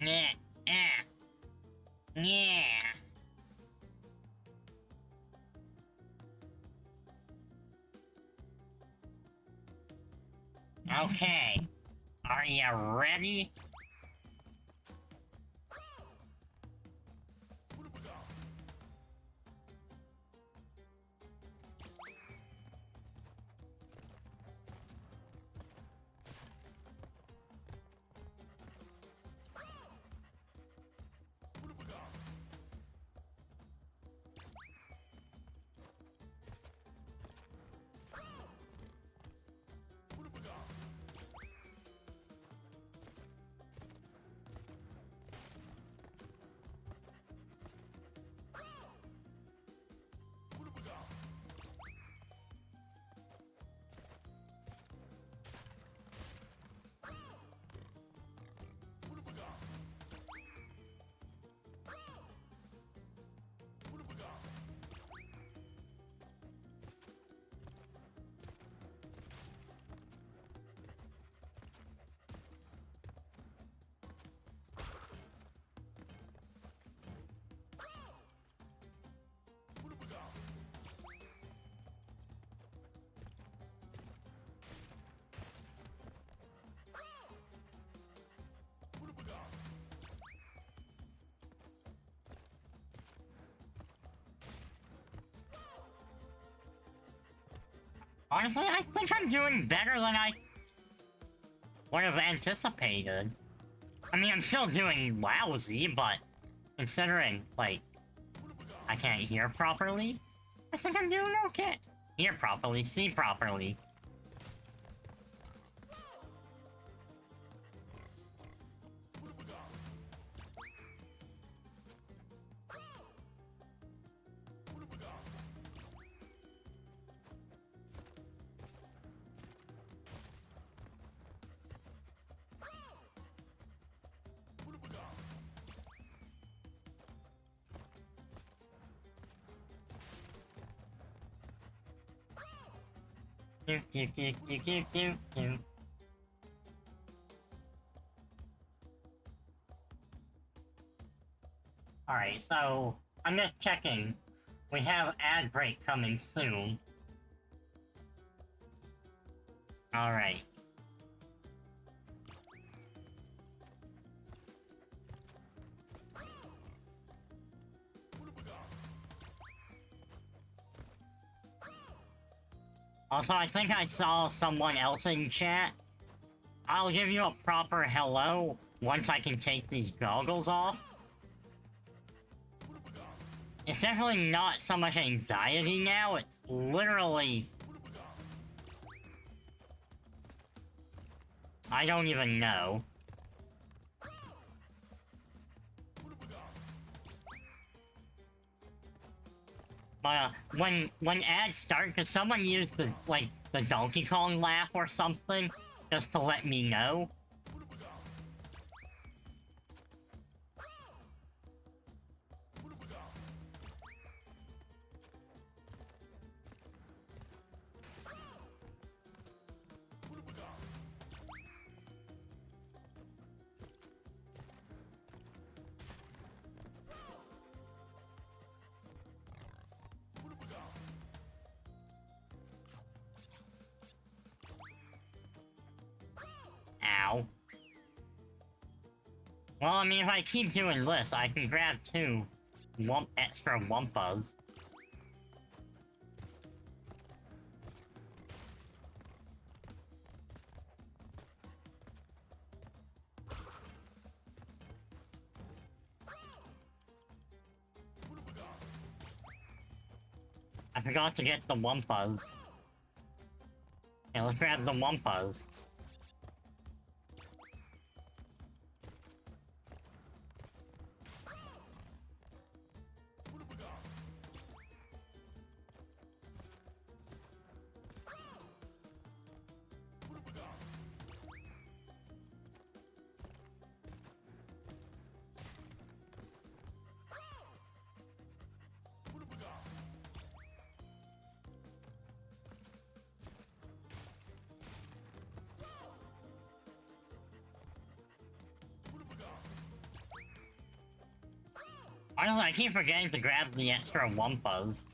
Yeah. Yeah. Okay. Are you ready? Honestly, I think I'm doing better than I would have anticipated. I mean, I'm still doing lousy, but considering, like, I can't hear properly, I think I'm doing okay. Hear properly, see properly. Do, do, do, do, do, do, do. Alright, so I'm just checking. We have ad break coming soon. Alright. Also, I think I saw someone else in chat. I'll give you a proper hello once I can take these goggles off. It's definitely not so much anxiety now, it's literally... I don't even know. But when ads start, could someone use the the Donkey Kong laugh or something just to let me know? Ow. Well, I mean, if I keep doing this, I can grab 2 extra Wumpas. I forgot to get the Wumpas. Okay, let's grab the Wumpas. Honestly, I keep forgetting to grab the extra Wumpas.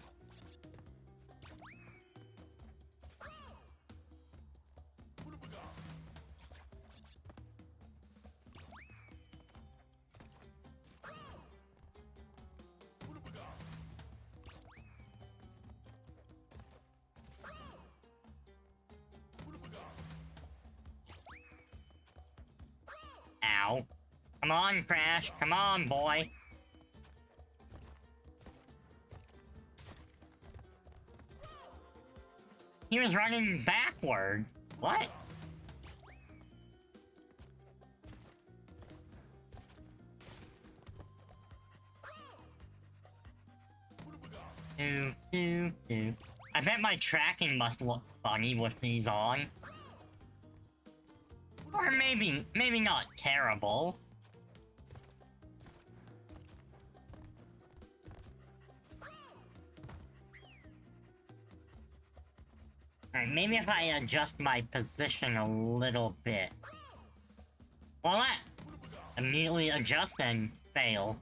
Ow. Come on, Crash. Come on, boy. He was running backwards. What? I bet my tracking must look funny with these on. Or maybe not terrible. Alright, maybe if I adjust my position a little bit. Well, that immediately adjust and fail.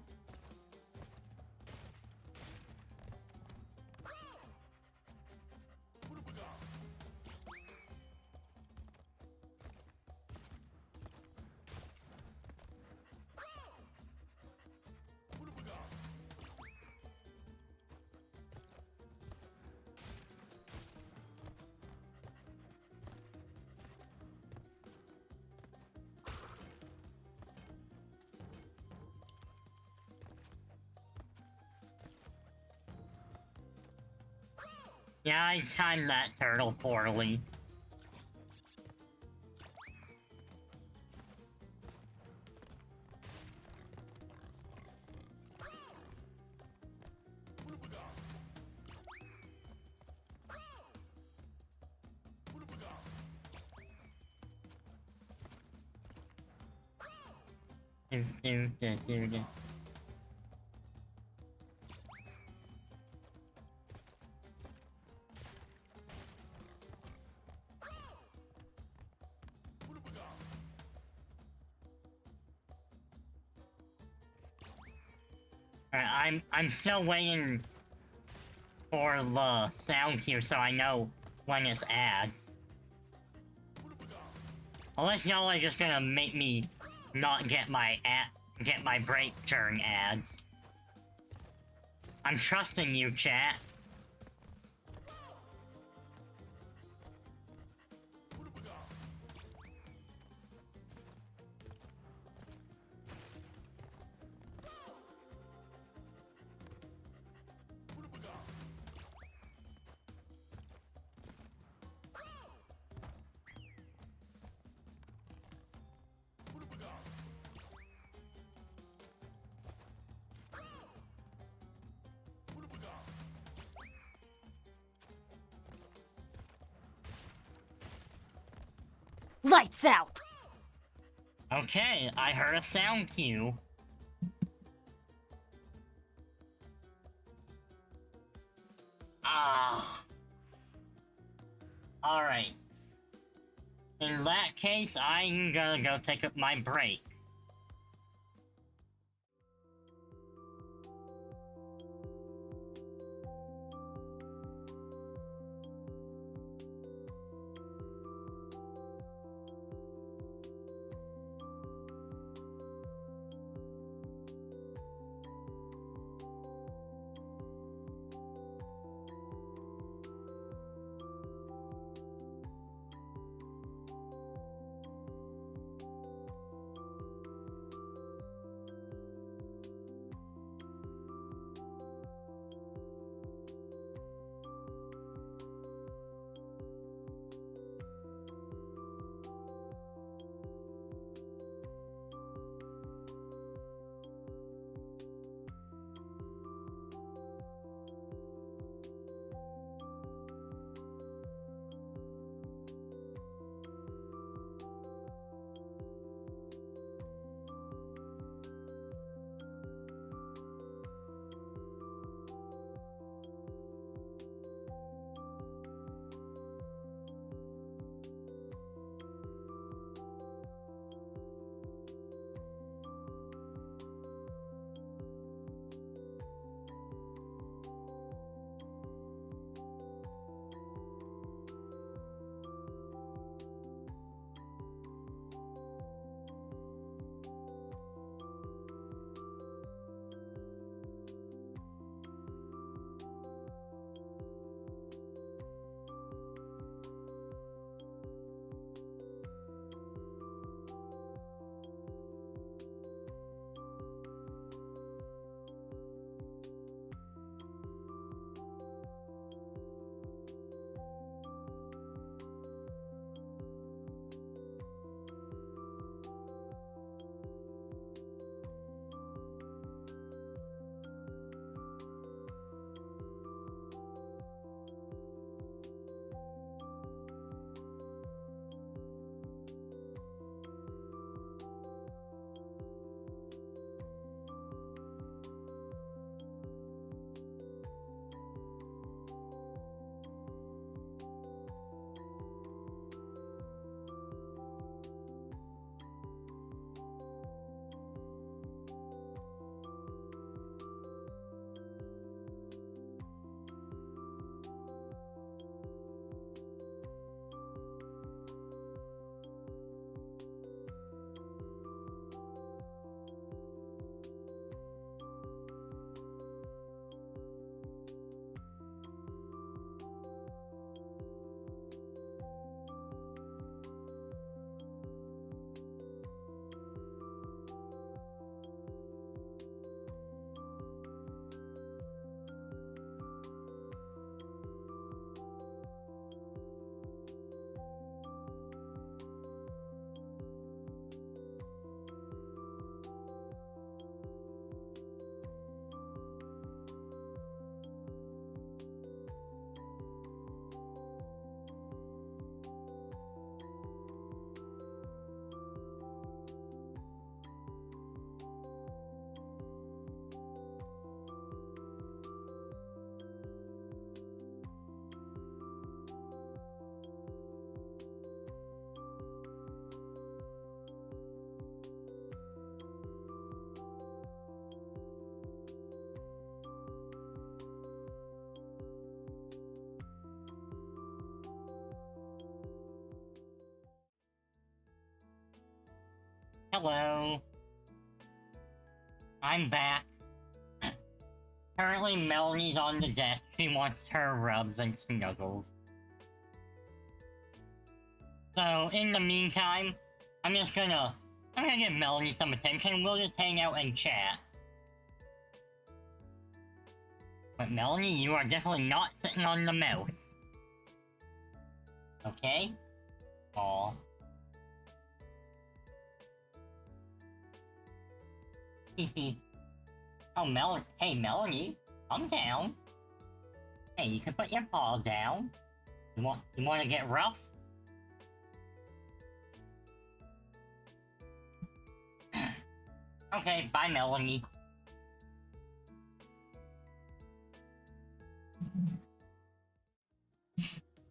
Yeah, I timed that turtle poorly. I'm still waiting for the sound here so I know when it's ads. Unless y'all are just gonna make me not get my break during ads. I'm trusting you, chat. Lights out! Okay, I heard a sound cue. Ah. Alright. In that case, I'm gonna go take up my break. Hello. I'm back. Currently, Melanie's on the desk. She wants her rubs and snuggles. So, in the meantime, I'm gonna give Melanie some attention. We'll just hang out and chat. But Melanie, you are definitely not sitting on the mouse. Okay? Aw. Oh, hey, Melanie, calm down. Hey, you can put your paw down. You want to get rough? Okay, bye, Melanie.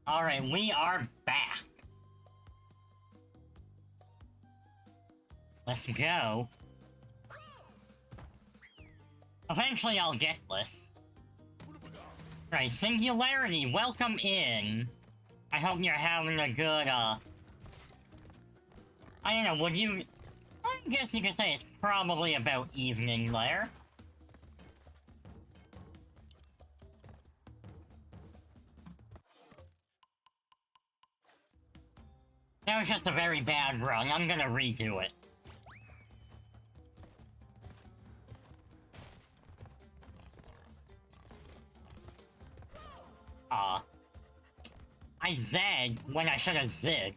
Alright, we are back. Let's go. Eventually I'll get this. Right, Singularity, welcome in. I hope you're having a good, I don't know, would you... I guess you could say it's probably about evening there. That was just a very bad run. I'm gonna redo it. I zagged when I should have zigged.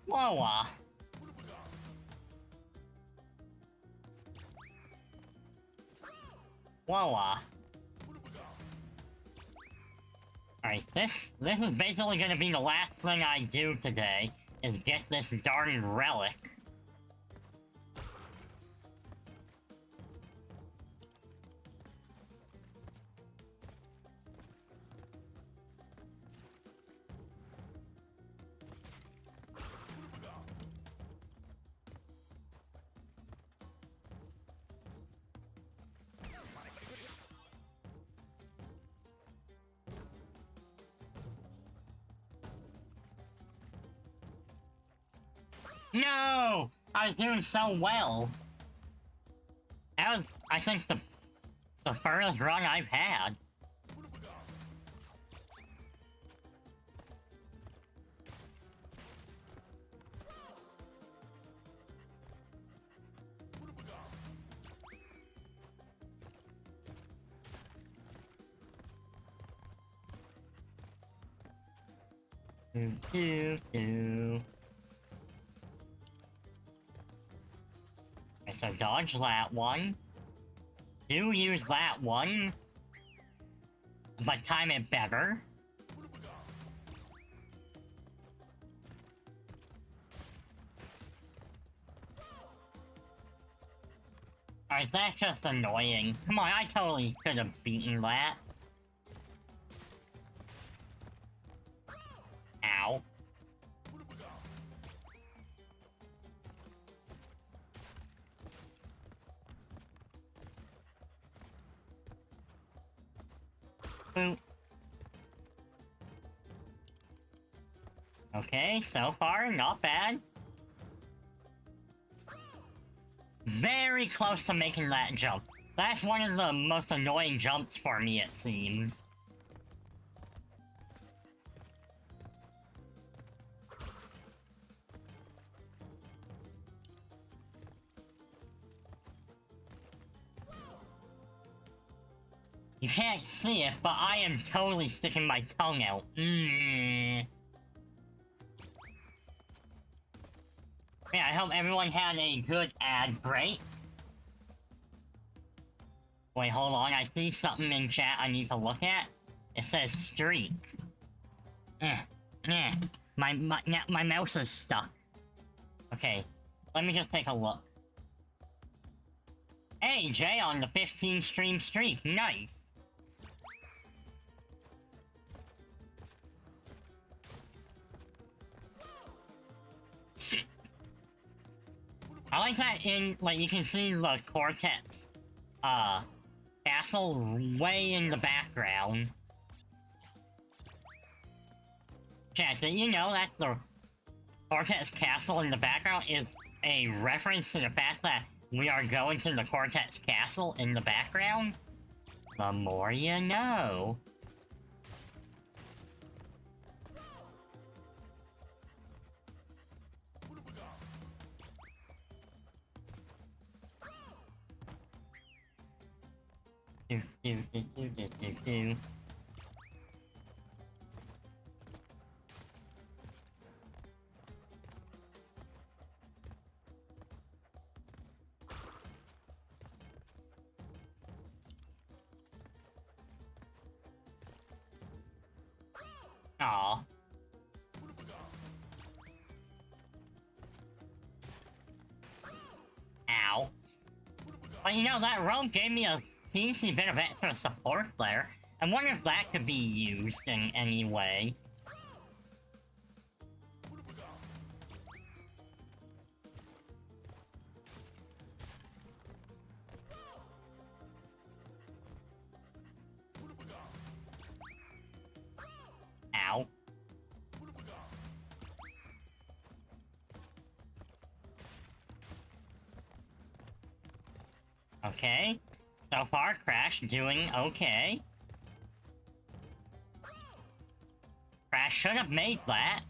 Whoa, Whoa, Alright, this is basically gonna be the last thing I do today, is get this darn relic. No! I was doing so well. That was, I think, the furthest run I've had. Okay, so dodge that one. Do use that one, but time it better. Alright, that's just annoying. Come on, I totally could have beaten that. Ow. Boop. Okay, so far, not bad. Very close to making that jump. That's one of the most annoying jumps for me, it seems. You can't see it, but I am totally sticking my tongue out. Yeah, I hope everyone had a good ad break. Wait, hold on. I see something in chat I need to look at. It says streak. My mouse is stuck. Okay, let me just take a look. Hey, Jay on the 15 stream streak. Nice. I like that in, like, you can see the Cortex, castle way in the background. Chat, did you know that the Cortex castle in the background is a reference to the fact that we are going to the Cortex castle in the background? The more you know. Aw. But you know, that rogue gave me a teensy bit of extra support there. I wonder if that could be used in any way. Ow. Okay. So far, Crash doing okay. Crash should have made that.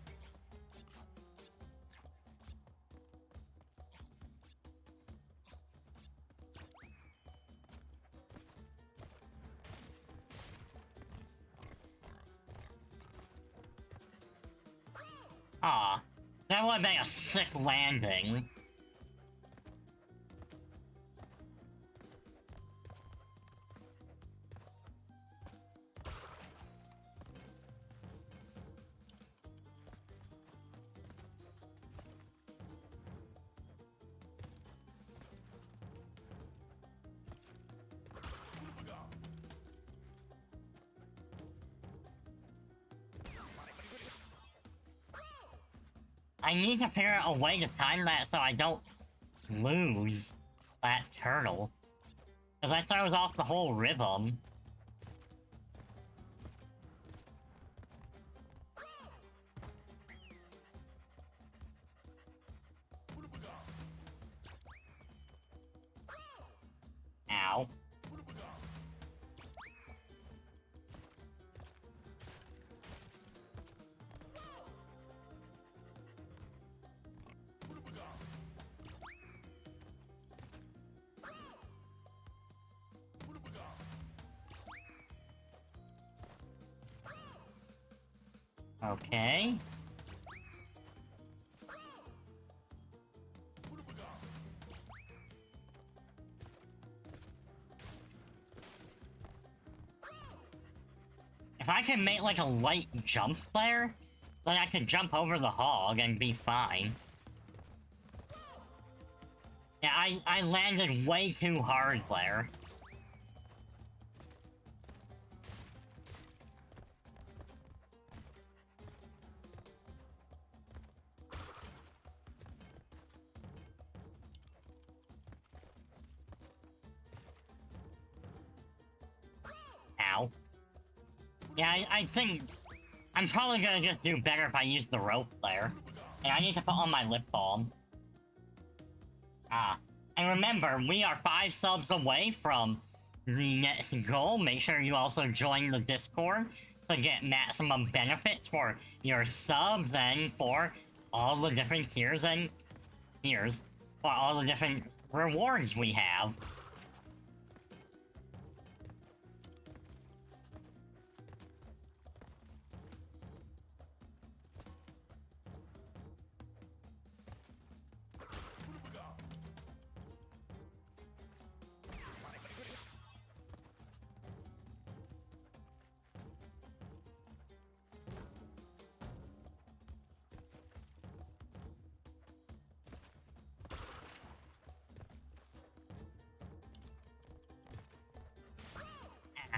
Aw. That would have been a sick landing. I need to figure out a way to time that so I don't lose that turtle. Because that throws off the whole rhythm. Ow. Okay. If I can make like a light jump there, then I can jump over the hog and be fine. Yeah, I landed way too hard there. Ow. Yeah, I think I'm probably gonna just do better if I use the rope there. And I need to put on my lip balm. Ah. And remember, we are 5 subs away from the next goal. Make sure you also join the Discord to get maximum benefits for your subs and for all the different tiers and tiers. For all the different rewards we have.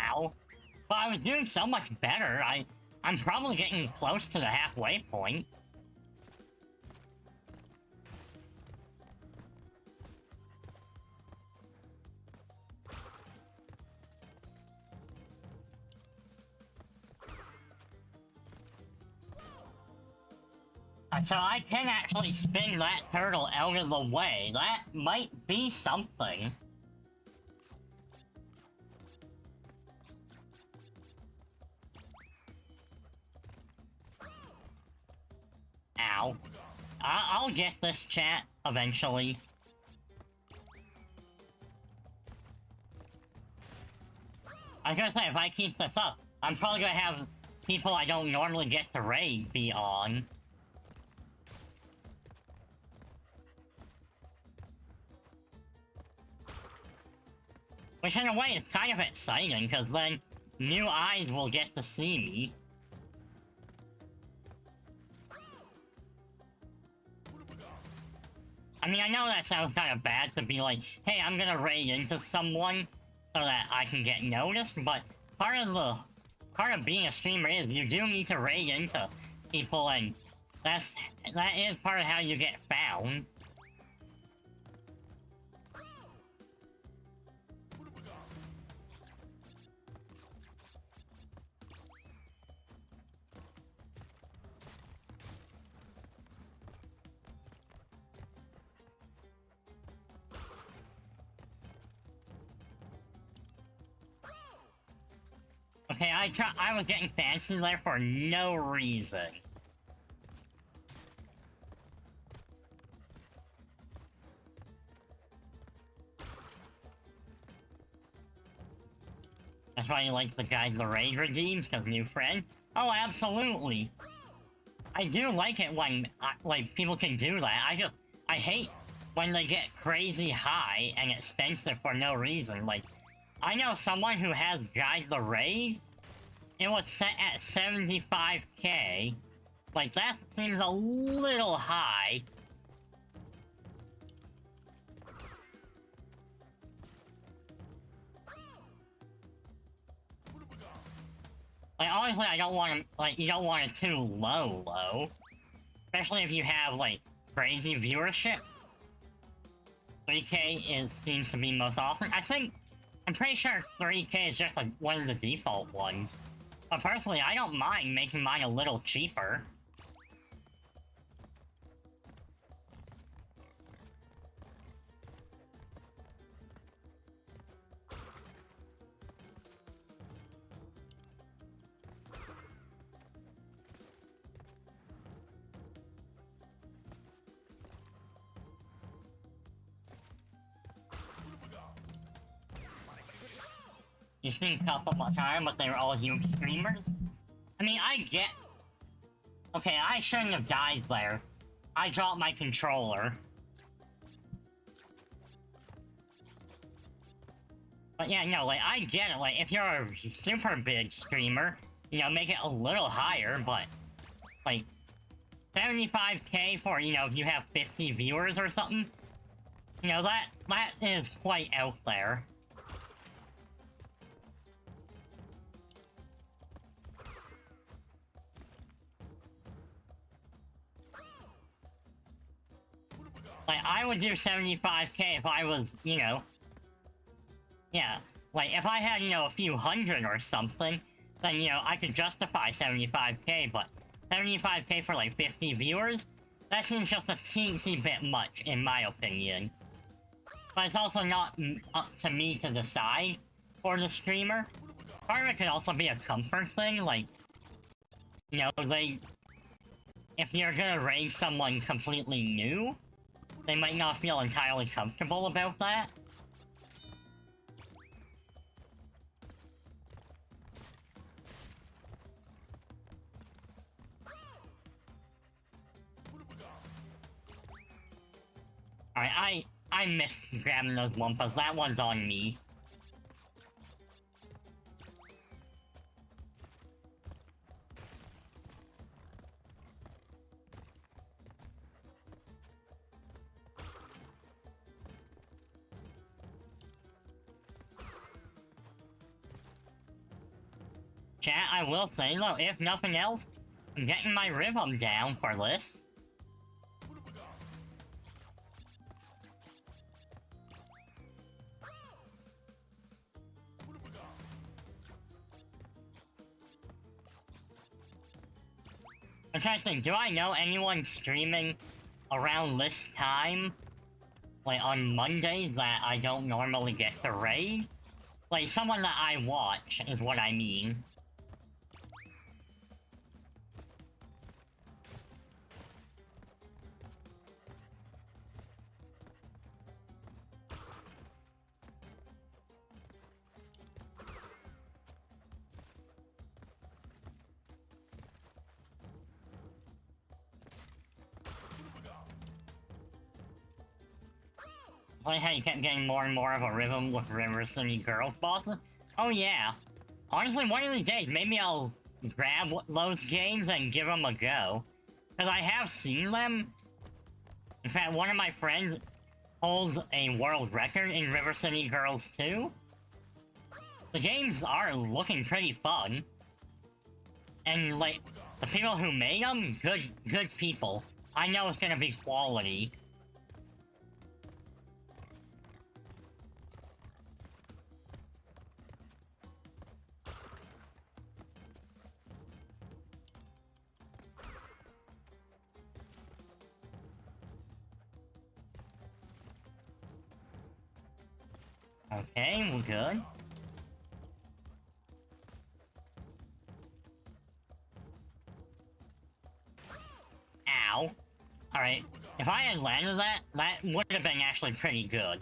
Ow. But I was doing so much better, I'm probably getting close to the halfway point. So I can actually spin that turtle out of the way. That might be something. Ow. I'll get this, chat, eventually. I was gonna say, if I keep this up, I'm probably gonna have people I don't normally get to raid be on. Which in a way is kind of exciting, because then new eyes will get to see me. I mean, I know that sounds kind of bad to be like, hey, I'm gonna raid into someone so that I can get noticed, but part of being a streamer is you do need to raid into people, and that is part of how you get found. Okay, I was getting fancy there for no reason. That's why you like the guy the raid redeems, because new friend? Oh, absolutely. I do like it when, like, people can do that. I hate when they get crazy high and expensive for no reason. Like, I know someone who has Guide the Raid. It was set at 75k. Like, that seems a little high. Like, honestly, I don't want to, like, you don't want it too low. Especially if you have, like, crazy viewership. 3k seems to be most often. I'm pretty sure 3k is just, like, one of the default ones. But personally, I don't mind making mine a little cheaper. You seen a couple more time, but they were all huge streamers? I mean, I get... Okay, I shouldn't have died there. I dropped my controller. But yeah, no, like, I get it. Like, if you're a super big streamer, you know, make it a little higher, but... Like, 75k for, you know, if you have 50 viewers or something? You know, that is quite out there. Like, I would do 75k if I was, you know... Yeah, like, if I had, you know, a few hundred or something, then, you know, I could justify 75k, but 75k for, like, 50 viewers? That seems just a teensy bit much, in my opinion. But it's also not up to me to decide for the streamer. Part of it could also be a comfort thing, like... You know, if you're gonna raid someone completely new, they might not feel entirely comfortable about that. Alright, I missed grabbing those Wumpas. That one's on me. Chat, I will say though, if nothing else, I'm getting my rhythm down for this. I'm trying to think, do I know anyone streaming around this time? Like, on Mondays that I don't normally get to raid? Like, someone that I watch, is what I mean. Like how you kept getting more and more of a rhythm with River City Girls bosses? Oh yeah. Honestly, one of these days, maybe I'll grab those games and give them a go. Because I have seen them. In fact, one of my friends holds a world record in River City Girls 2. The games are looking pretty fun. And, like, the people who made them, good people. I know it's gonna be quality. Okay, we're good. Ow. Alright, if I had landed that, that would have been actually pretty good.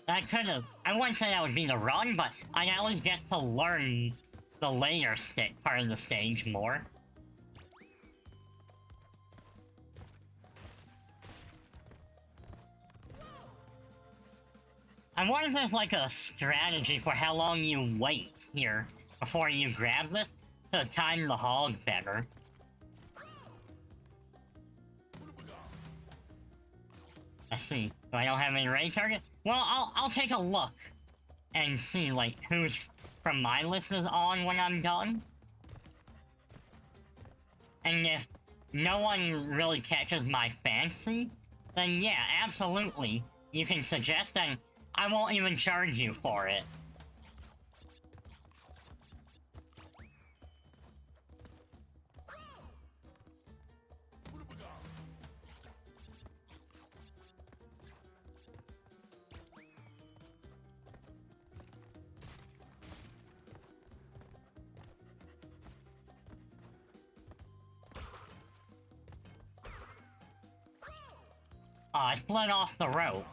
That could have... I wouldn't say that would be the run, but I'd at least get to learn the layer stick part of the stage more. I wonder if there's like a strategy for how long you wait here before you grab this to time the hog better. Let's see. Do I don't have any raid target? Well, I'll take a look and see like who's from my list is on when I'm done. And if no one really catches my fancy, then yeah, absolutely. You can suggest and I won't even charge you for it. I split off the rope.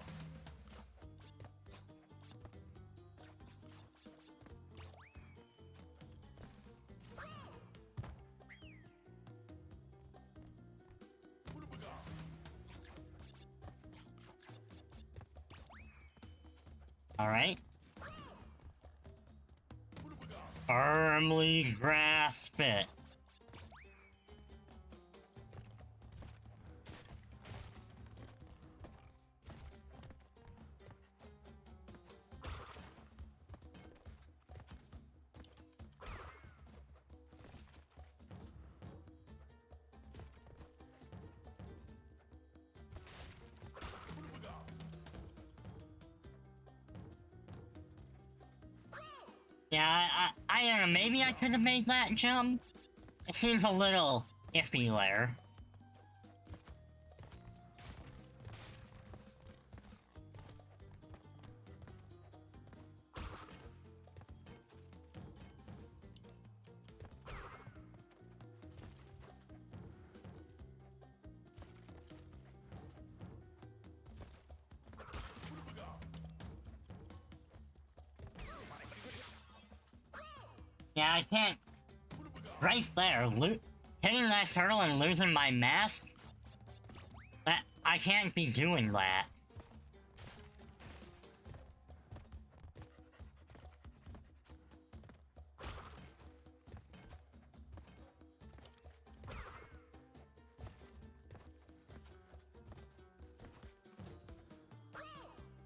Alright. Firmly grasp it. Yeah, I don't know, maybe I could have made that jump? It seems a little iffy there. Yeah, I can't... Right there, hitting that turtle and losing my mask? That... I can't be doing that.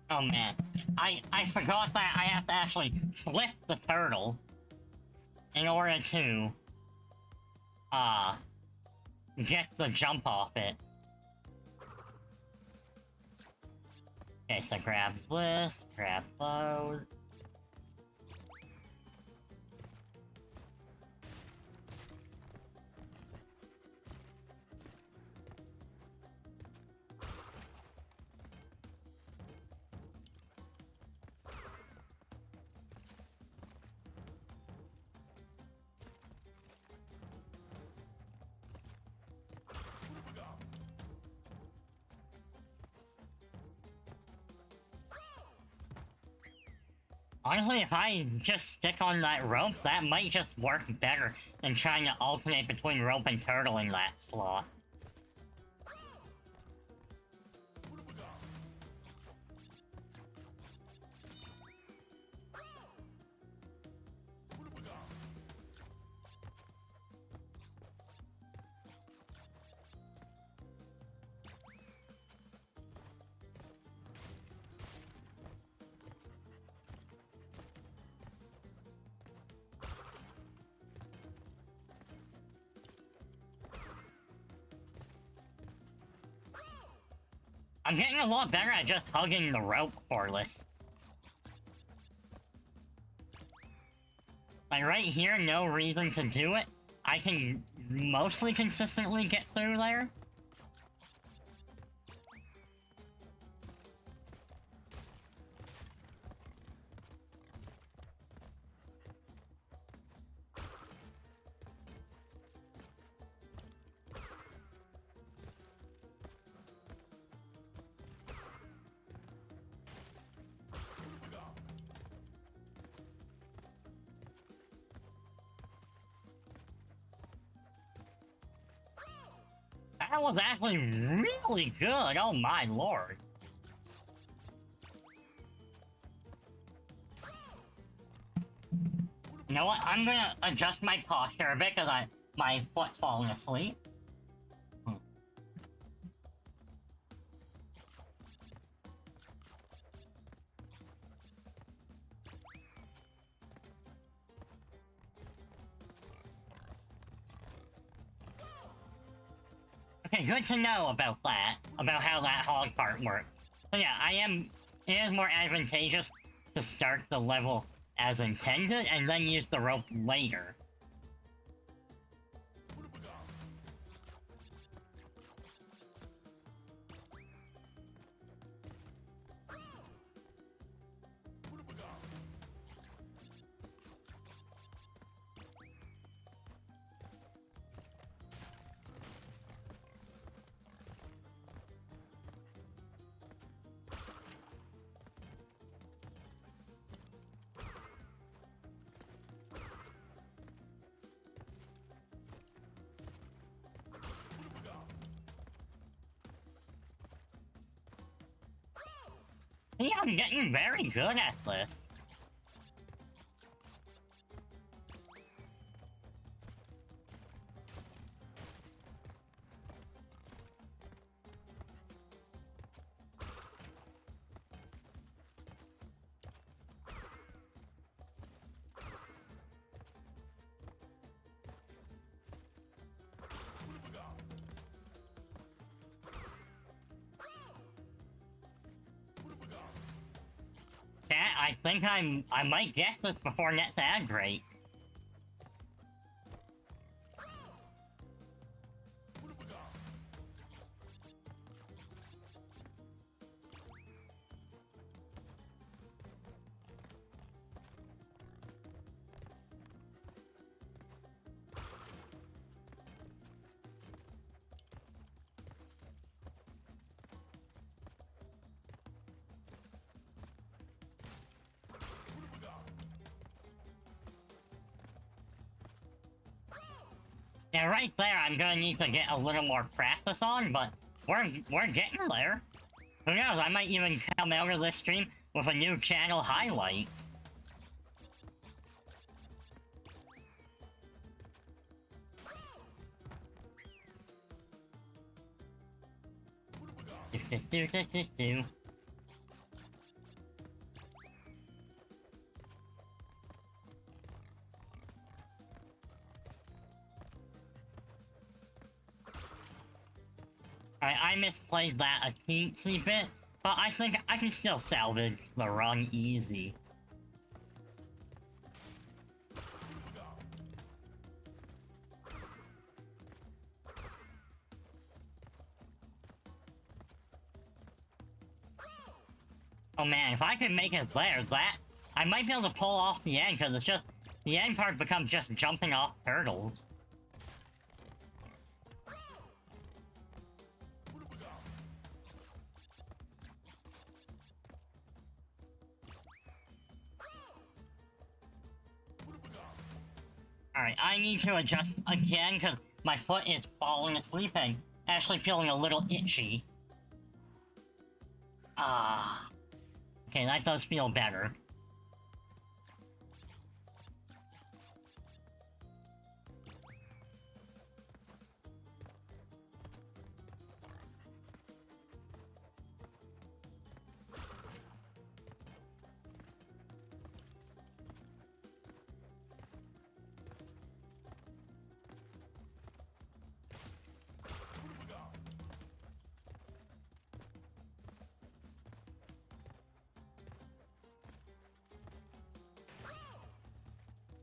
Oh man, I forgot that I have to actually flip the turtle in order to, get the jump off it. Okay, so grab this, grab those. Honestly, if I just stick on that rope, that might just work better than trying to alternate between rope and turtle in that slot. I'm getting a lot better at just hugging the rope cordless. Like right here, no reason to do it. I can mostly consistently get through there. That was actually really good, oh my lord. You know what, I'm gonna adjust my posture a bit because my foot's falling asleep. Okay, good to know about that, about how that hog part works. So yeah, it is more advantageous to start the level as intended and then use the rope later. Yeah, I'm getting very good at this. Chat, I think I might get this before next ad break. Yeah, right there I'm gonna need to get a little more practice on, but we're getting there. Who knows, I might even come out of this stream with a new channel highlight. Do. I misplayed that a teensy bit, but I think I can still salvage the run easy. Oh man, if I could make it there, I might be able to pull off the end, because it's just, the end part becomes just jumping off turtles. Alright, I need to adjust again, because my foot is falling asleep and actually feeling a little itchy. Ah. Okay, that does feel better.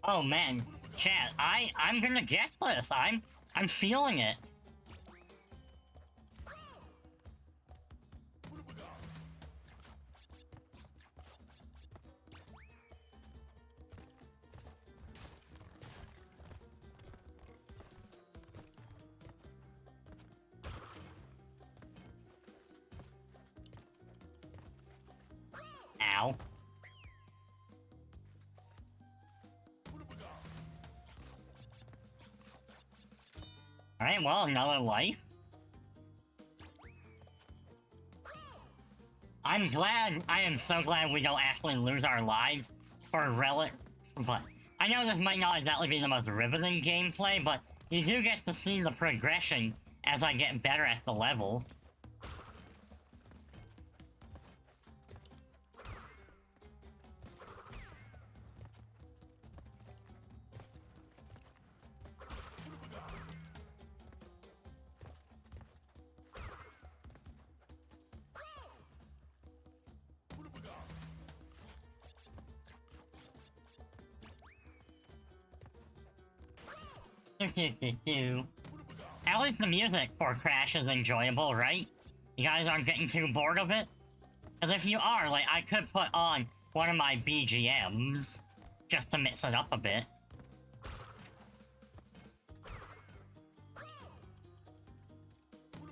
Oh man, chat, I'm gonna get this. I'm feeling it. Ow. Alright, well, another life. I am so glad we don't actually lose our lives for relic, but I know this might not exactly be the most riveting gameplay, but you do get to see the progression as I get better at the level. At least the music for Crash is enjoyable, right? You guys aren't getting too bored of it? Because if you are, like, I could put on one of my BGMs, just to mix it up a bit.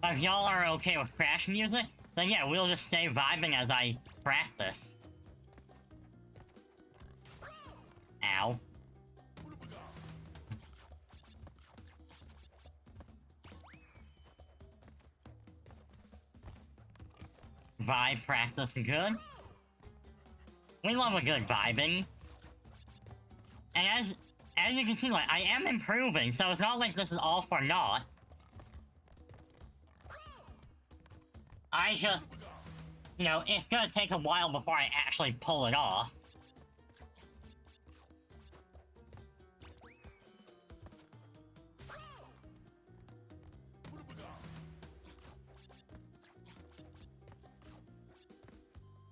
But if y'all are okay with Crash music, then yeah, we'll just stay vibing as I practice. Ow. Vibe practice good. We love a good vibing. And as you can see, like, I am improving, so it's not like this is all for naught. I just, you know, it's gonna take a while before I actually pull it off.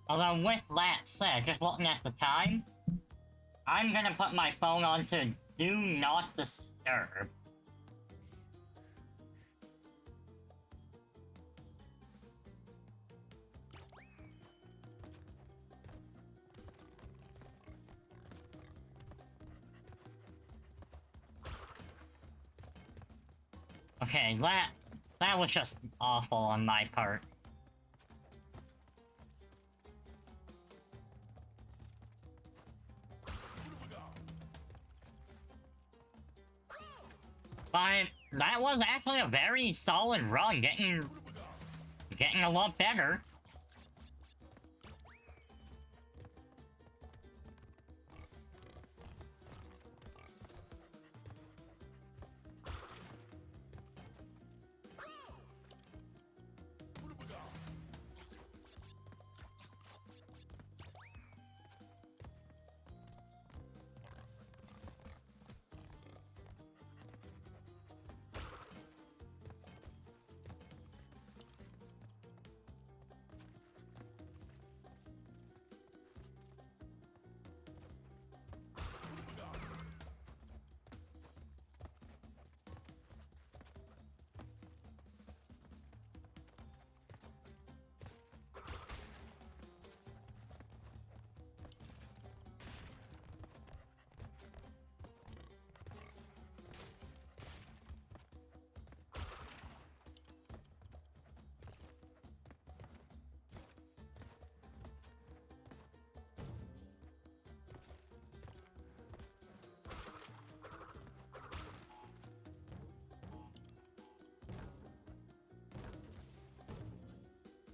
Although with that said, just looking at the time, I'm gonna put my phone on to Do Not Disturb. Okay, that was just awful on my part. But that was actually a very solid run, getting a lot better.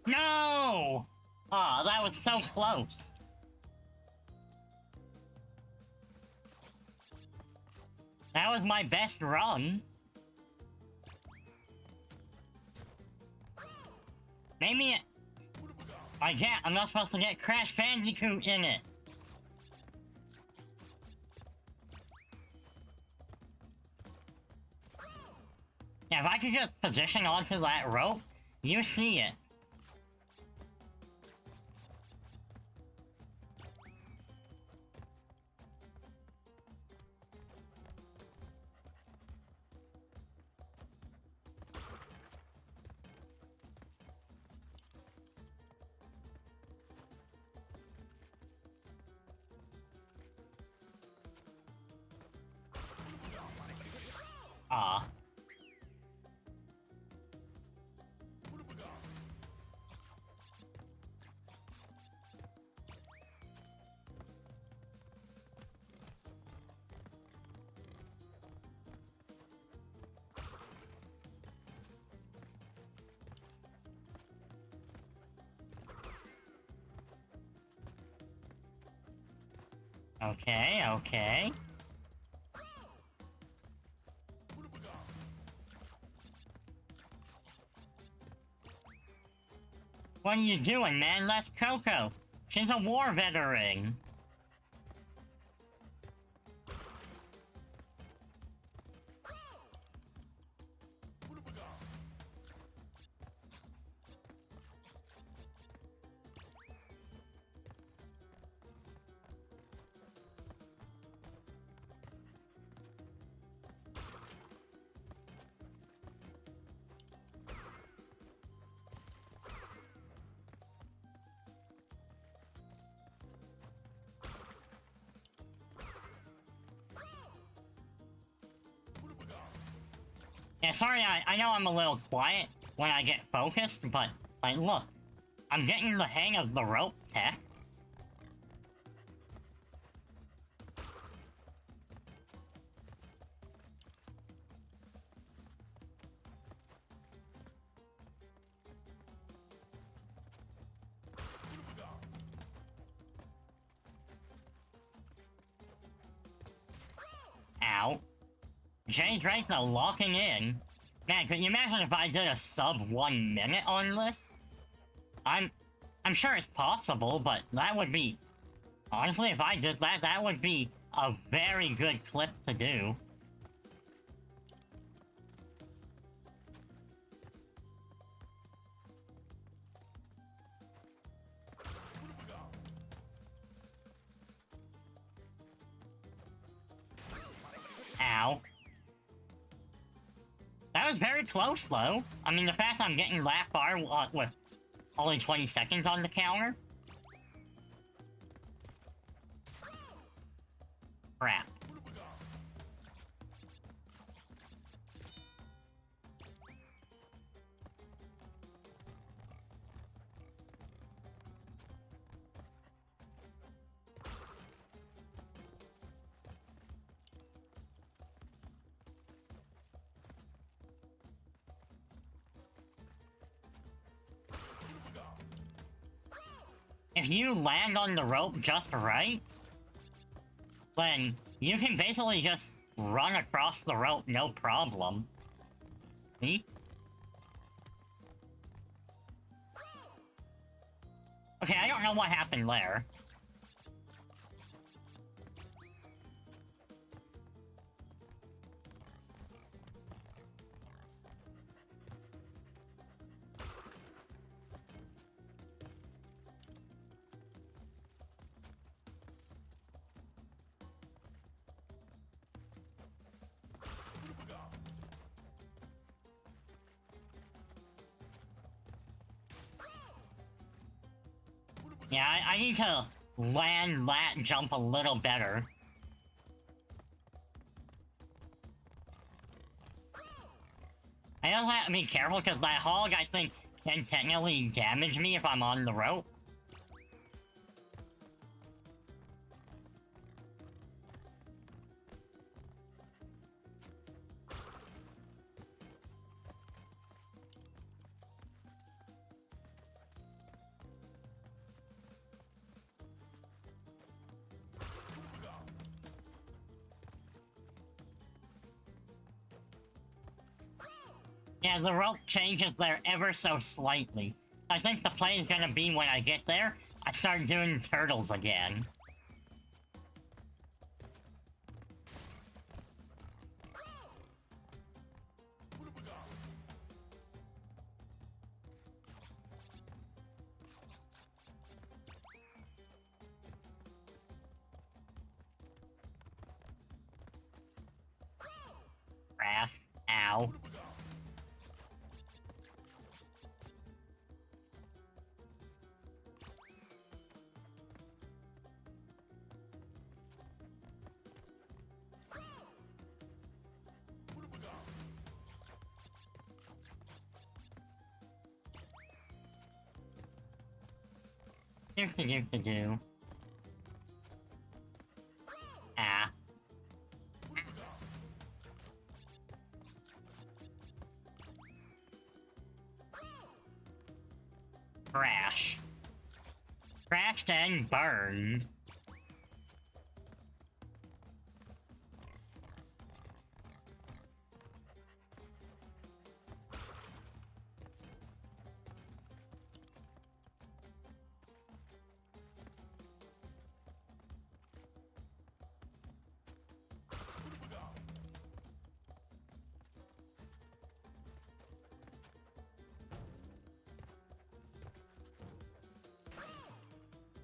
No! Aw, that was so close. That was my best run. Maybe I'm not supposed to get Crash Bandicoot in it. Yeah, if I could just position onto that rope, you see it. Ah. Okay, okay. What are you doing, man? That's Coco. She's a war veteran. Yeah, sorry, I know I'm a little quiet when I get focused, but, like, look. I'm getting the hang of the rope tech. Ow. Jay's right to locking in. Man, could you imagine if I did a sub 1 minute on this? I'm sure it's possible, but that would be... Honestly, if I did that, that would be a very good clip to do. Ow. That was very close, though. I mean, the fact I'm getting that far with only 20 seconds on the counter. Crap. If you land on the rope just right, then you can basically just run across the rope no problem. See? Okay, I don't know what happened there. Yeah, I need to land that jump a little better. I also have to be careful because that hog, I think, can technically damage me if I'm on the rope. Yeah, the rope changes there ever so slightly. I think the play is gonna be when I get there, I start doing turtles again. Crash. Ow. Do. Ah. Crash. Crash then burn.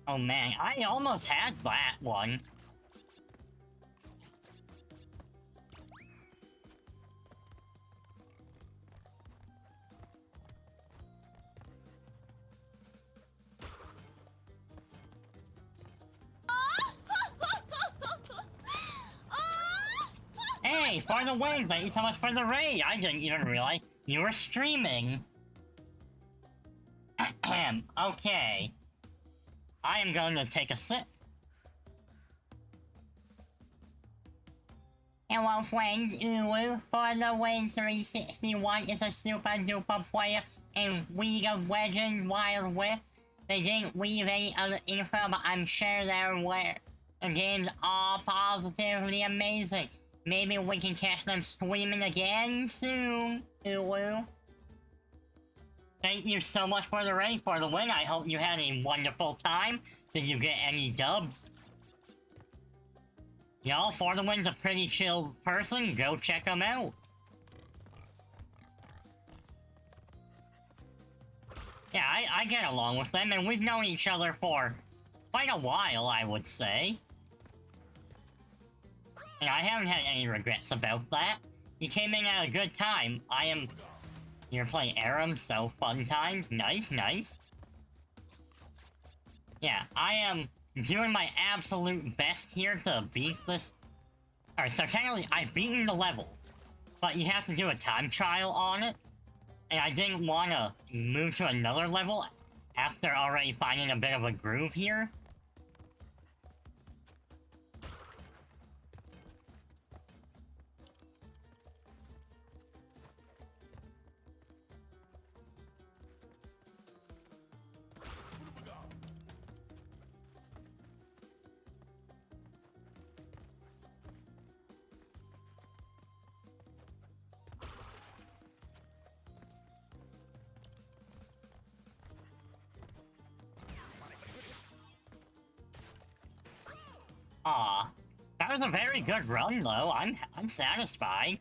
Oh man, I almost had that one. Hey, for the win! Thank you so much for the raid! I didn't even realize you were streaming. Okay. I am going to take a sip. Hello friends, Ulu. For the win 361 is a super duper player in League of Legends Wild Rift. They didn't leave any other info, but I'm sure they're aware. The game's all positively amazing. Maybe we can catch them streaming again soon, Ulu. Thank you so much for the raid, for the win. I hope you had a wonderful time. Did you get any dubs? Y'all, For the Win's a pretty chill person. Go check him out. Yeah, I get along with them, and we've known each other for quite a while, I would say. And I haven't had any regrets about that. You came in at a good time. You're playing Aram, so fun times. Nice, nice. Yeah, I am doing my absolute best here to beat this. Alright, so technically, I've beaten the level. But you have to do a time trial on it. And I didn't want to move to another level after already finding a bit of a groove here. Aw, that was a very good run, though. I'm satisfied.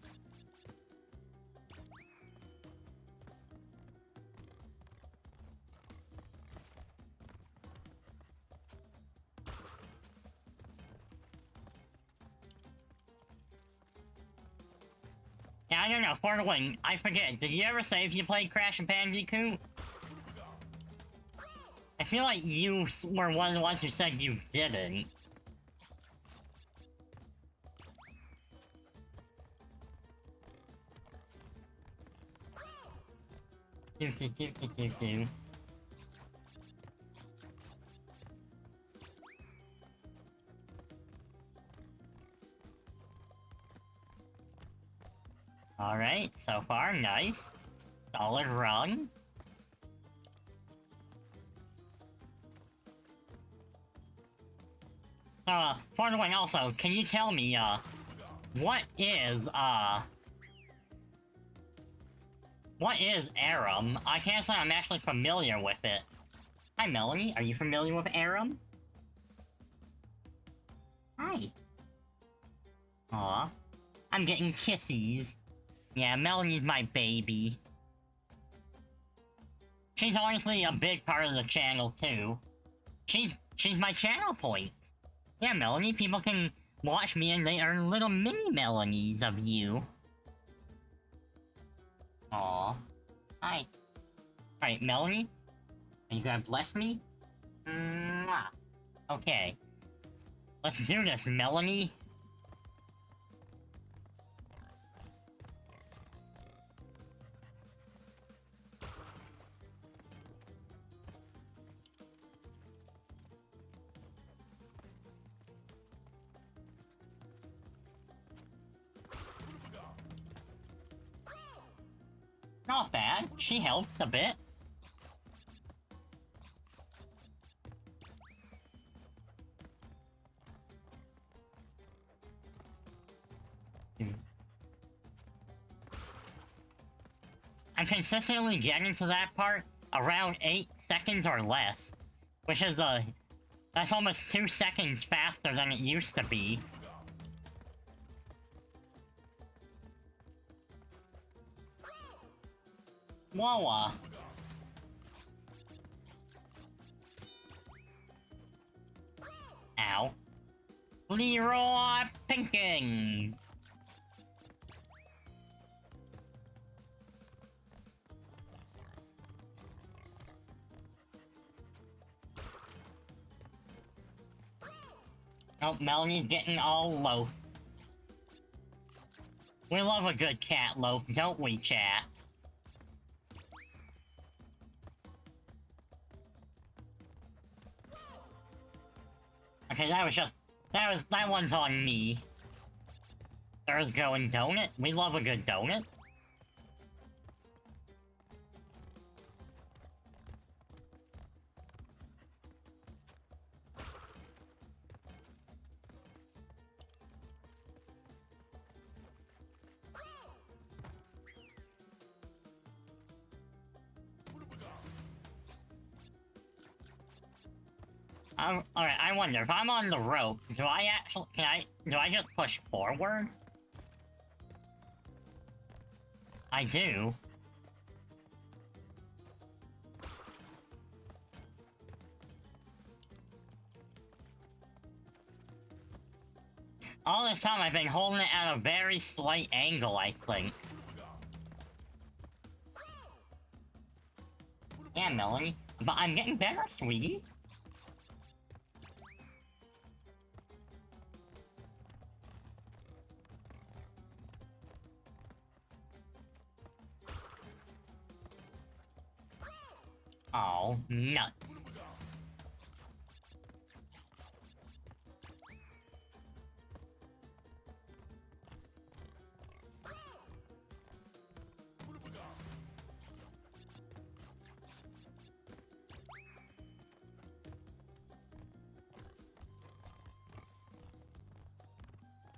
Yeah, I don't know. For the win, I forget. Did you ever say if you played Crash Bandicoot? I feel like you were one of the ones who said you didn't. Do. Alright, so far, nice. Solid run. For the win also, can you tell me, what is Aram? I can't say I'm actually familiar with it. Hi, Melanie. Are you familiar with Aram? Hi. Aw. I'm getting kissies. Yeah, Melanie's my baby. She's honestly a big part of the channel, too. She's my channel points. Yeah, Melanie, people can watch me and they earn little mini Melanies of you. Aw. Hi. Alright, Melanie? Are you gonna bless me? Mwah. Okay. Let's do this, Melanie. Not bad. She helped a bit. I'm consistently getting to that part around 8 seconds or less, which is that's almost 2 seconds faster than it used to be. Whoa. Ow. Leroy Pinkins! Oh, Melanie's getting all low. We love a good cat loaf, don't we, chat? Okay, that one's on me. There's going donut. We love a good donut. Alright, I wonder, if I'm on the rope, do I just push forward? I do. All this time I've been holding it at a very slight angle, I think. Yeah, Melanie. But I'm getting better, sweetie. Oh, nuts.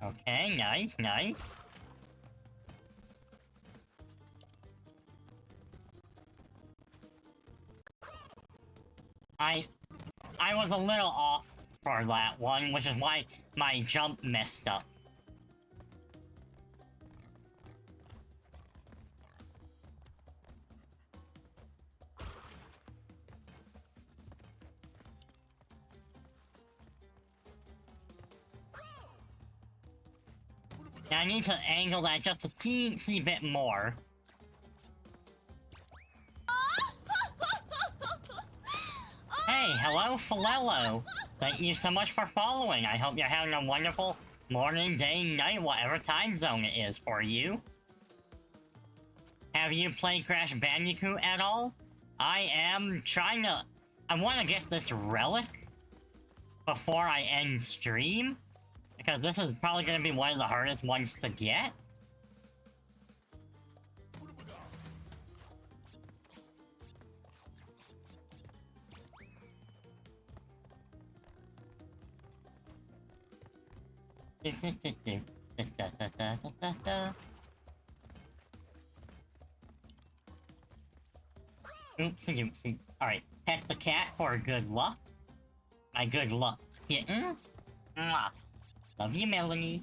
Okay, nice, nice. I was a little off for that one, which is why my jump messed up. Now I need to angle that just a teensy bit more. Hey, hello, Philello. Thank you so much for following. I hope you're having a wonderful morning, day, night, whatever time zone it is for you. Have you played Crash Bandicoot at all? I am trying to... I want to get this relic before I end stream, because this is probably going to be one of the hardest ones to get. Oopsie doopsie. Alright, pet the cat for good luck. My good luck kitten. Mwah. Love you, Melanie.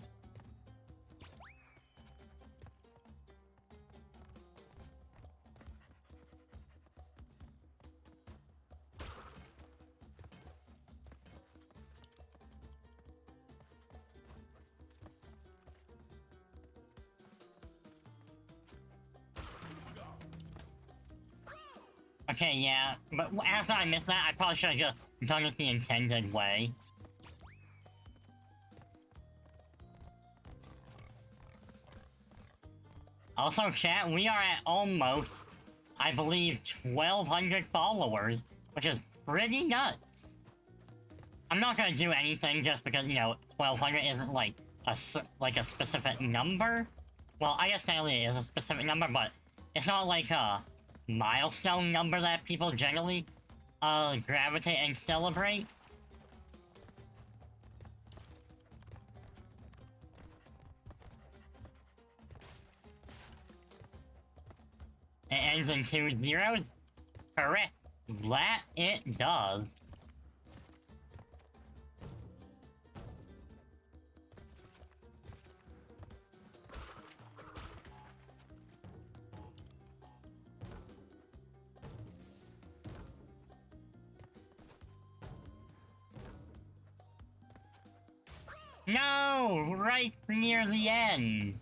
Okay, yeah, but after I missed that, I probably should have just done it the intended way. Also, chat, we are at almost, I believe, 1,200 followers, which is pretty nuts. I'm not gonna do anything just because, you know, 1,200 isn't like a specific number. Well, I guess technically it is a specific number, but It's not like a milestone number that people generally gravitate and celebrate. It ends in 2 zeros? Correct. That it does. No! Right near the end!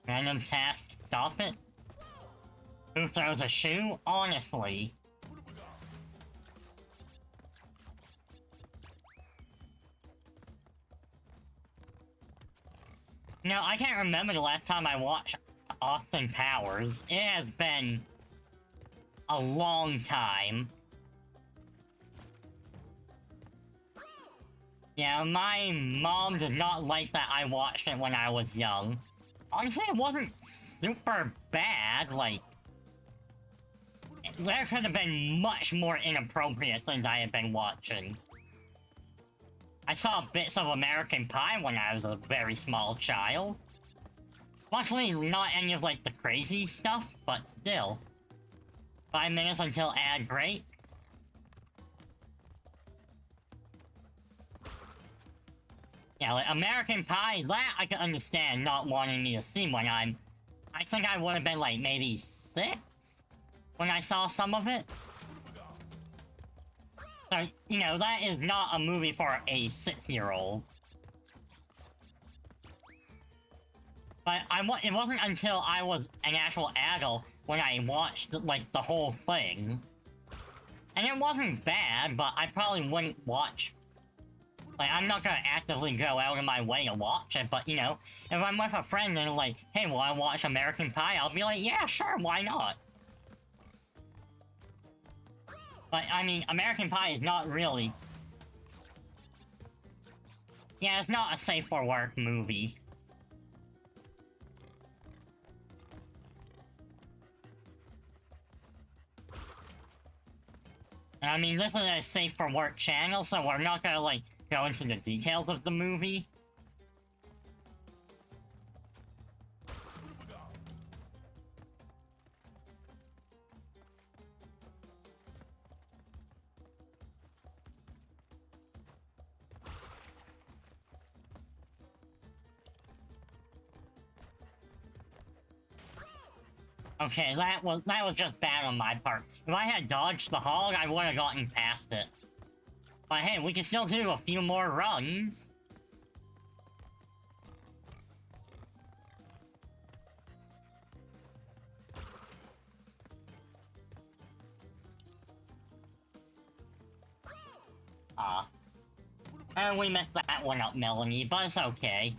Random task, stop it? Who throws a shoe? Honestly. No, I can't remember the last time I watched Austin Powers. It has been a long time. Yeah, my mom did not like that I watched it when I was young. Honestly, it wasn't super bad, like... There could have been much more inappropriate things I had been watching. I saw bits of American Pie when I was a very small child. Luckily, not any of, like, the crazy stuff, but still. 5 minutes until ad break. Yeah, like, American Pie, that I can understand not wanting me to see when I think I would have been, like, maybe 6? When I saw some of it. So, you know, that is not a movie for a 6-year-old. But it wasn't until I was an actual adult when I watched, like, the whole thing. And it wasn't bad, but I probably wouldn't watch... Like, I'm not gonna actively go out of my way to watch it, but, you know, if I'm with a friend and they're like, hey, will I watch American Pie? I'll be like, yeah, sure, why not? But, I mean, American Pie is not really... Yeah, it's not a safe-for-work movie. I mean, this is a safe-for-work channel, so we're not gonna, like, go into the details of the movie. Okay, that was just bad on my part. If I had dodged the hog, I would have gotten past it. But hey, we can still do a few more runs. And we messed that one up, Melanie, but it's okay.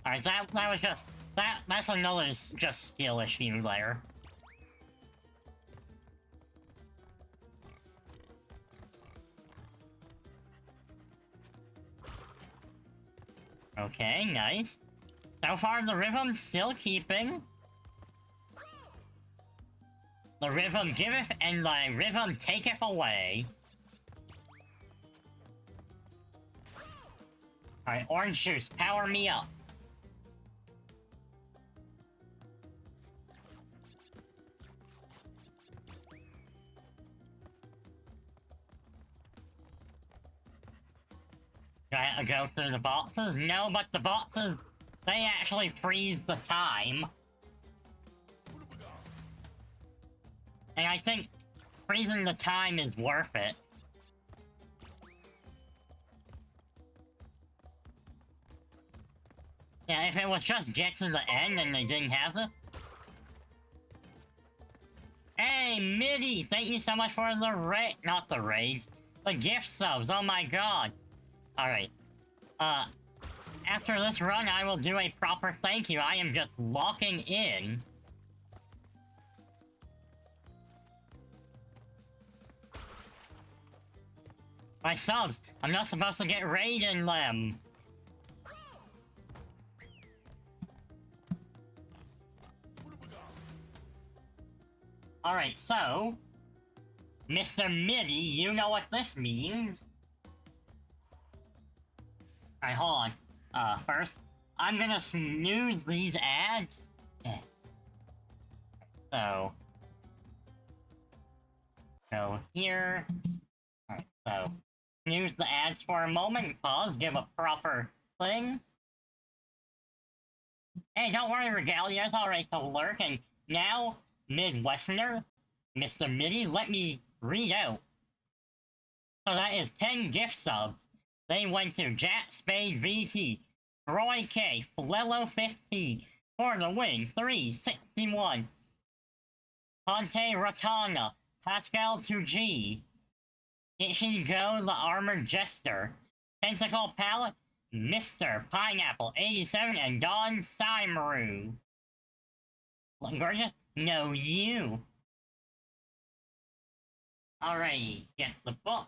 Alright, that was just... That's another just skill issue there. Okay, nice. So far, the rhythm's still keeping. The rhythm giveth, and the rhythm taketh away. Alright, orange juice, power me up. Do I go through the boxes? No, but the boxes They actually freeze the time. And I think freezing the time is worth it. Yeah, if it was just get to the end and they didn't have it. Hey, Mitty! Thank you so much for the not the raids. The gift subs, oh my god. Alright. After this run, I will do a proper thank you. I am just locking in. My subs! I'm not supposed to get raid in them! Alright, so... Mr. Mitty, you know what this means. Alright, hold on. First, I'm gonna snooze these ads. Yeah. So... Go here. Alright, so... Snooze the ads for a moment, pause, give a proper thing. Hey, don't worry, Regalia, it's alright to lurk, and now... Midwesterner, Mr. Mitty, let me read out. So that is 10 gift subs. They went to Jack Spade VT, Roy K, Flello 15, for the win, 361. Ponte Ratana, Pascal 2G, Itchy Joe the Armored Jester, Tentacle Palette, Mr. Pineapple 87, and Don Simaru. Gorgeous? No, you. Alrighty, get the book.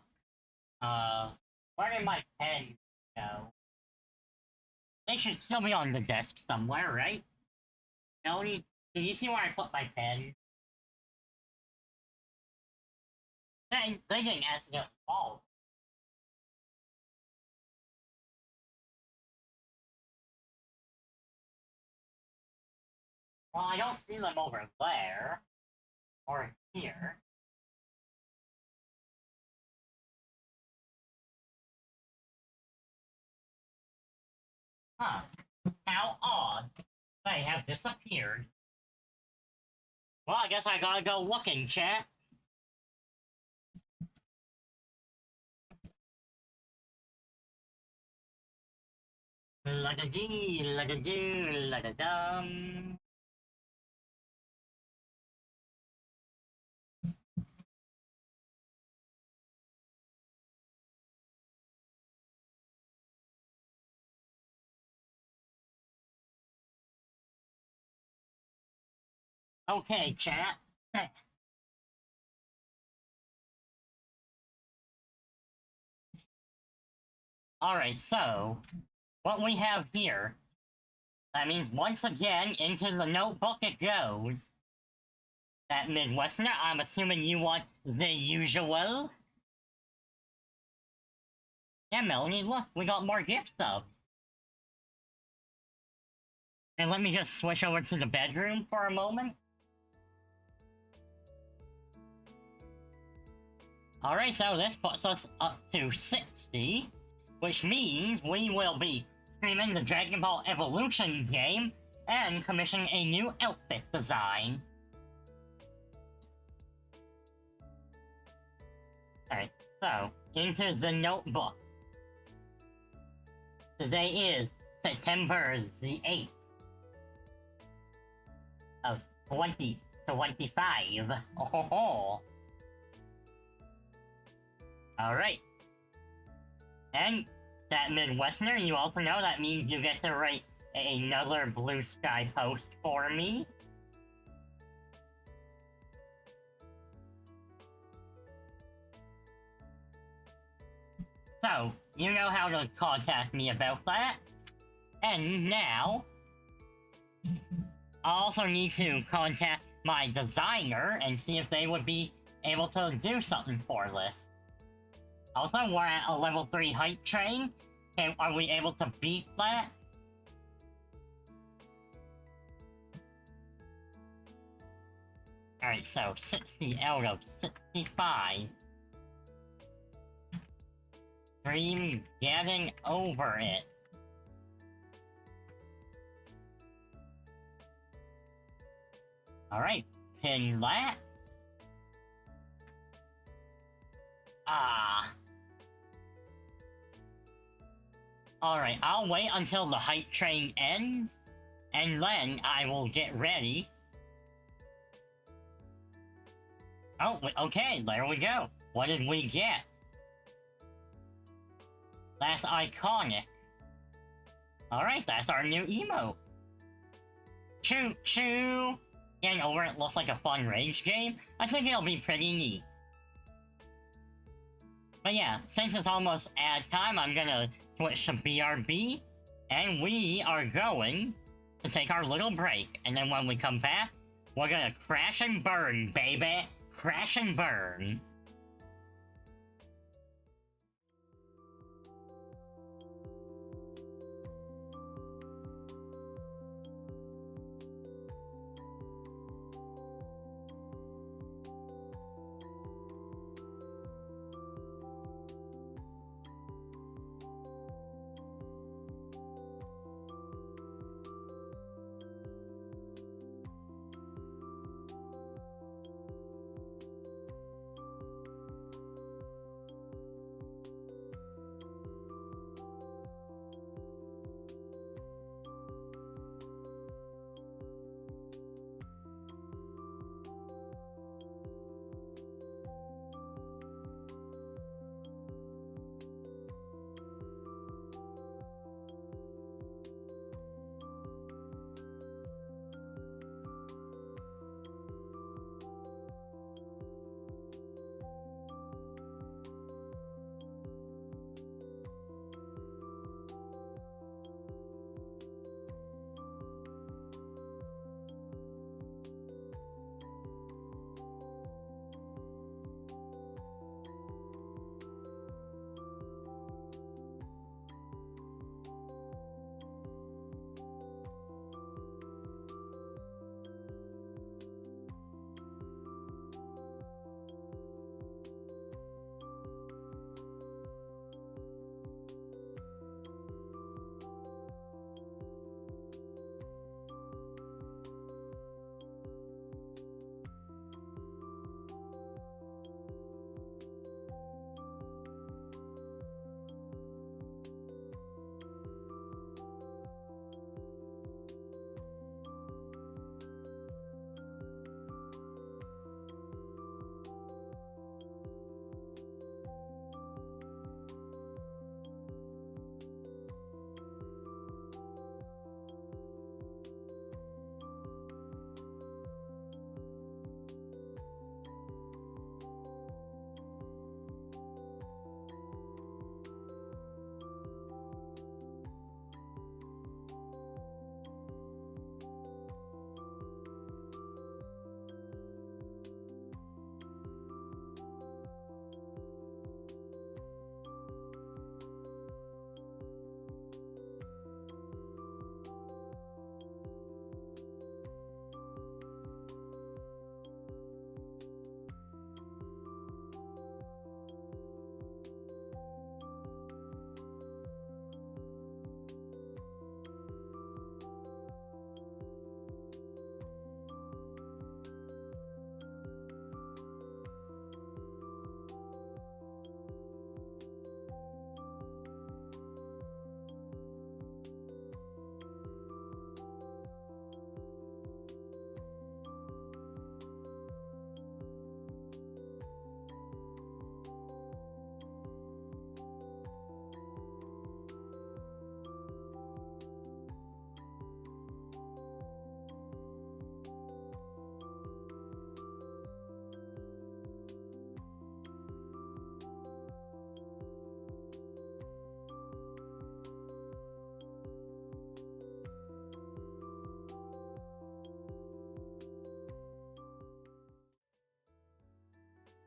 Where did my pen go? They should still be on the desk somewhere, right? No, did you see where I put my pen? They didn't accidentally fall. Well, I don't see them over there. Or here. Huh. How odd. They have disappeared. Well, I guess I gotta go looking, chat. La-da-dee, la-da-doo, la-da-dum. Okay, chat. Thanks. Alright, so, what we have here, that means once again, into the notebook it goes. That Midwesterner, I'm assuming you want the usual? Yeah, Melanie, look, we got more gift subs. And let me just switch over to the bedroom for a moment. Alright, so this puts us up to 60, which means we will be streaming the Dragon Ball Evolution game and commissioning a new outfit design. Alright, so, into the notebook. Today is September the 8th of 2025. Oh. Alright. And that Midwesterner, you also know that means you get to write another Blue Sky post for me. So, you know how to contact me about that. And now, I also need to contact my designer and see if they would be able to do something for this. Also, we're at a level 3 hype train. Are we able to beat that? Alright, so 60 out of 65. Dream getting over it. Alright, pin that. Ah. Alright, I'll wait until the hype train ends, and then I will get ready. Oh, okay, there we go. What did we get? That's iconic. Alright, that's our new emote. Choo choo! Getting over it looks like a fun rage game. I think it'll be pretty neat. But yeah, since it's almost ad time, I'm gonna switch to BRB. And we are going to take our little break. And then when we come back, we're gonna crash and burn, baby! Crash and burn!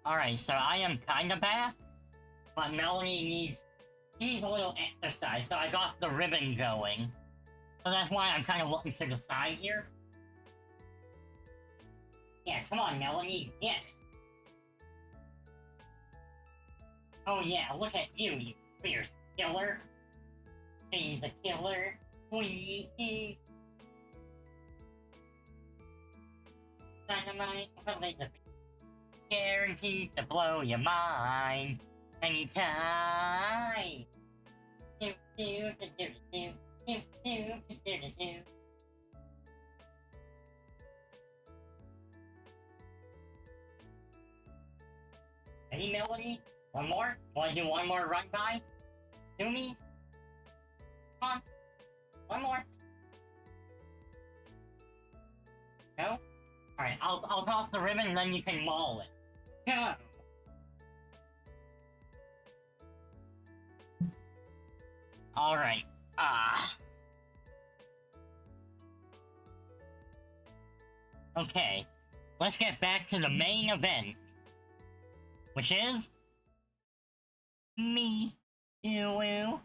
Alright, so I am kinda back, but Melanie needs a little exercise, so I got the ribbon going. So that's why I'm kinda looking to the side here. Yeah, come on, Melanie, get it. Oh yeah, look at you, you fierce killer. She's a killer. Wee. Dynamite, guaranteed to blow your mind anytime. Do, do, do, do, do, do, do, do, do, do. Any melody? One more? Wanna do one more run by? Do me? Come on. One more. No? Alright, I'll toss the ribbon and then you can maul it. Go! Alright. Okay. Let's get back to the main event. Which is... me. Ew.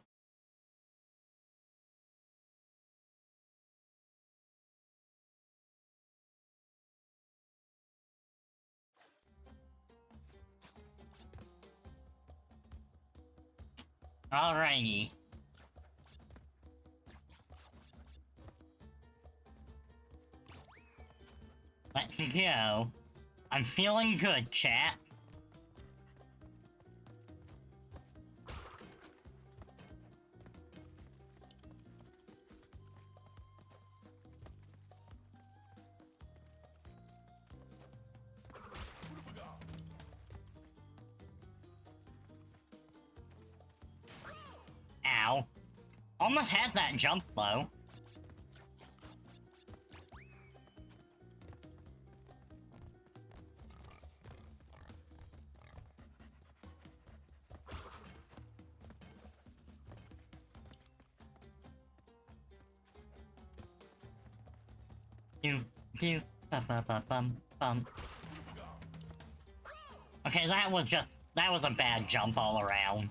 Alrighty. Let's go. I'm feeling good, chat. Ow. Almost had that jump though. Do bum. Okay, that was a bad jump all around.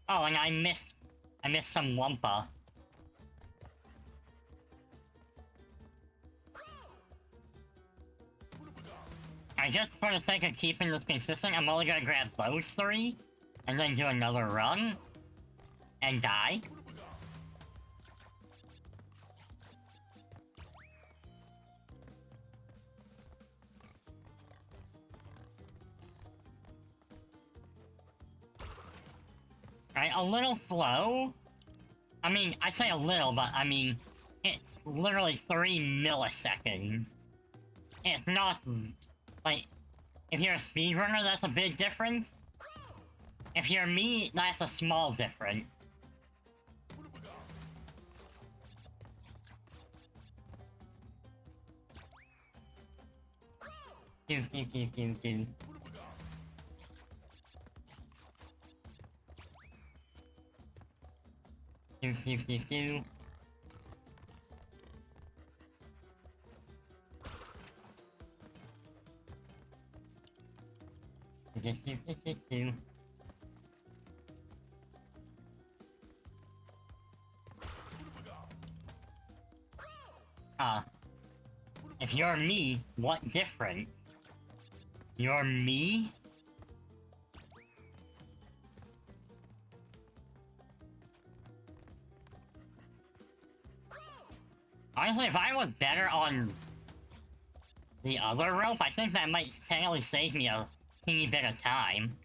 Oh, and I missed some Wumpa. Just for the sake of keeping this consistent, I'm only gonna grab those three, and then do another run, and die. Alright, a little slow. I mean, I say a little, but I mean, it's literally 3 milliseconds. It's not, like, if you're a speedrunner, that's a big difference. If you're me, that's a small difference. Do. Do. If you're me, what difference? You're me? Honestly, if I was better on the other rope, I think that might technically save me a teeny bit of time.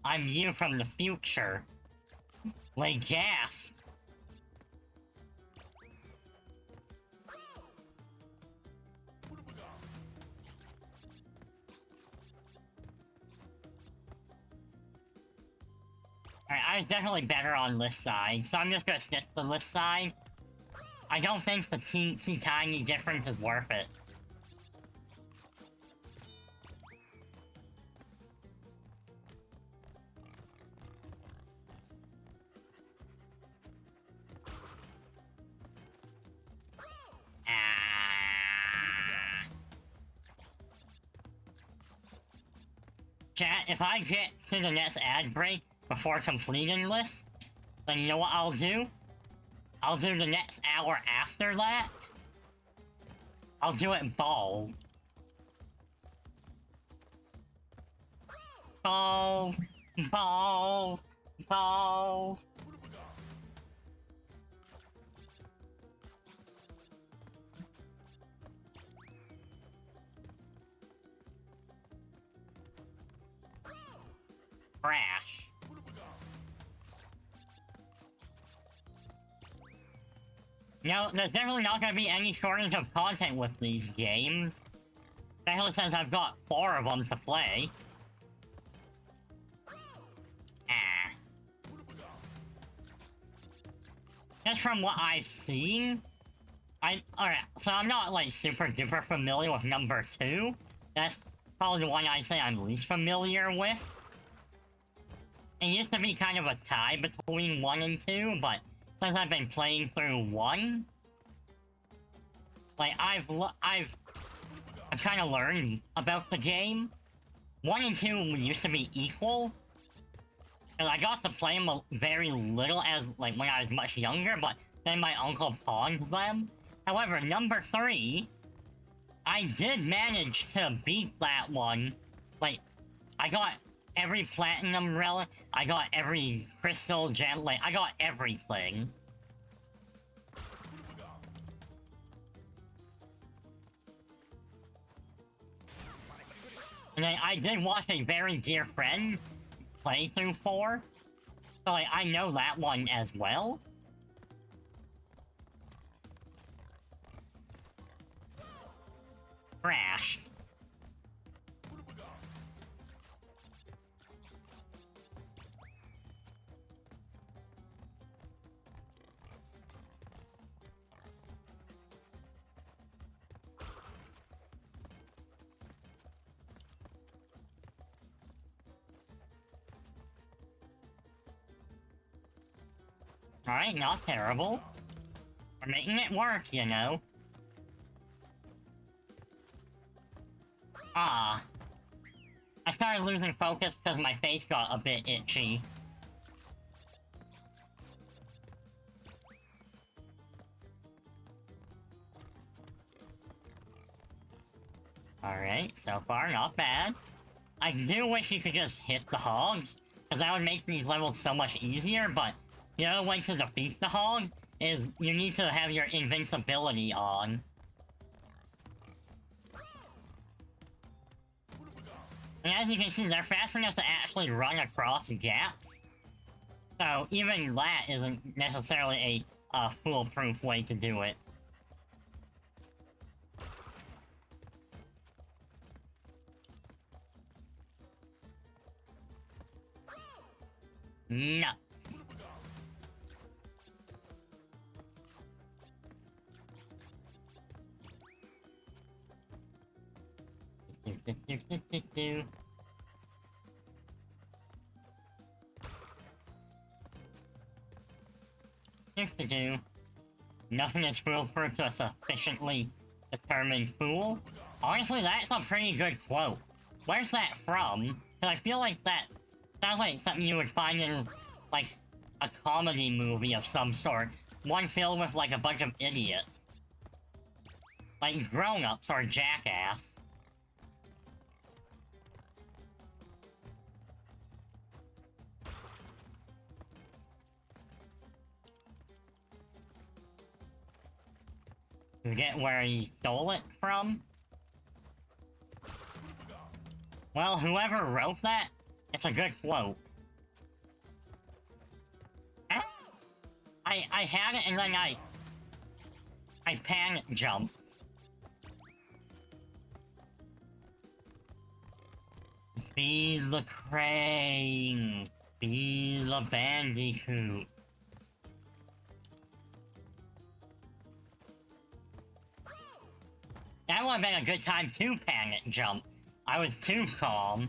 I'm you from the future. Like gas. Alright, I'm definitely better on this side, so I'm just gonna stick to this side. I don't think the teensy tiny difference is worth it. Chat, if I get to the next ad break before completing this, then you know what I'll do? I'll do the next hour after that, I'll do it bald. Bald. Bald. Bald. Crash. No, there's definitely not gonna be any shortage of content with these games. Especially since I've got 4 of them to play. Ah. Just from what I've seen, alright, so I'm not like super duper familiar with number 2. That's probably the one I'd say I'm least familiar with. It used to be kind of a tie between 1 and 2, but since I've been playing through 1, like I've kind of learned about the game. 1 and 2 used to be equal, and I got to play them very little as like when I was much younger, but then my uncle pawned them. However, number 3, I did manage to beat that one. Like, I got every platinum relic, I got every crystal gem, like, I got everything. And then I did watch a very dear friend play through 4, so like, I know that one as well. Crash. Alright, not terrible. We're making it work, you know. Ah. I started losing focus because my face got a bit itchy. Alright, so far not bad. I do wish you could just hit the hogs, because that would make these levels so much easier, but the other way to defeat the hog is you need to have your invincibility on. And as you can see, they're fast enough to actually run across gaps. So even that isn't necessarily a foolproof way to do it. Nuts. Nothing is foolproof to a sufficiently determined fool. Honestly, that's a pretty good quote. Where's that from? Because I feel like that sounds like something you would find in, like, a comedy movie of some sort. One filled with, like, a bunch of idiots. Like, grown-ups or Jackass. You get where he stole it from? Well, whoever wrote that, it's a good quote. I had it and then I panic jumped. Be the crane. Be the bandicoot. That would have been a good time to panic jump. I was too calm.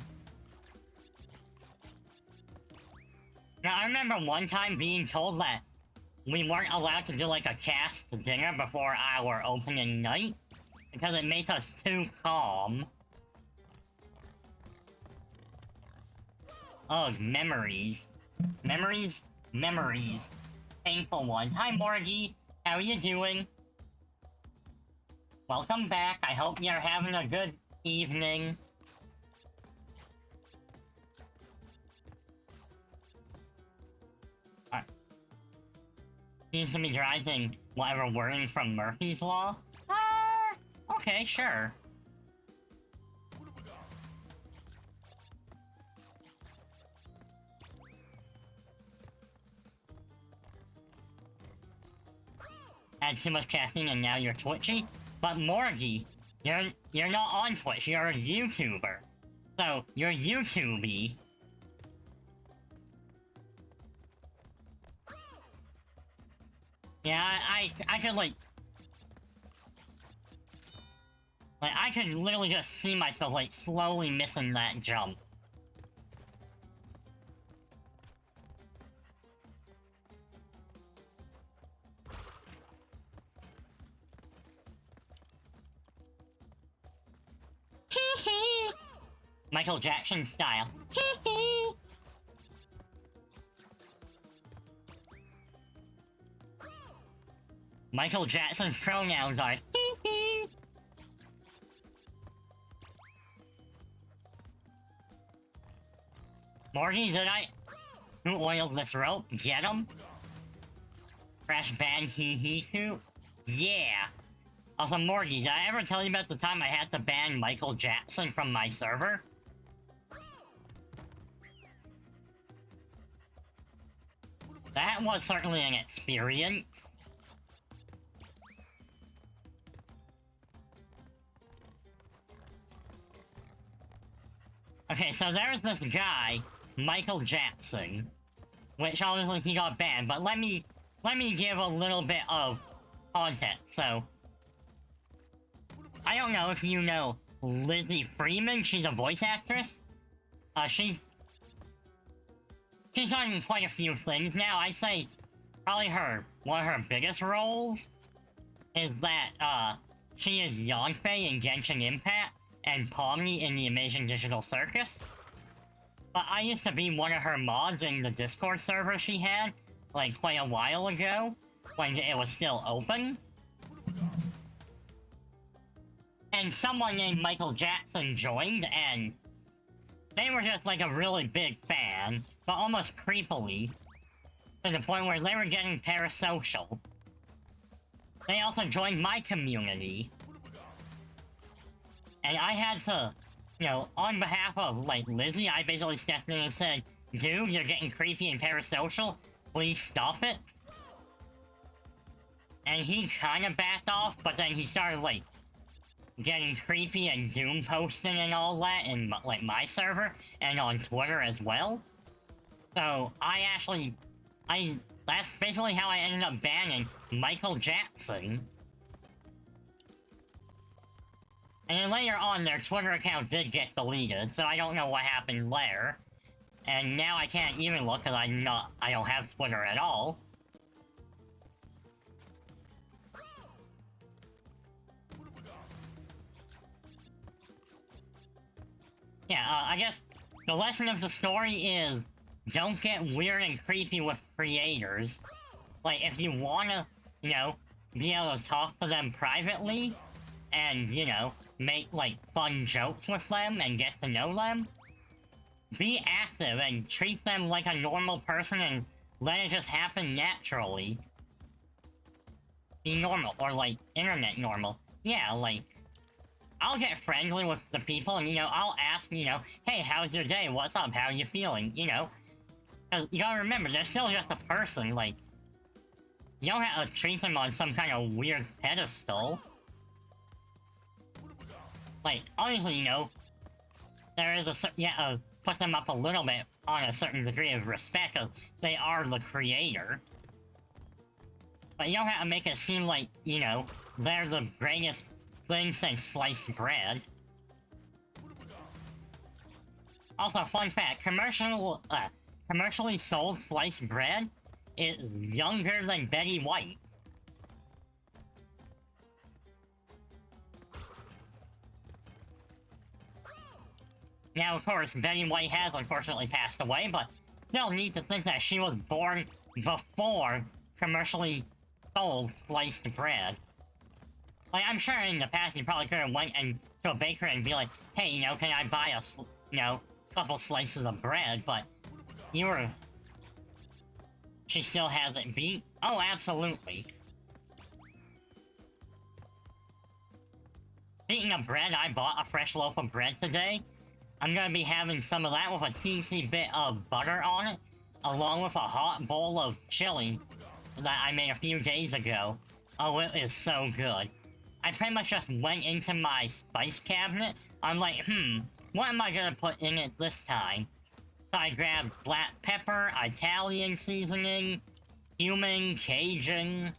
Now, I remember one time being told that we weren't allowed to do like a cast dinner before our opening night because it makes us too calm. Ugh, memories. Memories? Memories. Painful ones. Hi, Morgie. How are you doing? Welcome back. I hope you're having a good evening. Seems to be deriving whatever wording from Murphy's Law. Okay, sure. Had too much caffeine and now you're twitchy? But Morgie, you're not on Twitch, you're a YouTuber. So, you're YouTubey. Yeah, I could like I could literally just see myself like slowly missing that jump. Michael Jackson style. Michael Jackson's pronouns are Morty, did I? Who oiled this rope? Get him? Crash Bandicoot? Yeah. Also, Morty, did I ever tell you about the time I had to ban Michael Jackson from my server? That was certainly an experience. Okay, so there's this guy, Michael Jackson, which obviously he got banned, but let me give a little bit of context. So, I don't know if you know Lizzie Freeman, she's a voice actress. She's done quite a few things now. I'd say probably one of her biggest roles is that, she is Yanfei in Genshin Impact and Pomni in the Amazing Digital Circus. But I used to be one of her mods in the Discord server she had, like, quite a while ago, when it was still open. And someone named Michael Jackson joined, and they were just, like, a really big fan, but almost creepily, to the point where they were getting parasocial. They also joined my community. And I had to, you know, on behalf of, like, Lizzie, I basically stepped in and said, dude, you're getting creepy and parasocial, please stop it. And he kinda backed off, but then he started, like, getting creepy and doom posting and all that in, like, my server, and on Twitter as well. So, that's basically how I ended up banning Michael Jackson. And then later on, their Twitter account did get deleted, so I don't know what happened there. And now I can't even look because I don't have Twitter at all. Yeah, I guess the lesson of the story is don't get weird and creepy with creators. Like, if you wanna, you know, be able to talk to them privately, and, you know, make, like, fun jokes with them and get to know them, be active and treat them like a normal person and let it just happen naturally. Be normal, or, like, internet normal. Yeah, like, I'll get friendly with the people and, you know, I'll ask, you know, hey, how's your day? What's up? How are you feeling? You know? Because you gotta remember, they're still just a person, like, you don't have to treat them on some kind of weird pedestal. Like, obviously, you know, there is put them up a little bit on a certain degree of respect, because they are the creator. But you don't have to make it seem like, you know, they're the greatest thing since sliced bread. Also, fun fact, commercially sold sliced bread is younger than Betty White. Now, of course, Betty White has unfortunately passed away, but still need to think that she was born before commercially sold sliced bread. Like, I'm sure in the past you probably could have went and to a bakery and be like, hey, you know, can I buy a, you know, couple slices of bread, but you were... She still hasn't beat? Oh, absolutely. Speaking of bread, I bought a fresh loaf of bread today. I'm gonna be having some of that with a teensy bit of butter on it, along with a hot bowl of chili that I made a few days ago. Oh, it is so good. I pretty much just went into my spice cabinet. I'm like, what am I gonna put in it this time? So I grabbed black pepper, Italian seasoning, cumin, Cajun.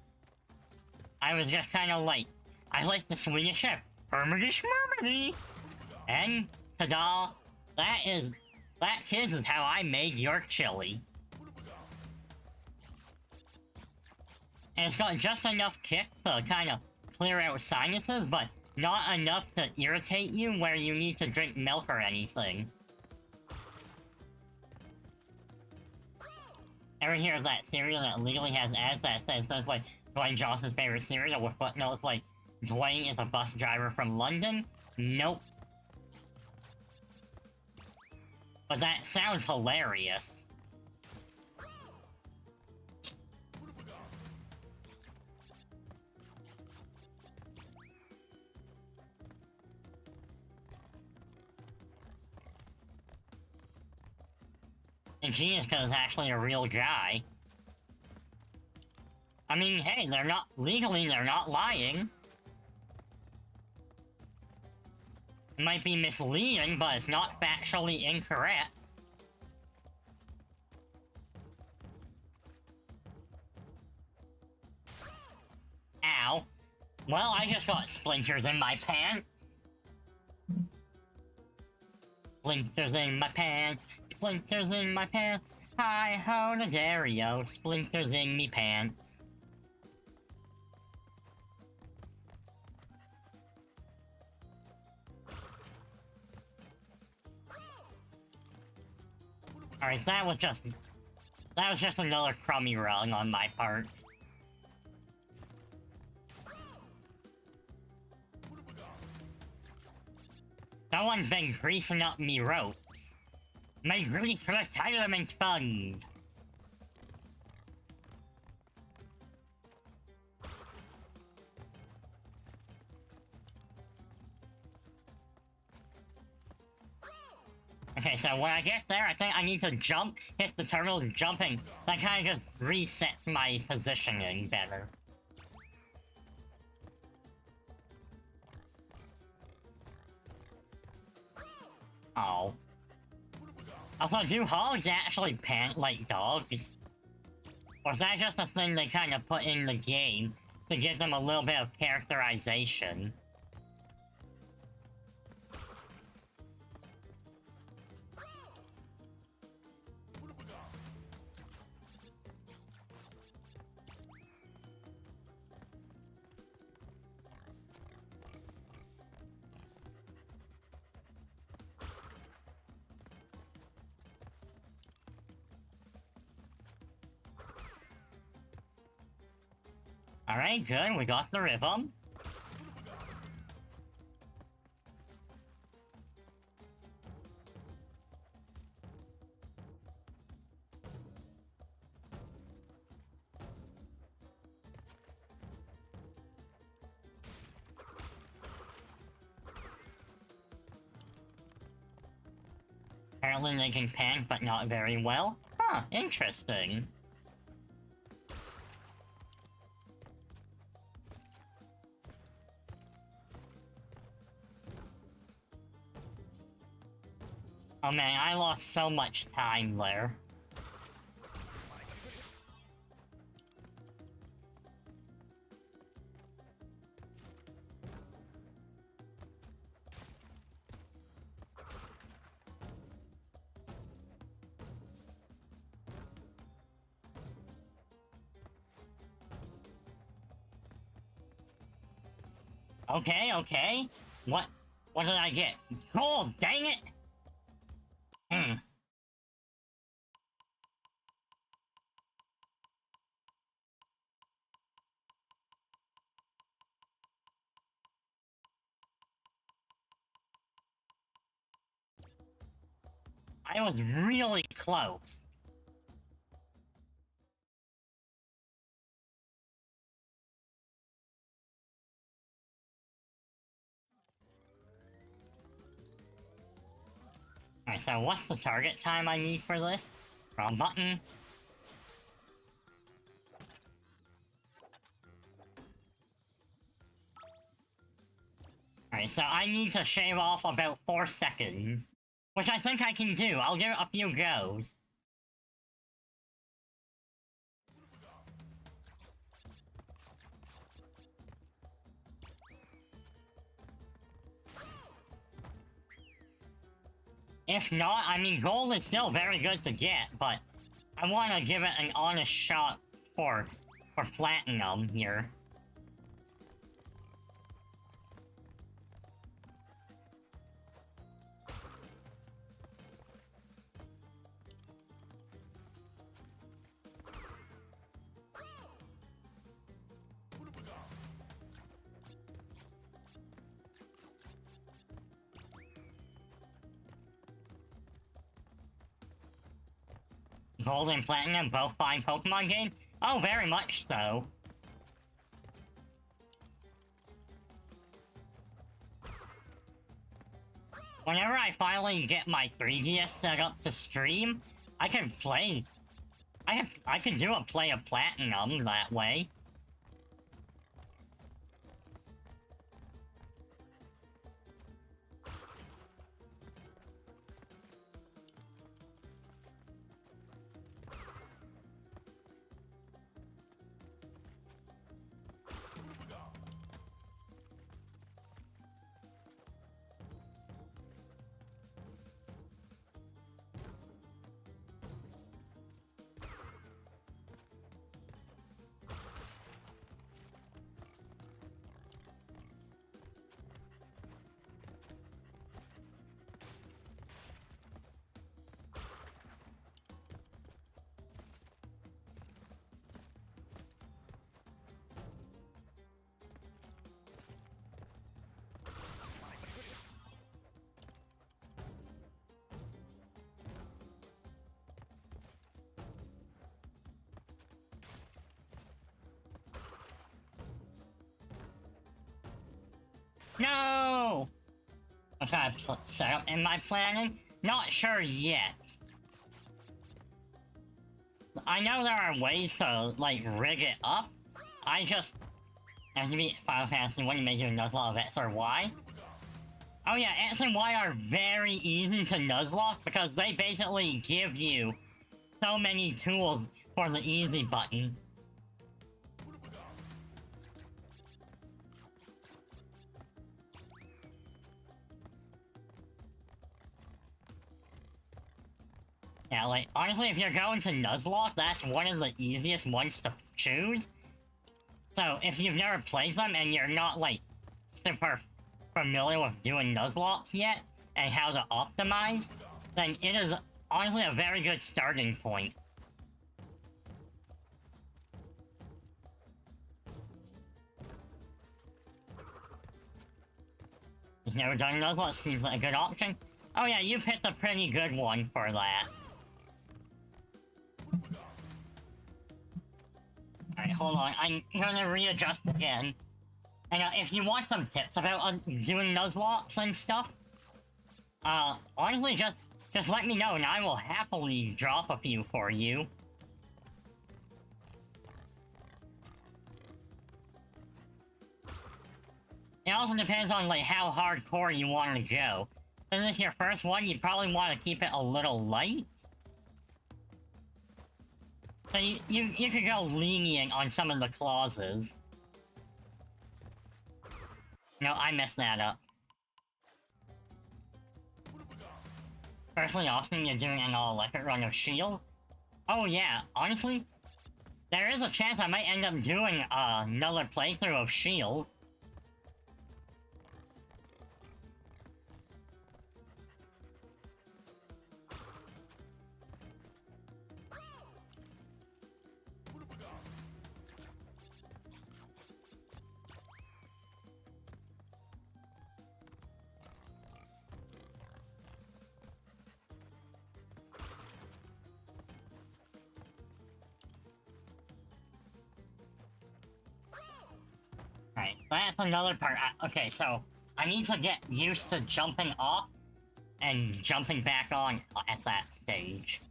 I was just kind of like, I like the Swedish chef. Hermity schmermity! And, ta-da! That, kids, is how I made your chili. And it's got just enough kick to kind of clear out sinuses, but not enough to irritate you where you need to drink milk or anything. Ever hear of that cereal that legally has ads that says that's like Dwayne Johnson's favorite cereal with footnotes like Dwayne is a bus driver from London? Nope. But that sounds hilarious. Ingenious because it's actually a real guy. I mean, hey, they're not... Legally, they're not lying. It might be misleading, but it's not factually incorrect. Ow. Well, I just got splinters in my pants. Splinters in my pants. Splinters in my pants. Hi-ho to Dario. Splinters in me pants. Alright, that was just another crummy rung on my part. Someone's been greasing up me ropes. My grease retirement fund. Okay, so when I get there, I think I need to jump, hit the terminal, jumping. That kind of just resets my positioning better. Oh. Also, do hogs actually pant like dogs? Or is that just a thing they kind of put in the game to give them a little bit of characterization? Alright, good, we got the rhythm. Apparently they can pant, but not very well. Huh, interesting. Oh man, I lost so much time there. Okay, okay. What did I get? Gold, dang it! I was really close. Alright, so what's the target time I need for this? Wrong button. Alright, so I need to shave off about 4 seconds. Which I think I can do. I'll give it a few goes. If not, I mean, gold is still very good to get, but I want to give it an honest shot for platinum here. Gold and Platinum, both fine Pokemon games? Oh, very much so. Whenever I finally get my 3DS set up to stream, I can play... I can do a play of Platinum that way. No! What should I set up in my planning? Not sure yet. I know there are ways to, like, rig it up. I just... As to be Final Fantasy, when you make your Nuzlocke of X or Y. Oh yeah, X and Y are very easy to Nuzlocke because they basically give you so many tools for the easy button. Yeah, like, honestly, if you're going to Nuzlocke, that's one of the easiest ones to choose. So, if you've never played them and you're not, like, super familiar with doing Nuzlocks yet, and how to optimize, then it is honestly a very good starting point. You've never done Nuzlocke, seems like a good option. Oh yeah, you've hit the pretty good one for that. Alright, hold on. I'm gonna readjust again. And if you want some tips about doing Nuzlocks and stuff, honestly, just let me know and I will happily drop a few for you. It also depends on, like, how hardcore you want to go. If this is your first one, you probably want to keep it a little light. So you could go lenient on some of the clauses. No, I messed that up. Personally, Austin, you're doing an all-electric run of Shield? Oh yeah, honestly, there is a chance I might end up doing another playthrough of Shield. Alright, that's another part. Okay, so I need to get used to jumping off and jumping back on at that stage.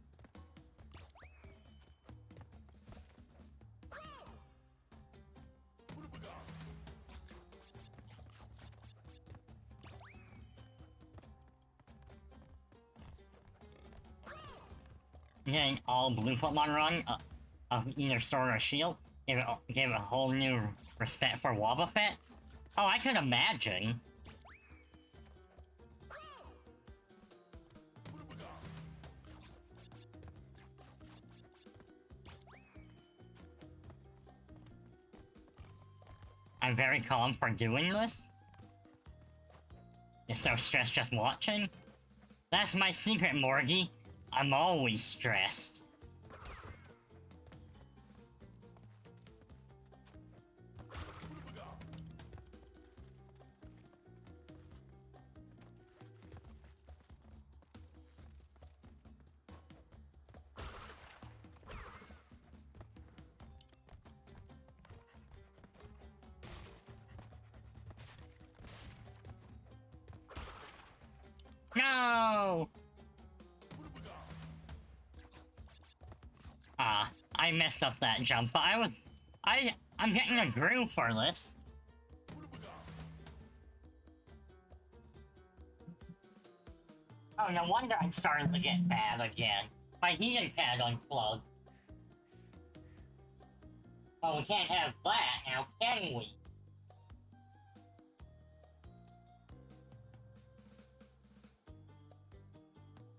Getting all blue Pokemon run of either Sword or Shield gave it a whole new respect for Wobbuffet. Oh, I can imagine. I'm very calm for doing this. You're so stressed just watching? That's my secret, Morgie. I'm always stressed. No! I messed up that jump, but I'm getting a groove for this. Oh, no wonder I'm starting to get bad again. My heating pad unplugged. Oh, we can't have that now, can we?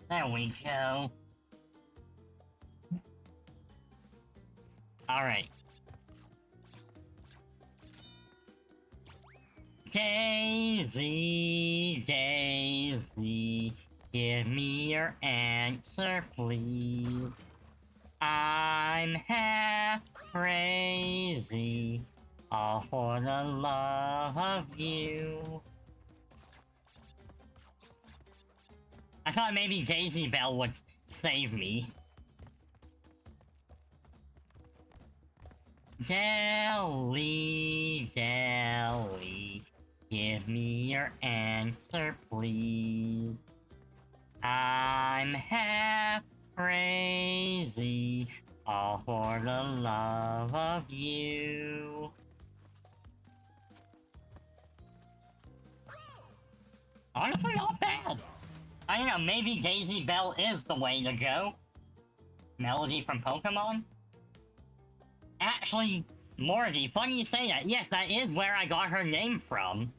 There we go. Alright. Daisy, Daisy, give me your answer, please. I'm half crazy, all for the love of you. I thought maybe Daisy Bell would save me. Deli, Deli, give me your answer, please. I'm half crazy, all for the love of you. Honestly, not bad. I don't know, maybe Daisy Bell is the way to go. Melody from Pokemon? Actually, Morty, funny you say that. Yes, that is where I got her name from.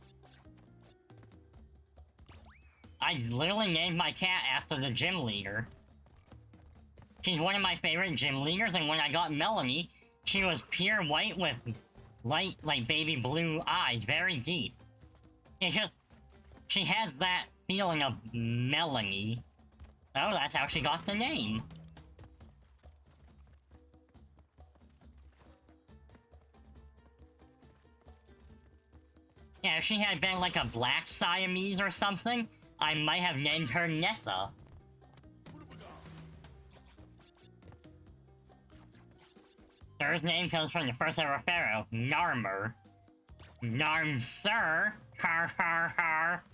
I literally named my cat after the gym leader. She's one of my favorite gym leaders, and when I got Melanie, she was pure white with light, like baby blue eyes, very deep. It's just, she has that feeling of Melanie. Oh, that's how she got the name. Yeah, if she had been like a black Siamese or something, I might have named her Nessa. Her name comes from the first ever pharaoh, Narmer. Narm, sir! Har har har!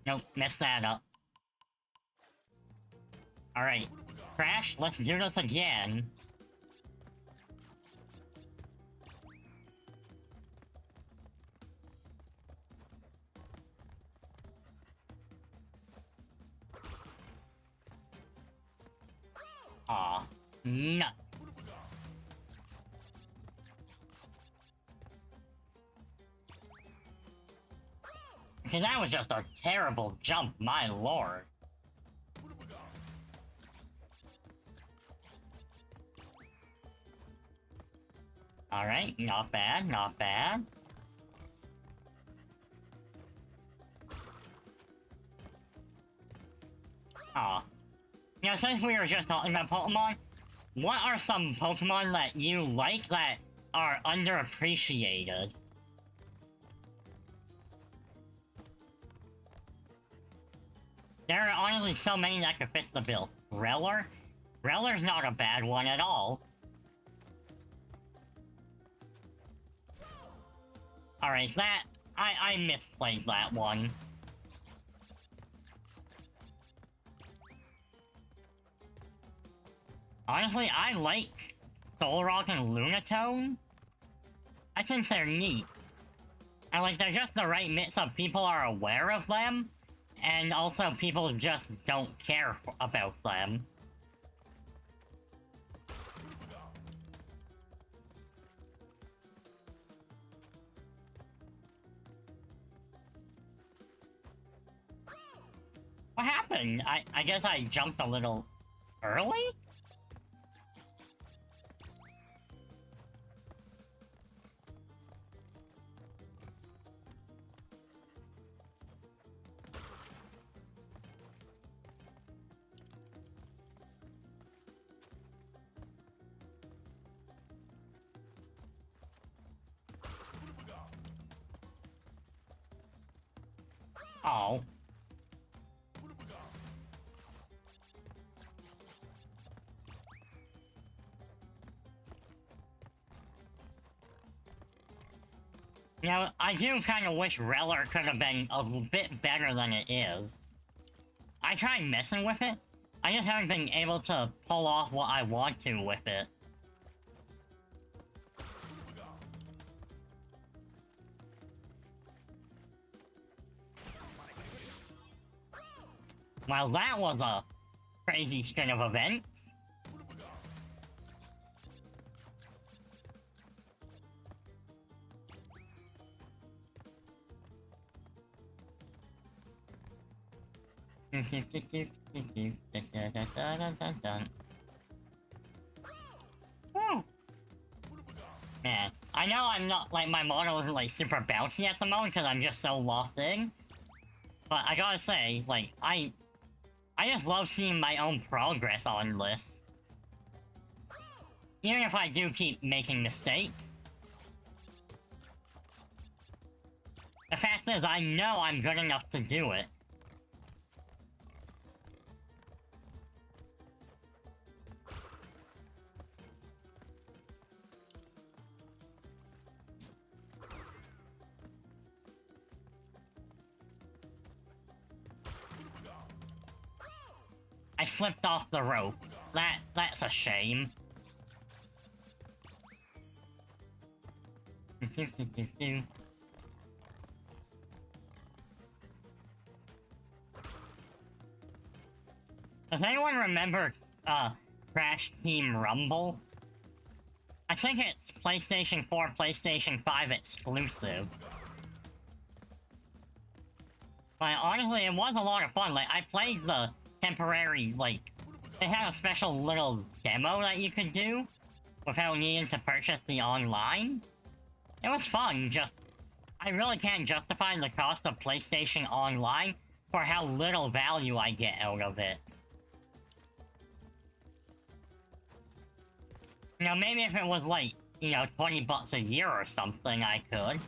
Nope, messed that up. Alright. Crash, let's do this again. Aw, nuts. Because that was just a terrible jump, my lord. Alright, not bad, not bad. Aw. You know, since we were just talking about Pokemon, what are some Pokemon that you like that are underappreciated? There are honestly so many that could fit the bill. Reller? Reller's not a bad one at all. Alright, that... I misplayed that one. Honestly, I like Solrock and Lunatone. I think they're neat. And like, they're just the right mix of people are aware of them, and also people just don't care about them. What happened? I guess I jumped a little early? Oh. You know, I do kind of wish Reller could have been a bit better than it is. I tried messing with it, I just haven't been able to pull off what I want to with it. Well, that was a crazy string of events. Man, I know I'm not, like, my model isn't, like, super bouncy at the moment because I'm just so locked in. But I gotta say, like, I just love seeing my own progress on this. Even if I do keep making mistakes. The fact is, I know I'm good enough to do it. I slipped off the rope. That's a shame. Does anyone remember, Crash Team Rumble? I think it's PlayStation 4, PlayStation 5 exclusive. But honestly, it was a lot of fun. Like, I played the temporary, like, they had a special little demo that you could do without needing to purchase the online. It was fun, just, I really can't justify the cost of PlayStation Online for how little value I get out of it. You know, maybe if it was like, you know, 20 bucks a year or something, I could.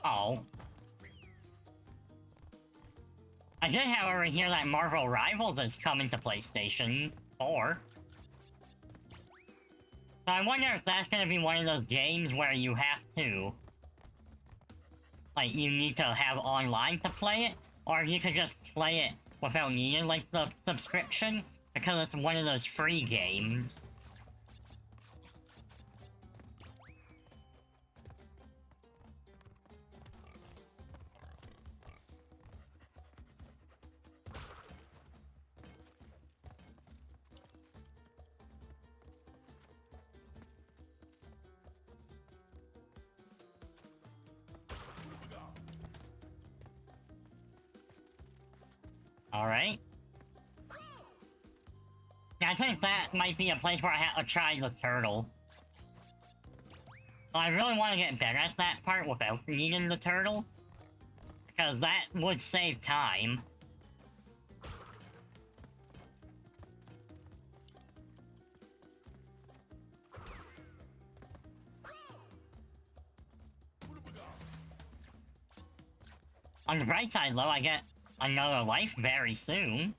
Oh. I did, however, hear that Marvel Rivals is coming to PlayStation 4. So I wonder if that's gonna be one of those games where you have to... like, you need to have online to play it, or if you could just play it without needing, like, the subscription, because it's one of those free games. Alright. Yeah, I think that might be a place where I have to try the turtle. I really want to get better at that part without needing the turtle, because that would save time. On the bright side, though, I get another life very soon.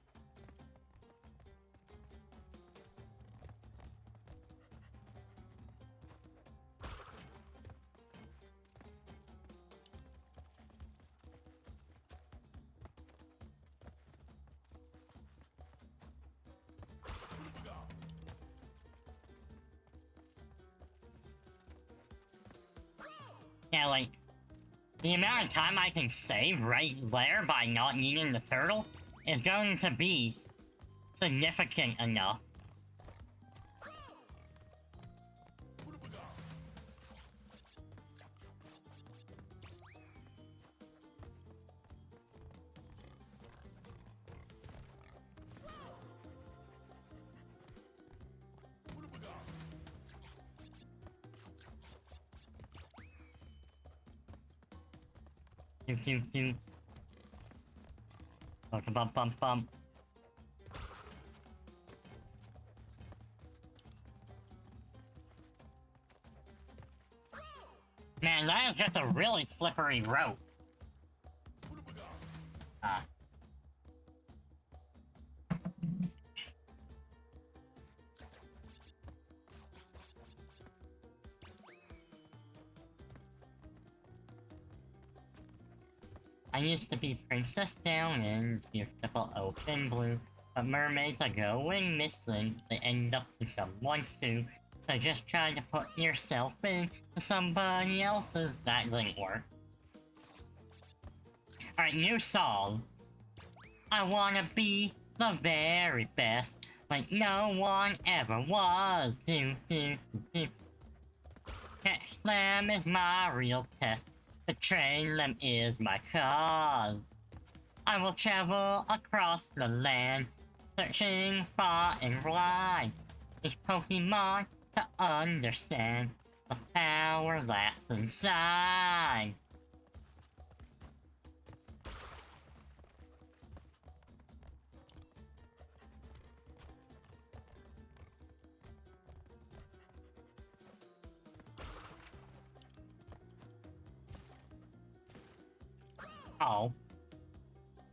Yeah, like, the amount of time I can save right there by not needing the turtle is going to be significant enough. Do. Bump. Man, that is just a really slippery rope. I used to be Princess Down in beautiful ocean blue, but mermaids are going missing. They end up with someone stew. So just try to put yourself in somebody else's. That didn't work. Alright, new song. I wanna be the very best, like no one ever was. Catch them is my real test. Betraying them is my cause. I will travel across the land, searching far and wide. These Pokemon to understand the power that's inside. Oh.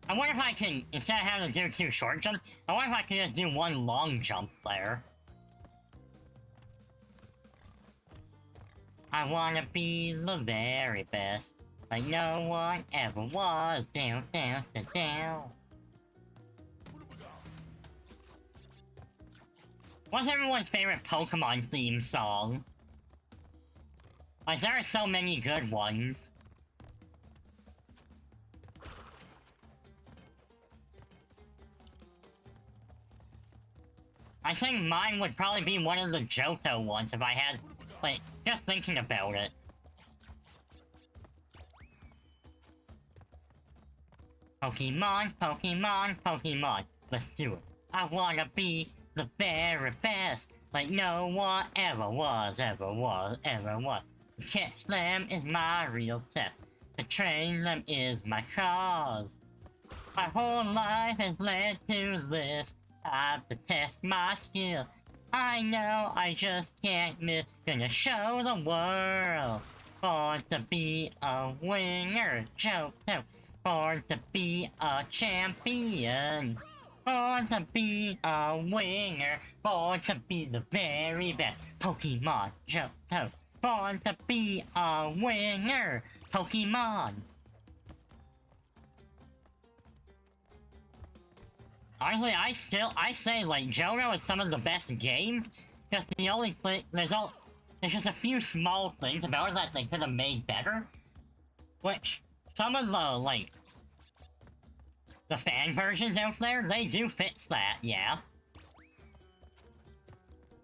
I wonder if I can, instead of having to do 2 short jumps, I wonder if I can just do 1 long jump there. I wanna be the very best, like no one ever was. Down. What's everyone's favorite Pokemon theme song? Like, there are so many good ones. I think mine would probably be one of the Johto ones if I had, like, just thinking about it. Pokemon. Let's do it. I wanna be the very best, like no one ever was. To catch them is my real test. To train them is my cause. My whole life has led to this. I have to test my skill. I know I just can't miss. Gonna show the world. Born to be a winner, Johto. Born to be a champion. Born to be a winner. Born to be the very best. Pokemon Johto. Born to be a winner. Pokemon. Honestly, I say, like, Johto is some of the best games, just the only thing, there's just a few small things about it that they could have made better, which, some of the, like, the fan versions out there, they do fix that, yeah.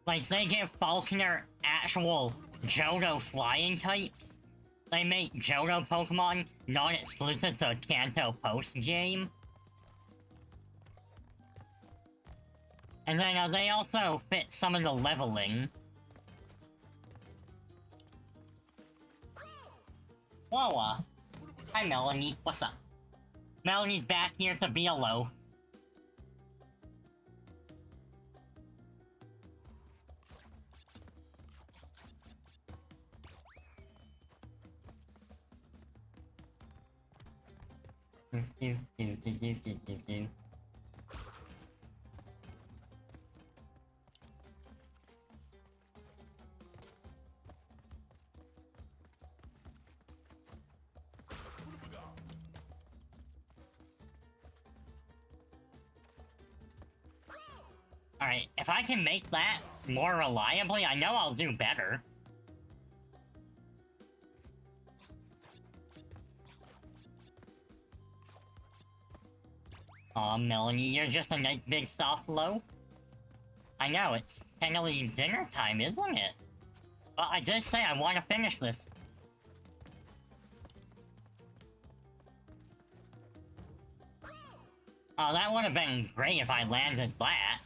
Like, they give Falconer actual Johto flying types. They make Johto Pokemon non-exclusive to Kanto post-game. And then they also fit some of the leveling. Whoa, hi Melanie, what's up? Melanie's back here to be a loaf. Alright, if I can make that more reliably, I know I'll do better. Aw, Melanie, you're just a nice big soft loaf. I know, it's technically dinner time, isn't it? But I did say I want to finish this. Oh, that would have been great if I landed that.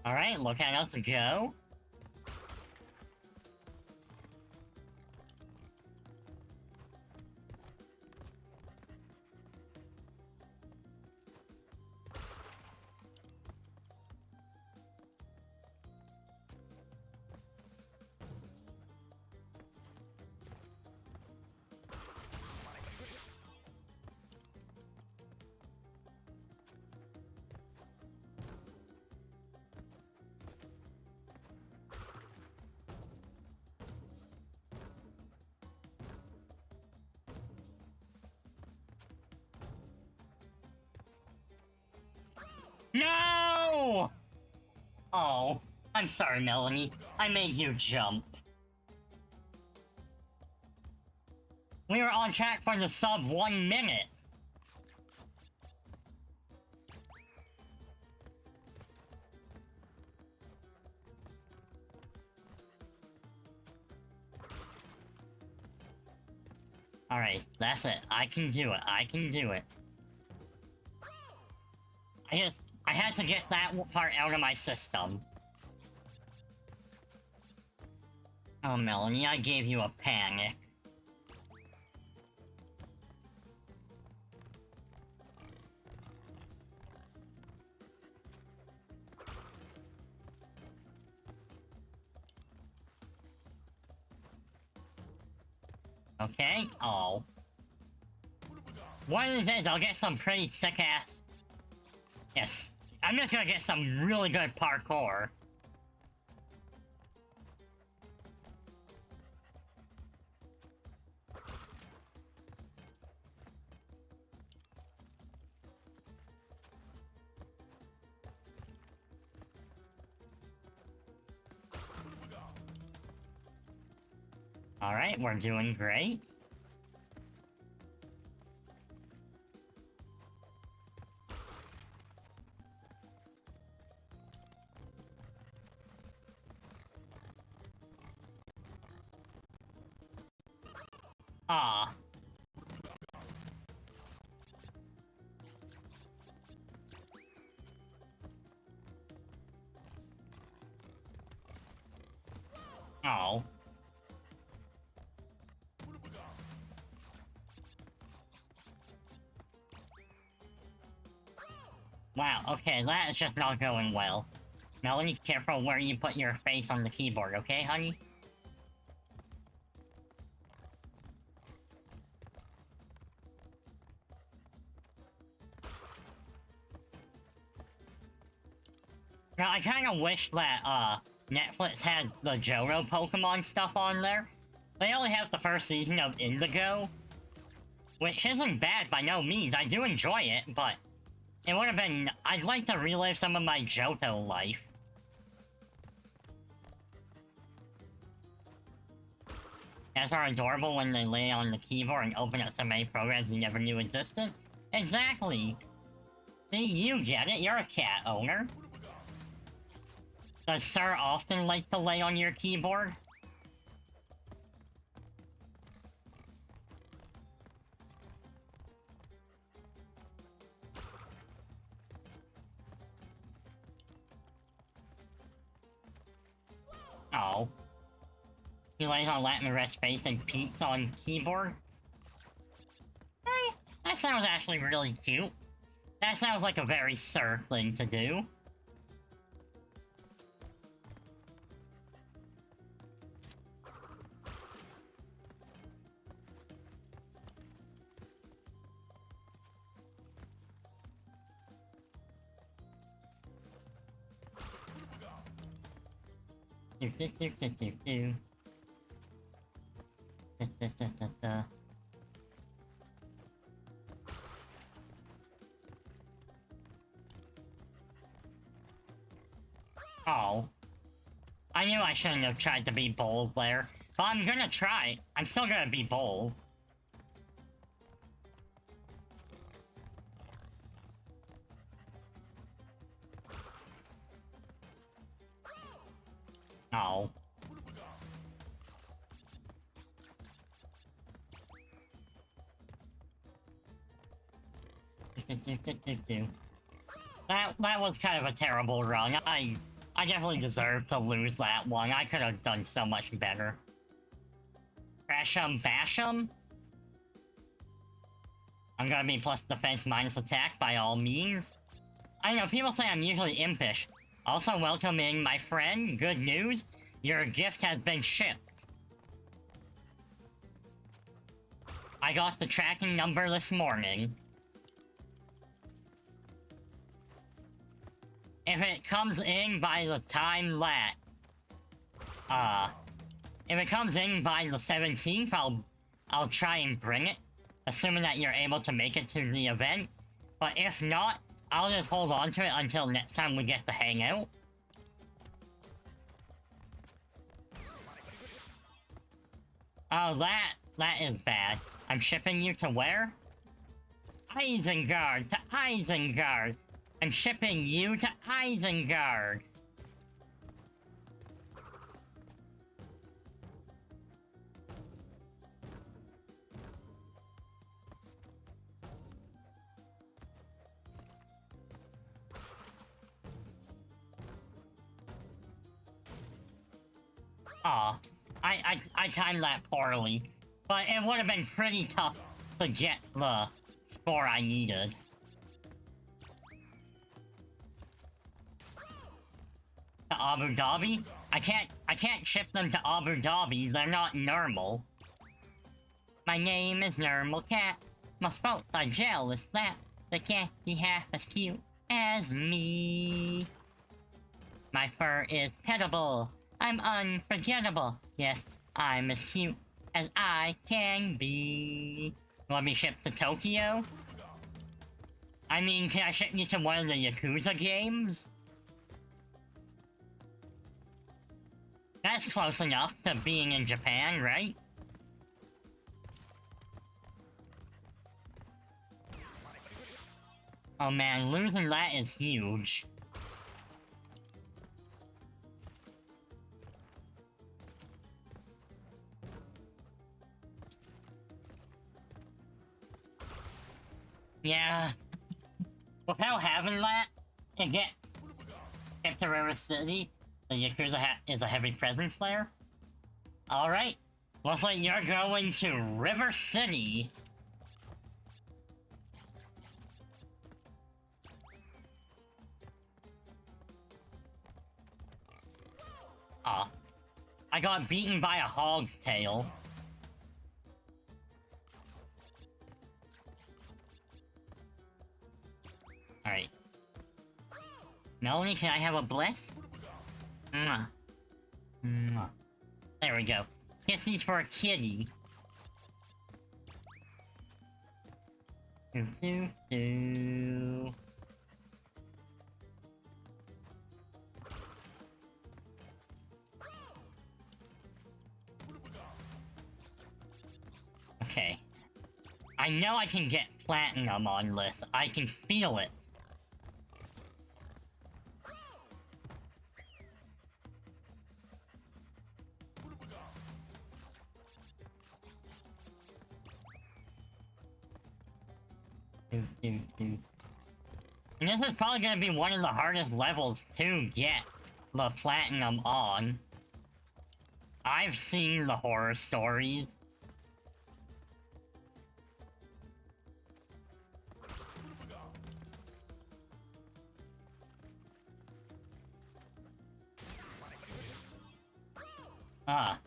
Alright, look at us go. No! Oh, I'm sorry, Melanie. I made you jump. We were on track for the sub 1 minute. Alright, that's it. I can do it. I can do it. I had to get that part out of my system. Oh, Melanie, I gave you a panic. Okay, oh. One of these days, I'll get some pretty sick-ass... Yes, I'm just gonna get some really good parkour. Alright, we're doing great. Ah. Oh. Wow, okay, that is just not going well. Melanie, careful where you put your face on the keyboard, okay, honey? Now, I kinda wish that, Netflix had the Johto Pokemon stuff on there. They only have the first season of Indigo, which isn't bad by no means. I do enjoy it, but it would have been... I'd like to relive some of my Johto life. Cats are adorable when they lay on the keyboard and open up so many programs you never knew existed. Exactly. See, you get it. You're a cat owner. Does Sir often like to lay on your keyboard? Oh. He lays on Latin rest space and peeks on keyboard. Hey, that sounds actually really cute. That sounds like a very Sir thing to do. Do do do do do do. Da, da, da, da, da. Oh. I knew I shouldn't have tried to be bold there, but I'm gonna try. I'm still gonna be bold. Oh. That was kind of a terrible run. I definitely deserved to lose that one. I could have done so much better. Crash bash 'em? I'm gonna be plus defense minus attack by all means. I know, people say I'm usually impish. Also welcoming my friend, good news, your gift has been shipped. I got the tracking number this morning. If it comes in by the time that... if it comes in by the 17th, I'll try and bring it. Assuming that you're able to make it to the event. But if not, I'll just hold on to it until next time we get to hang out. Oh, that is bad. I'm shipping you to where? Isengard, to Isengard. I'm shipping you to Isengard. Aw, I timed that poorly. But it would have been pretty tough to get the score I needed. To Abu Dhabi? I can't ship them to Abu Dhabi, they're not normal. My name is Normal Cat. My folks are jealous that they can't be half as cute as me. My fur is petable. I'm unforgettable. Yes, I'm as cute as I can be. Want me shipped to Tokyo? I mean, can I ship you to one of the Yakuza games? That's close enough to being in Japan, right? Oh man, losing that is huge. Yeah. Without having that, it gets shipped to River City. The Yakuza is a heavy presence there. Alright. Looks like you're going to River City. Aw. I got beaten by a hog's tail. Alright. Melanie, can I have a bliss? Mwah. Mwah. There we go. Kisses for a kitty. Do do do. Okay. I know I can get platinum on this. I can feel it. And this is probably gonna be one of the hardest levels to get the platinum on. I've seen the horror stories.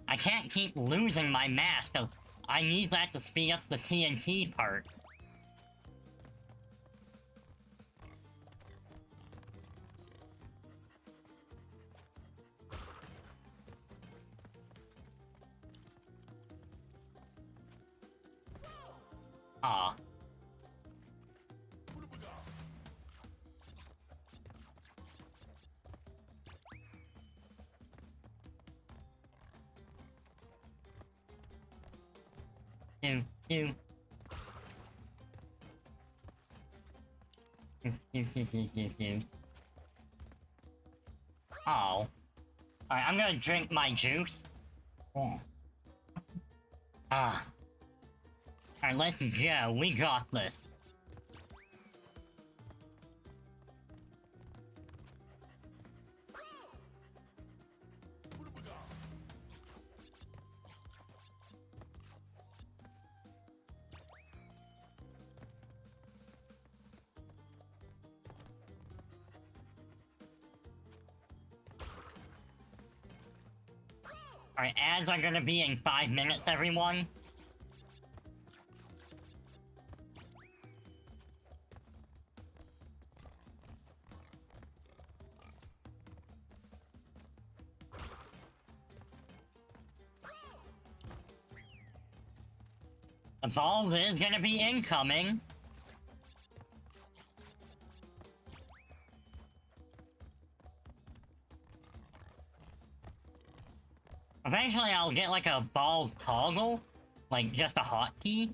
I can't keep losing my mask, so I need that to speed up the TNT part. Aw. Do, do. Do. Oh. Alright, I'm gonna drink my juice. Oh. Ah. Alright, let's go. We got this. Alright, ads are gonna be in 5 minutes, everyone. The ball is gonna be incoming. Eventually I'll get like a ball toggle, like just a hotkey.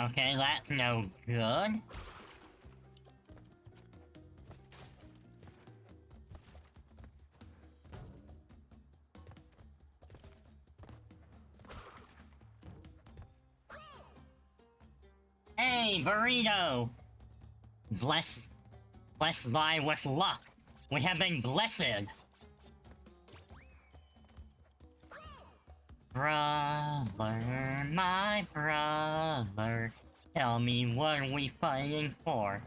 Okay, that's no good. Hey, burrito! Bless thy with luck. We have been blessed. Brother, my brother, tell me what are we fighting for?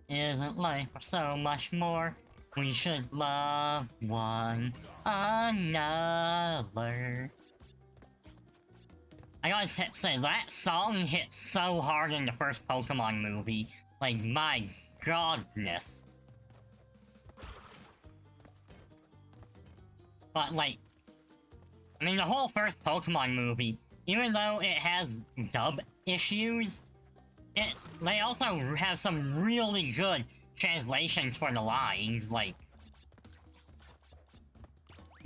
Isn't life so much more? We should love one another. I gotta say, that song hit so hard in the first Pokemon movie. Like, my godness. But, like, I mean, the whole first Pokemon movie, even though it has dub issues, they also have some really good translations for the lines, like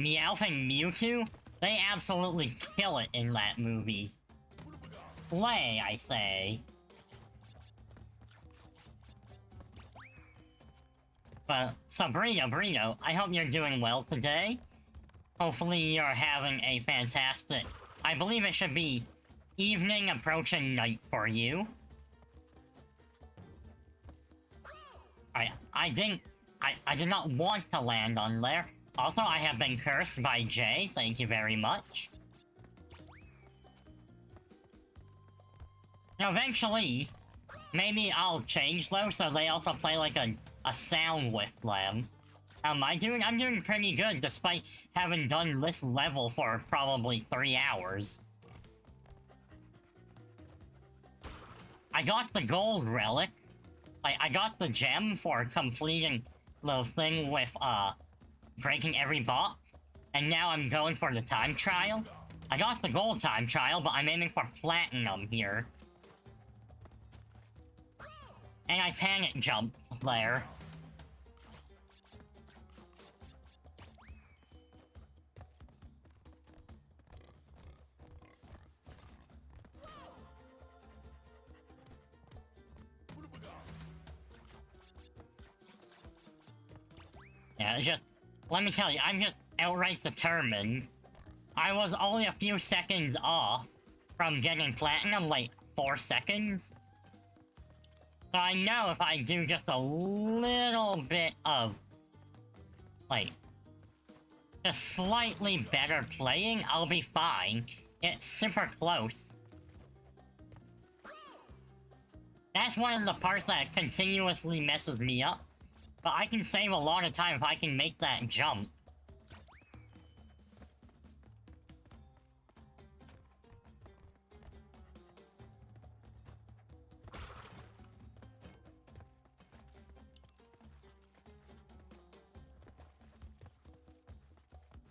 Meowth and Mewtwo, they absolutely kill it in that movie. Play, I say. But, Sabrina, I hope you're doing well today. Hopefully you're having a fantastic... I believe it should be evening approaching night for you. I did not want to land on there. Also, I have been cursed by Jay. Thank you very much. Now, eventually, maybe I'll change those so they also play like a sound with them. How am I doing? I'm doing pretty good, despite having done this level for probably 3 hours. I got the gold relic. I got the gem for completing the thing with, breaking every box. And now I'm going for the time trial. I got the gold time trial, but I'm aiming for platinum here. And I panic jumped there. Yeah, it's just, let me tell you, I'm just outright determined. I was only a few seconds off from getting platinum, like 4 seconds. So I know if I do just a little bit of, like, just slightly better playing, I'll be fine. It's super close. That's one of the parts that continuously messes me up. But I can save a lot of time if I can make that jump.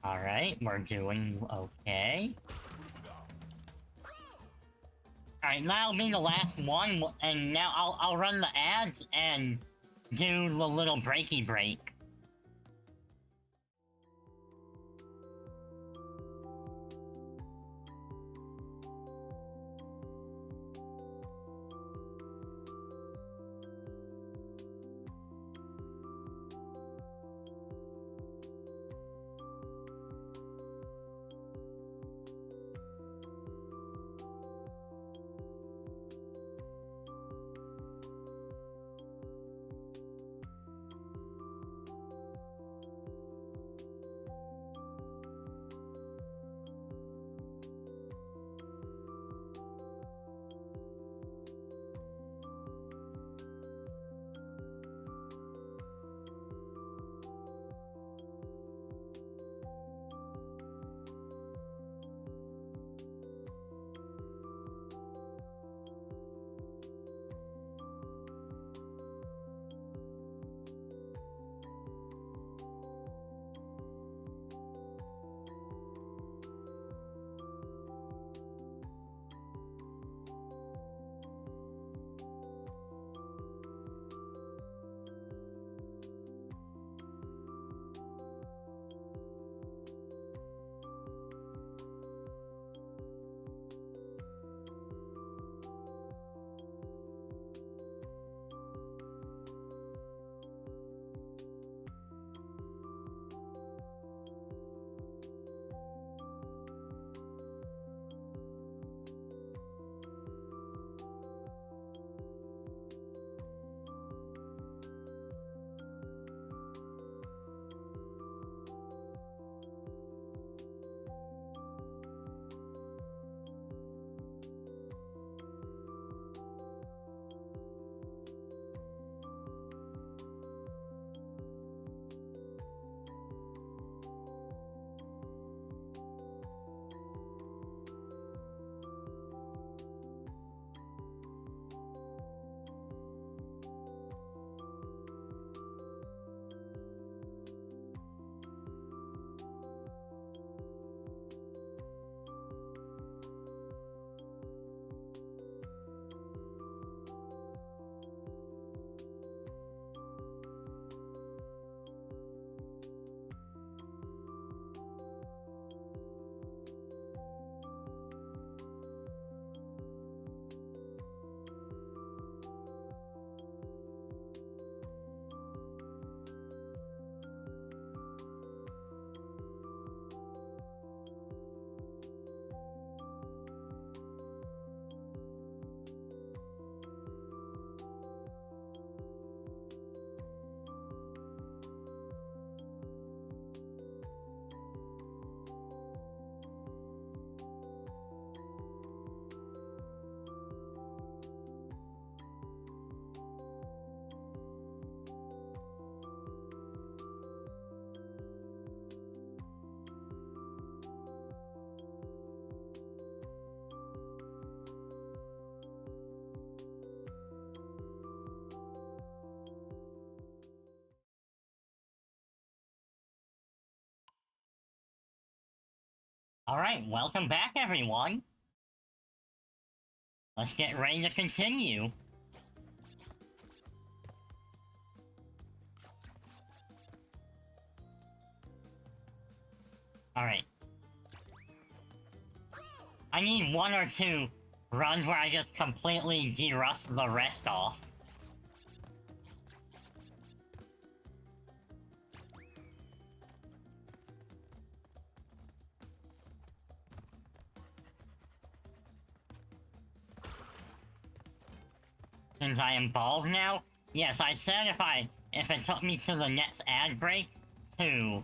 Alright, we're doing okay. Alright, that'll be the last one, and now I'll run the ads and do the little breaky break. Alright, welcome back everyone! Let's get ready to continue. Alright. I need 1 or 2 runs where I just completely de-rust the rest off. Since I am bald now? Yes, I said if it took me to the next ad break to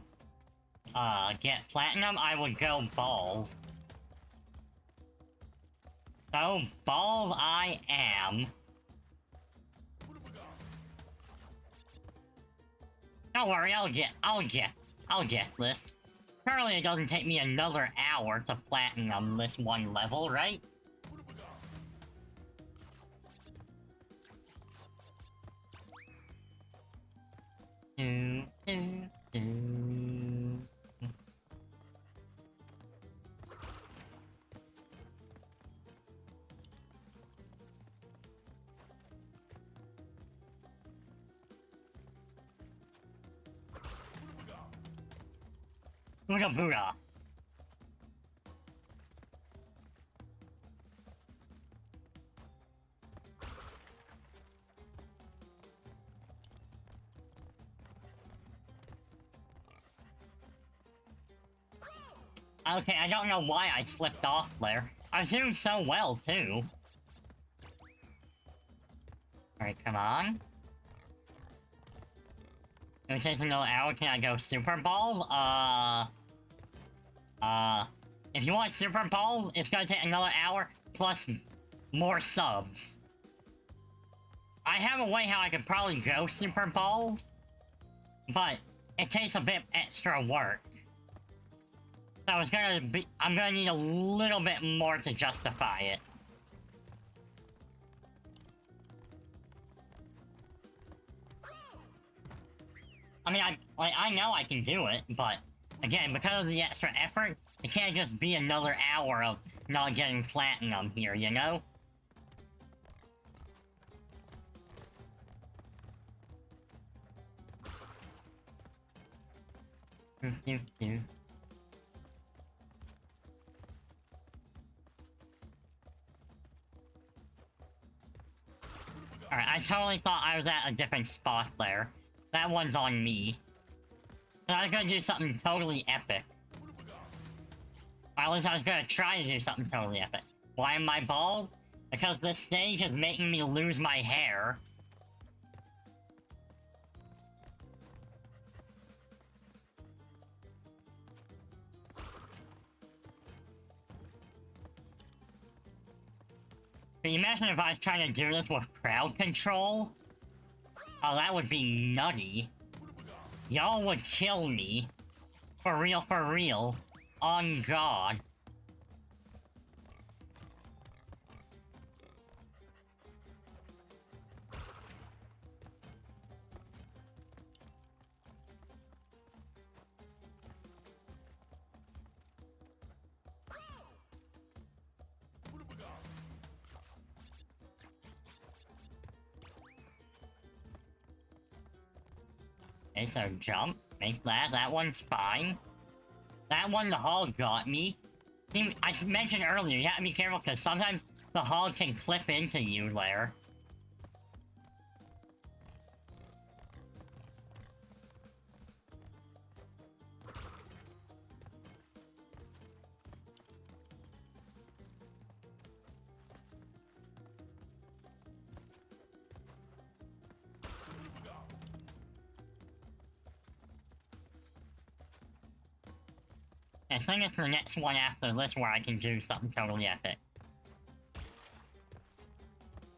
get platinum, I would go bald. So bald I am. Don't worry, I'll get this. Surely it doesn't take me another hour to platinum this one level, right? Do, do, do. Booga booga. Okay, I don't know why I slipped off there. I was doing so well, too. Alright, come on. If it takes another hour, can I go Super Bowl? If you want Super Bowl, it's gonna take another hour, plus more subs. I have a way how I could probably go Super Bowl, but it takes a bit extra work. So I'm gonna need a little bit more to justify it. I mean, I know I can do it, but again, because of the extra effort, it can't just be another hour of not getting platinum here, you know? Alright, I totally thought I was at a different spot there. That one's on me. So I was gonna do something totally epic. Or at least I was gonna try to do something totally epic. Why am I bald? Because this stage is making me lose my hair. Can you imagine if I was trying to do this with crowd control? Oh, that would be nutty. Y'all would kill me. For real, for real. On God. Okay, so jump. Make that. That one's fine. That one, the hog got me. See, I mentioned earlier, you have to be careful because sometimes the hog can clip into you there. I think it's the next one after this where I can do something totally epic.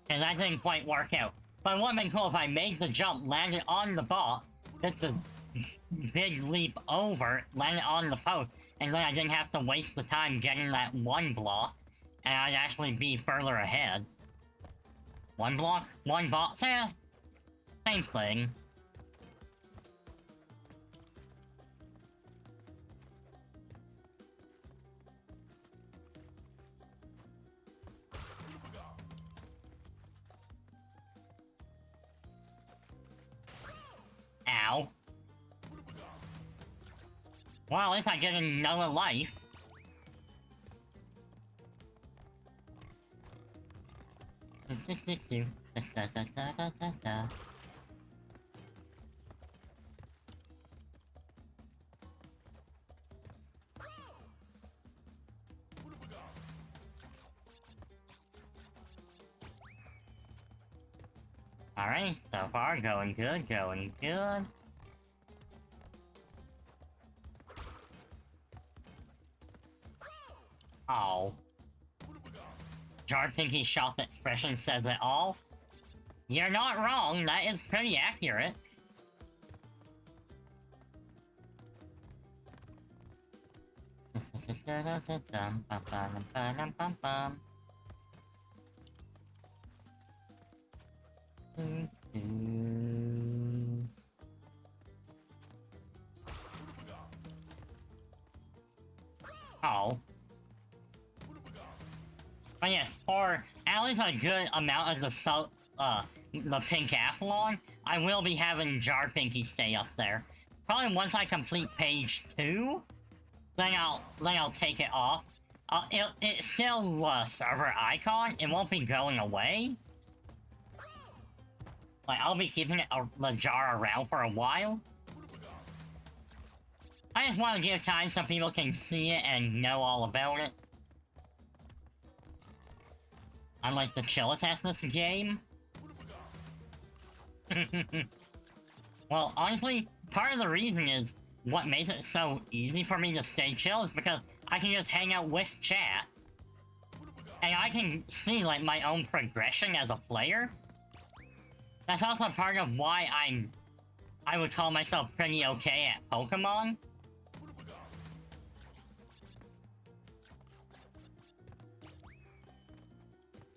Because that didn't quite work out. But it would have been cool if I made the jump, landed on the box, did the big leap over, landed on the post, and then I didn't have to waste the time getting that one block, and I'd actually be further ahead. One block? One box? Eh, same thing. Ow. Well, at least I get another life. Alright, so far going good, going good. Oh. Jar Pinky shot expression says it all. You're not wrong, that is pretty accurate. Oh. But yes, for at least a good amount of the Pinkathlon, I will be having Jar Pinky stay up there. Probably once I complete page 2, then I'll take it off. It's still a server icon. It won't be going away. Like, I'll be keeping the jar around for a while. I just want to give time so people can see it and know all about it. I'm like the chillest at this game. Well, honestly, part of the reason is what makes it so easy for me to stay chill is because I can just hang out with chat. And I can see, like, my own progression as a player. That's also part of why I would call myself pretty okay at Pokemon.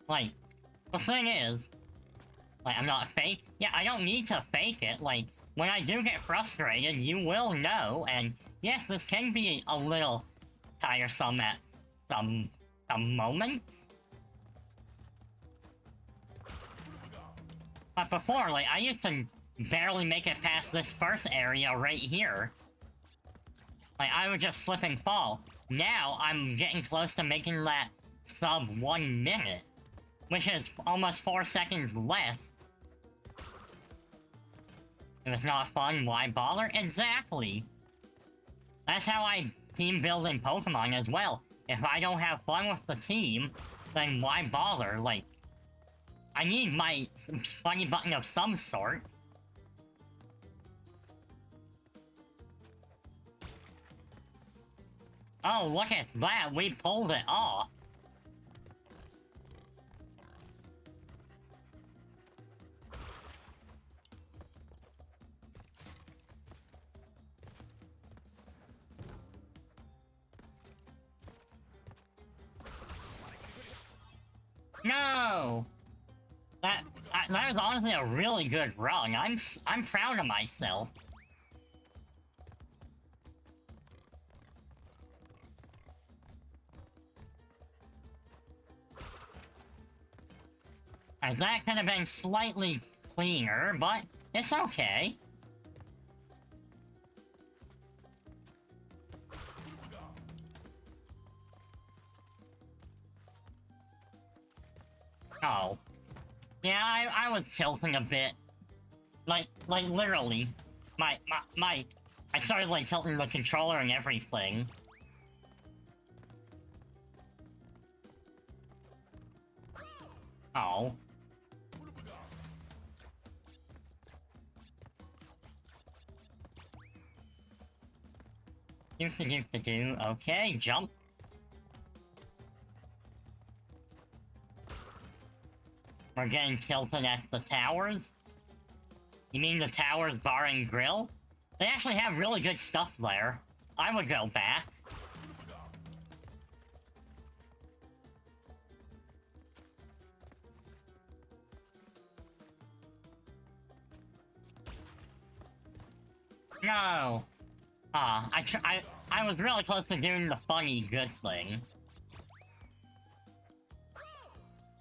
Like, the thing is, like, I'm not fake. Yeah, I don't need to fake it. Like, when I do get frustrated, you will know. And yes, this can be a little tiresome at some moments. But before, like, I used to barely make it past this first area right here. Like, I would just slip and fall. Now, I'm getting close to making that sub 1 minute. Which is almost 4 seconds less. If it's not fun, why bother? Exactly! That's how I team build in Pokemon as well. If I don't have fun with the team, then why bother? Like, I need my funny button of some sort. Oh, look at that! We pulled it off! No! That was honestly a really good run. I'm proud of myself. And that could have been slightly cleaner, but it's okay. Oh. Yeah, I was tilting a bit. Like literally. I started, like, tilting the controller and everything. Oh. Do. Okay, jump. We're getting tilted at the towers? You mean the towers, bar, and grill? They actually have really good stuff there. I would go back. No! I was really close to doing the funny good thing.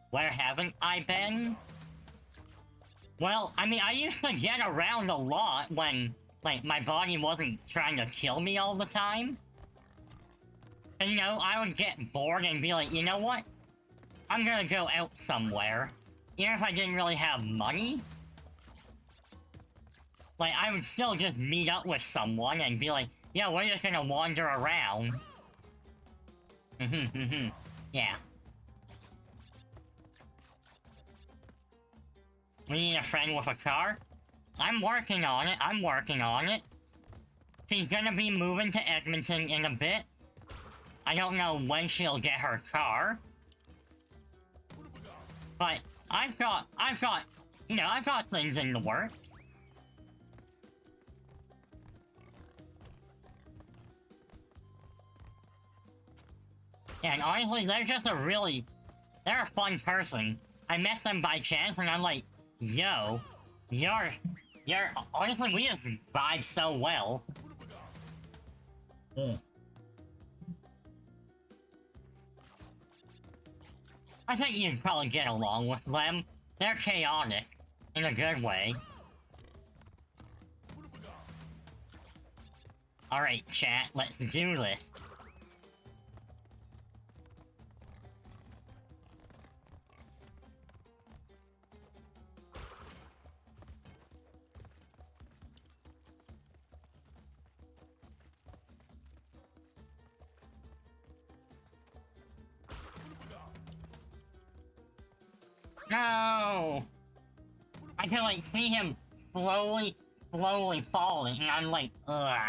Where haven't I been? Well, I mean, I used to get around a lot when, like, my body wasn't trying to kill me all the time. And, you know, I would get bored and be like, you know what? I'm gonna go out somewhere. Even if I didn't really have money. Like, I would still just meet up with someone and be like, yeah, we're just gonna wander around. Yeah. We need a friend with a car. I'm working on it. I'm working on it. She's gonna be moving to Edmonton in a bit. I don't know when she'll get her car. But I've got, you know, I've got things in the works. And honestly, they're just they're a fun person. I met them by chance and I'm like, yo, honestly, we just vibe so well. I think you'd probably get along with them. They're chaotic, in a good way. Alright, chat, let's do this. No! I can like see him slowly falling, and I'm like, ugh.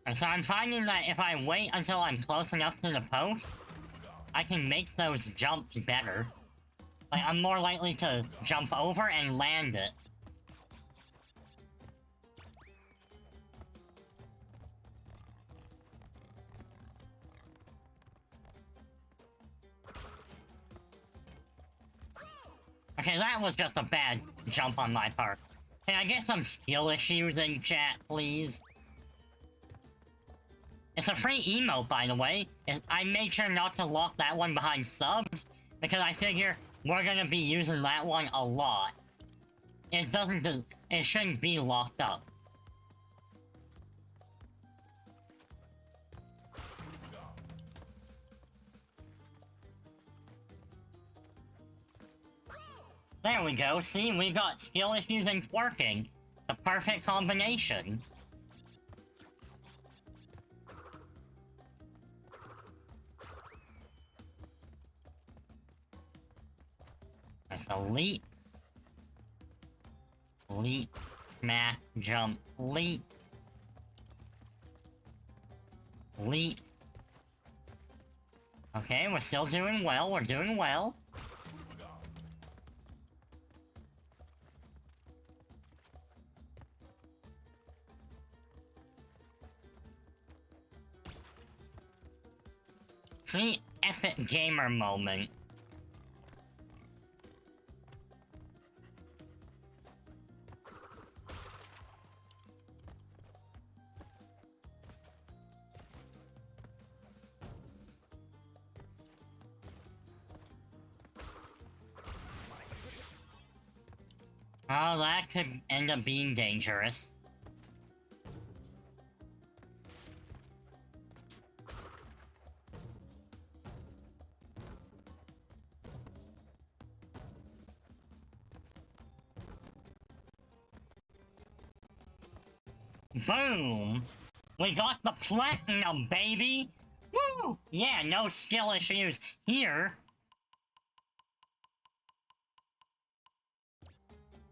And so I'm finding that if I wait until I'm close enough to the post, I can make those jumps better. Like, I'm more likely to jump over and land it. Okay, that was just a bad jump on my part. Can I get some skill issues in chat, please? It's a free emote, by the way. I made sure not to lock that one behind subs, because I figure we're gonna be using that one a lot. It shouldn't be locked up. There we go, see, we got skill issues and twerking. The perfect combination. There's a leap. Leap. Smack. Jump. Leap. Leap. Okay, we're still doing well, we're doing well. See, epic gamer moment. Oh, that could end up being dangerous. Boom! We got the platinum, baby! Woo! Yeah, no skill issues here.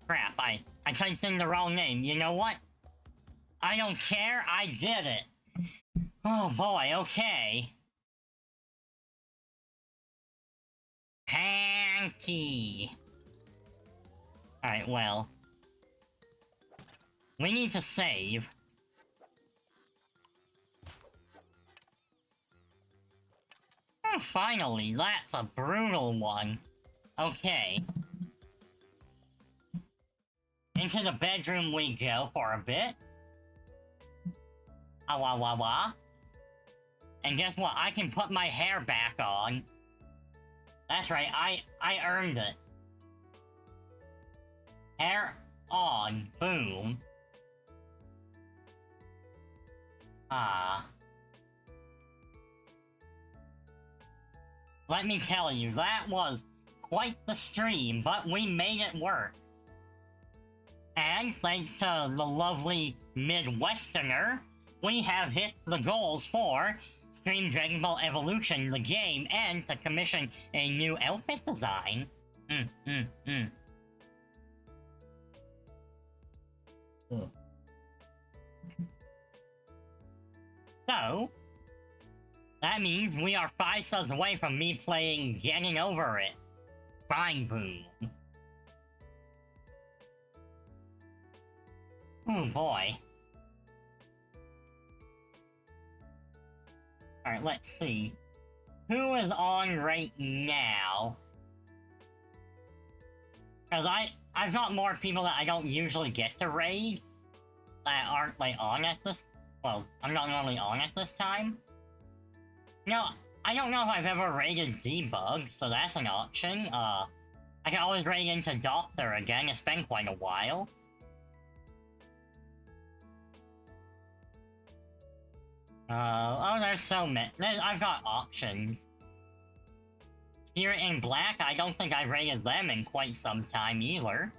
Crap, I typed in the wrong name. You know what? I don't care, I did it. Oh boy, okay. Panty. Alright, well. We need to save. Oh, finally, that's a brutal one. Okay. Into the bedroom we go for a bit. Ah. And guess what? I can put my hair back on. That's right, I earned it. Hair on. Boom. Ah. Let me tell you, that was quite the stream, but we made it work. And thanks to the lovely Midwesterner, we have hit the goals for Stream Dragon Ball Evolution, the game, and to commission a new outfit design. So, that means we are 5 subs away from me playing Getting Over It. Fine boom. Oh boy. Alright, let's see. Who is on right now? Because I've got more people that I don't usually get to raid that aren't, like, on at this... Well, I'm not normally on at this time. No, I don't know if I've ever raided Debug, so that's an option. I can always raid into Doctor again, it's been quite a while. Oh, there's so many. I've got options. Spirit and Black, I don't think I raided them in quite some time either.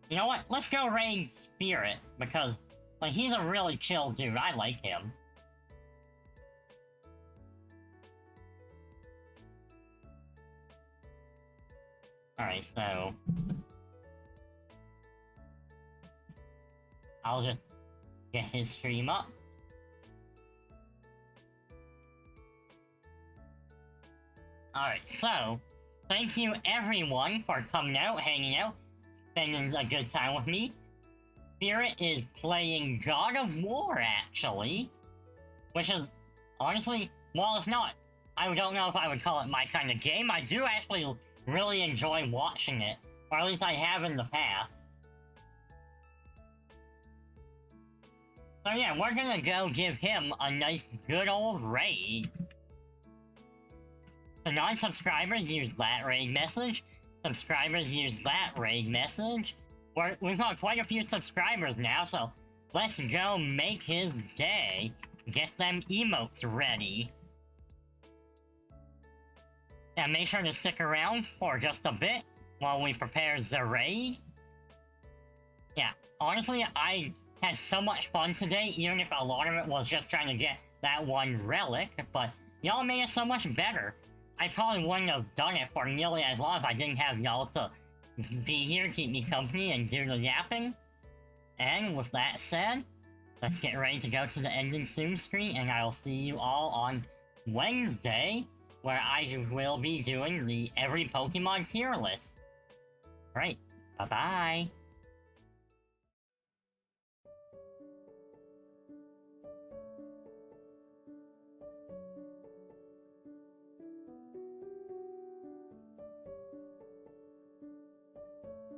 You know what? Let's go raid Spirit, because, like, he's a really chill dude. I like him. Alright, so... I'll just get his stream up. Alright, so... Thank you everyone for coming out, hanging out, spending a good time with me. Spirit is playing God of War, actually. Which is, honestly, well, it's not. I don't know if I would call it my kind of game. I do actually really enjoy watching it. Or at least I have in the past. So yeah, we're gonna go give him a nice good old raid. So non-subscribers use that raid message. Subscribers use that raid message. We've got quite a few subscribers now, so let's go make his day. Get them emotes ready. And make sure to stick around for just a bit while we prepare the raid. Yeah, honestly, I had so much fun today, even if a lot of it was just trying to get that one relic, but y'all made it so much better. I probably wouldn't have done it for nearly as long if I didn't have y'all to be here, keep me company, and do the yapping. And with that said, let's get ready to go to the ending soon screen, and I'll see you all on Wednesday, where I will be doing the every Pokemon tier list. Right, bye-bye.